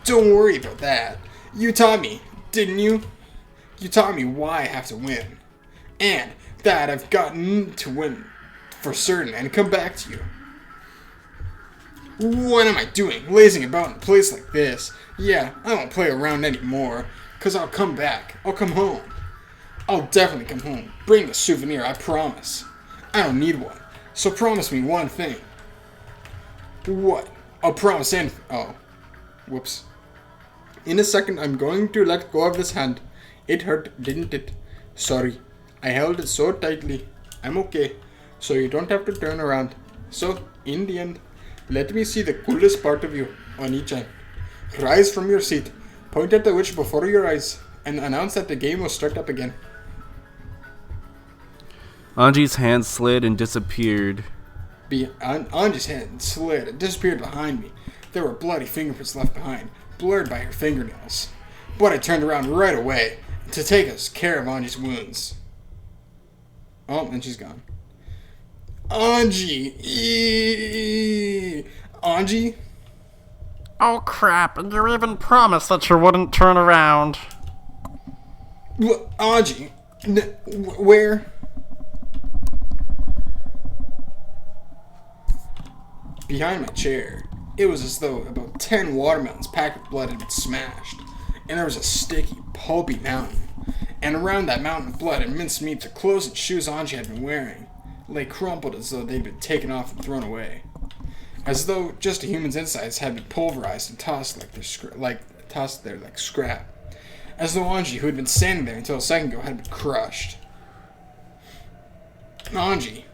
Don't worry about that. You taught me, didn't you? You taught me why I have to win. And that I've gotten to win for certain and come back to you. What am I doing? Lazing about in a place like this? Yeah, I won't play around anymore. Cause I'll come back. I'll come home. I'll definitely come home. Bring a souvenir, I promise. I don't need one. So promise me one thing. What? I'll promise anything. Oh. Whoops. In a second, I'm going to let go of this hand. It hurt, didn't it? Sorry, I held it so tightly. I'm okay, so you don't have to turn around. So, in the end, let me see the coolest part of you, Oni-chan. Rise from your seat, point at the witch before your eyes, and announce that the game will start up again. Anji's hand slid and disappeared. Anji's hand slid and disappeared behind me. There were bloody fingerprints left behind, blurred by her fingernails. But I turned around right away to take us care of Anji's wounds. Oh, and she's gone. Anji! Anji? Oh crap, and you even promised that you wouldn't turn around. Anji? Where? Behind my chair. It was as though about 10 watermelons packed with blood had been smashed. And there was a sticky, pulpy mountain. And around that mountain of blood and minced meat, the clothes and shoes Anji had been wearing lay crumpled as though they'd been taken off and thrown away. As though just a human's insides had been pulverized and tossed there like scrap. As though Anji, who had been standing there until a second ago, had been crushed. Anji.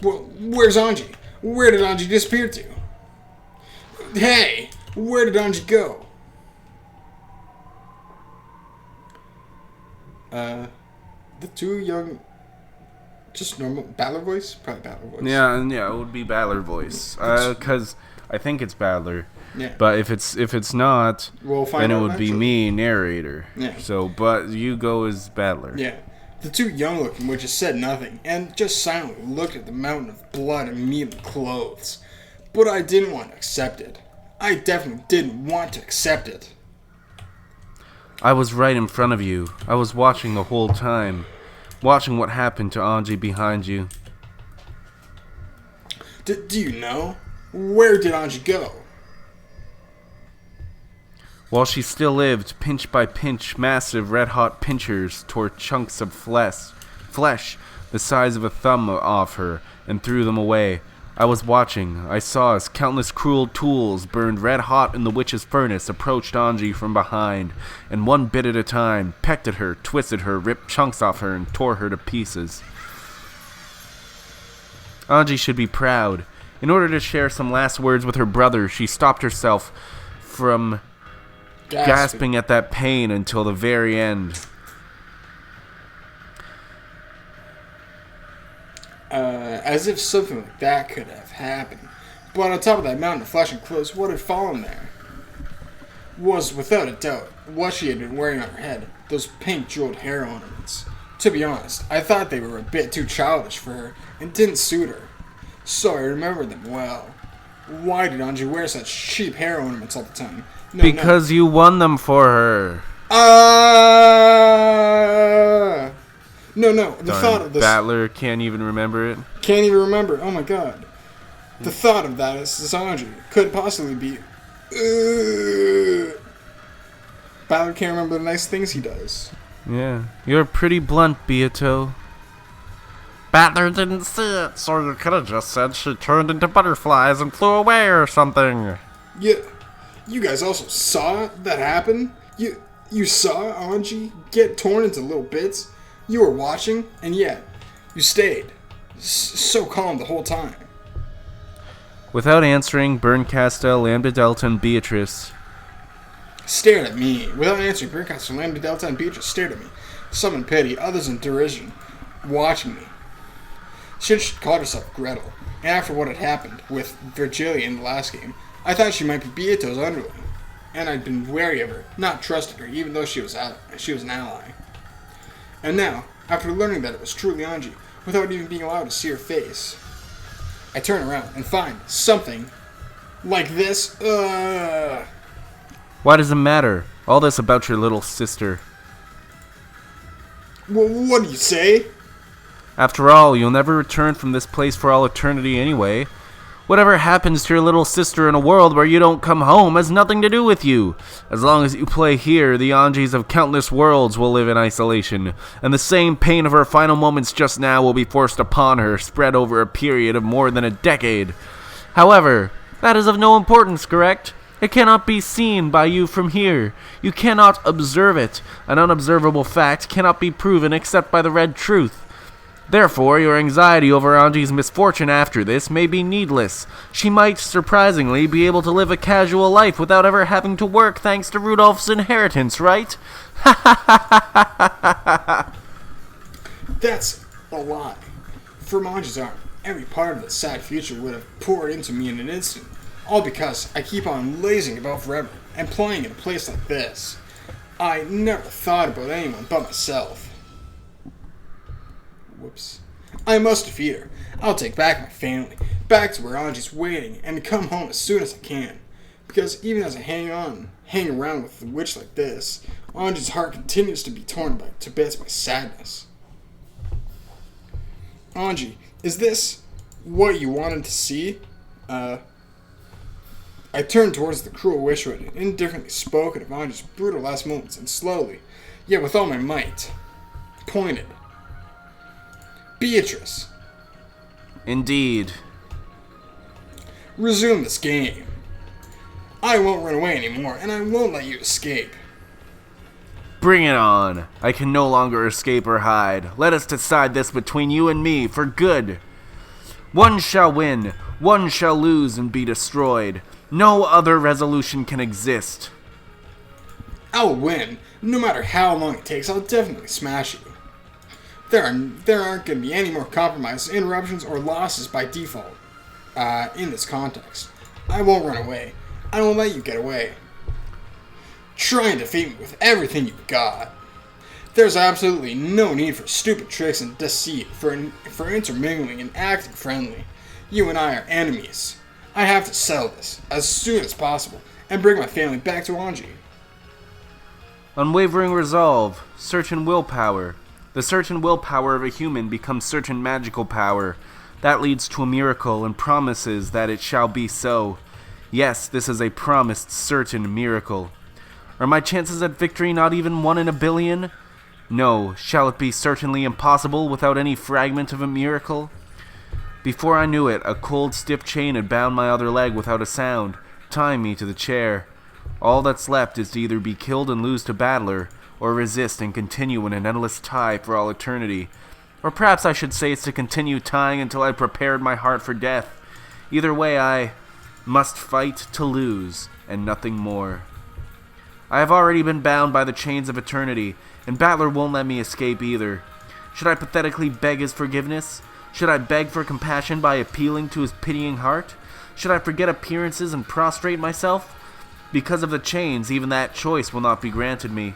Well, where's Anji? Where did Anji disappear to? Hey! Where did Anji go? The two young... Just normal... Battler voice? Probably Battler voice. Yeah, it would be Battler voice. Because I think it's Battler. Yeah. But if it's not, We'll find then it out would be eventually. me, narrator. Yeah. So, but you go as Battler. Yeah. The two young-looking witches said nothing, and just silently looked at the mountain of blood and meat and clothes. But I didn't want to accept it. I definitely didn't want to accept it. I was right in front of you. I was watching the whole time. Watching what happened to Anji behind you. Do you know? Where did Anji go? While she still lived, pinch by pinch, massive red-hot pinchers tore chunks of flesh the size of a thumb off her and threw them away. I was watching. I saw as countless cruel tools burned red-hot in the witch's furnace approached Anji from behind, and one bit at a time, pecked at her, twisted her, ripped chunks off her, and tore her to pieces. Anji should be proud. In order to share some last words with her brother, she stopped herself from gasping at that pain until the very end. As if something like that could have happened. But on top of that mountain of flesh and clothes, what had fallen there was, without a doubt, what she had been wearing on her head. Those pink jeweled hair ornaments. To be honest, I thought they were a bit too childish for her and didn't suit her. So I remembered them well. Why did Anji wear such cheap hair ornaments all the time? Because you won them for her. No. The thought of this... Battler can't even remember it. Can't even remember. Oh my god. The thought of that as Anji could possibly be... Battler can't remember the nice things he does. Yeah. You're pretty blunt, Beato. Battler didn't see it, so you could have just said she turned into butterflies and flew away or something. Yeah. You guys also saw that happen? You saw Anji get torn into little bits? You were watching, and yet, you stayed. So calm the whole time. Without answering, Berncastel, Lambda Delta, and Beatrice Stared at me. Without answering, Berncastel, Lambda Delta, and Beatrice stared at me. Some in pity, others in derision. Watching me. She called herself Gretel. And after what had happened with Virgilia in the last game, I thought she might be Beato's underling. And I'd been wary of her, not trusted her, even though she was an ally. And now, after learning that it was truly Anji, without even being allowed to see her face, I turn around and find something like this. Why does it matter? All this about your little sister. What do you say? After all, you'll never return from this place for all eternity anyway. Whatever happens to your little sister in a world where you don't come home has nothing to do with you. As long as you play here, the Anjis of countless worlds will live in isolation, and the same pain of her final moments just now will be forced upon her, spread over a period of more than a decade. However, that is of no importance, correct? It cannot be seen by you from here. You cannot observe it. An unobservable fact cannot be proven except by the red truth. Therefore, your anxiety over Anji's misfortune after this may be needless. She might, surprisingly, be able to live a casual life without ever having to work thanks to Rudolph's inheritance, right? That's a lie. For Anji's arm, every part of the sad future would have poured into me in an instant. All because I keep on lazing about forever and playing in a place like this. I never thought about anyone but myself. Whoops. I must defeat her. I'll take back my family, back to where Anji's waiting, and come home as soon as I can. Because even as I hang around with a witch like this, Anji's heart continues to be torn to bits by sadness. Anji, is this what you wanted to see? I turned towards the cruel witch who had indifferently spoken of Anji's brutal last moments and slowly, yet with all my might, pointed. Beatrice. Indeed. Resume this game. I won't run away anymore, and I won't let you escape. Bring it on. I can no longer escape or hide. Let us decide this between you and me for good. One shall win, one shall lose and be destroyed. No other resolution can exist. I'll win. No matter how long it takes, I'll definitely smash you. There aren't going to be any more compromises, interruptions, or losses by default in this context. I won't run away. I won't let you get away. Try and defeat me with everything you've got. There's absolutely no need for stupid tricks and deceit, for intermingling and acting friendly. You and I are enemies. I have to settle this as soon as possible and bring my family back to Anji. Unwavering resolve, certain willpower. The certain willpower of a human becomes certain magical power. That leads to a miracle and promises that it shall be so. Yes, this is a promised certain miracle. Are my chances at victory not even 1 in a billion? No, shall it be certainly impossible without any fragment of a miracle? Before I knew it, a cold, stiff chain had bound my other leg without a sound, tying me to the chair. All that's left is to either be killed and lose to Battler, or resist and continue in an endless tie for all eternity. Or perhaps I should say it's to continue tying until I prepared my heart for death. Either way, I must fight to lose, and nothing more. I have already been bound by the chains of eternity, and Battler won't let me escape either. Should I pathetically beg his forgiveness? Should I beg for compassion by appealing to his pitying heart? Should I forget appearances and prostrate myself? Because of the chains, even that choice will not be granted me.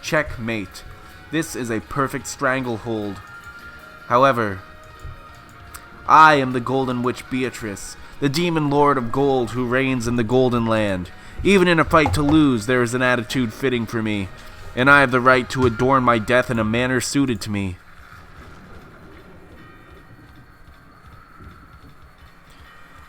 Checkmate. This is a perfect stranglehold. However, I am the Golden Witch Beatrice, the demon lord of gold who reigns in the Golden Land. Even in a fight to lose, there is an attitude fitting for me, and I have the right to adorn my death in a manner suited to me.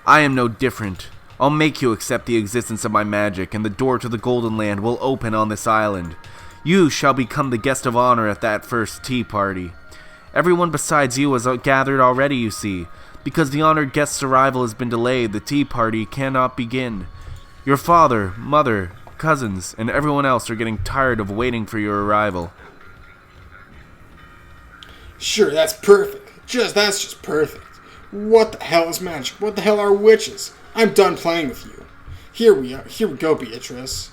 I am no different. I'll make you accept the existence of my magic, and the door to the Golden Land will open on this island. You shall become the guest of honor at that first tea party. Everyone besides you has gathered already, you see. Because the honored guest's arrival has been delayed, the tea party cannot begin. Your father, mother, cousins, and everyone else are getting tired of waiting for your arrival. Sure, that's perfect. That's just perfect. What the hell is magic? What the hell are witches? I'm done playing with you. Here we go, Beatrice.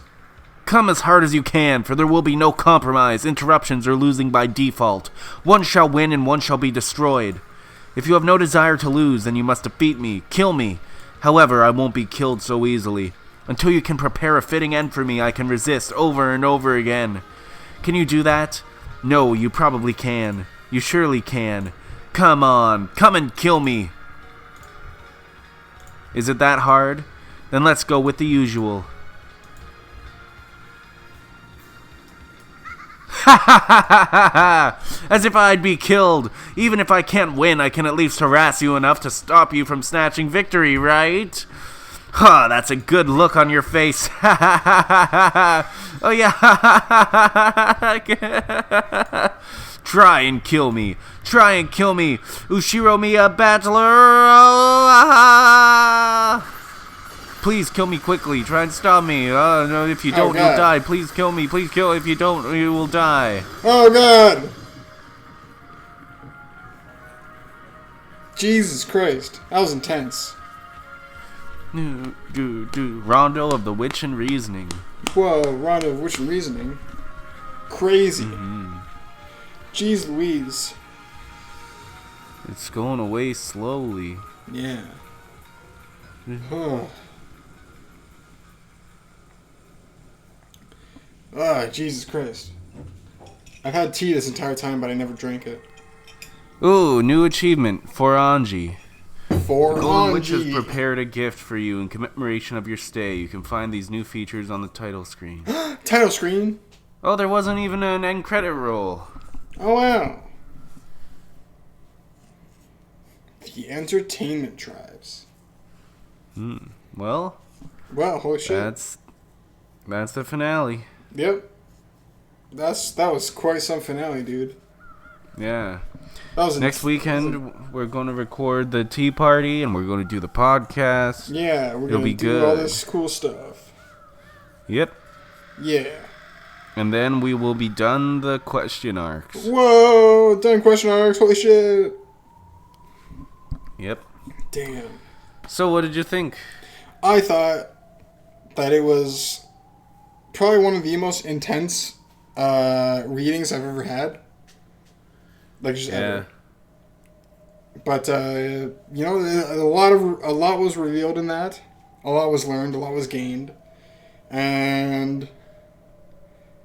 Come as hard as you can, for there will be no compromise, interruptions, or losing by default. One shall win and one shall be destroyed. If you have no desire to lose, then you must defeat me, kill me. However, I won't be killed so easily. Until you can prepare a fitting end for me, I can resist over and over again. Can you do that? No, you probably can. You surely can. Come on, come and kill me. Is it that hard? Then let's go with the usual. Ha ha ha ha ha ha! As if I'd be killed. Even if I can't win, I can at least harass you enough to stop you from snatching victory, right? Huh, that's a good look on your face. Ha ha ha ha ha! Oh yeah, ha ha ha ha! Try and kill me. Try and kill me. Ushiro me a battler. Oh, ah. Please kill me quickly. Try and stop me. No, if you don't, you'll God. die. Please kill me. Please kill. If you don't, you will die. Oh God! Jesus Christ, that was intense. Rondo of the Witch and Reasoning. Whoa, Rondo of Witch and Reasoning. Crazy. Jeez Louise. It's going away slowly. Yeah. Oh. Ah, Jesus Christ. I've had tea this entire time, but I never drank it. Ooh, new achievement for Anji. For The Golden Witch has Anji. prepared a gift for you in commemoration of your stay. You can find these new features on the title screen. Title screen. Oh, there wasn't even an end credit roll. Oh wow. The Entertainment Tribes. Well, Wow, holy shit. that's the finale. Yep. That was quite some finale, dude. Yeah. That was Next weekend, we're going to record the tea party, and we're going to do the podcast. Yeah, we're It'll gonna be do all good. this cool stuff. Yep. Yeah. And then we will be done the question arcs. Whoa! Done question arcs. Holy shit! Yep. Damn. So what did you think? I thought that it was probably one of the most intense readings I've ever had. Like just ever. But you know, a lot was revealed in that. A lot was learned. A lot was gained, and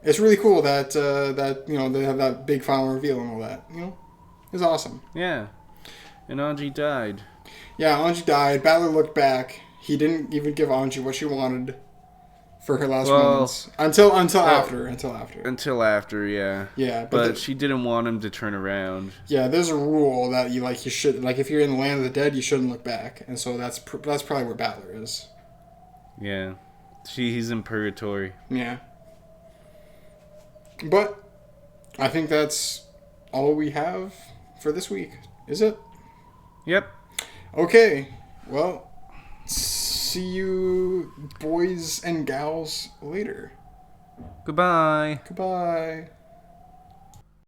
it's really cool that that you know they have that big final reveal and all that. You know, it's awesome. Yeah. And Anji died. Yeah, Anji died. Battler looked back. He didn't even give Anji what she wanted for her last moments until after. Until after, yeah. Yeah, But she didn't want him to turn around. yeah, there's a rule that you should if you're in the land of the dead, you shouldn't look back, and so that's probably where Battler is. Yeah. He's in purgatory. Yeah. But I think that's all we have for this week. Is it? Yep. Okay. Well, see you boys and gals later. Goodbye. Goodbye.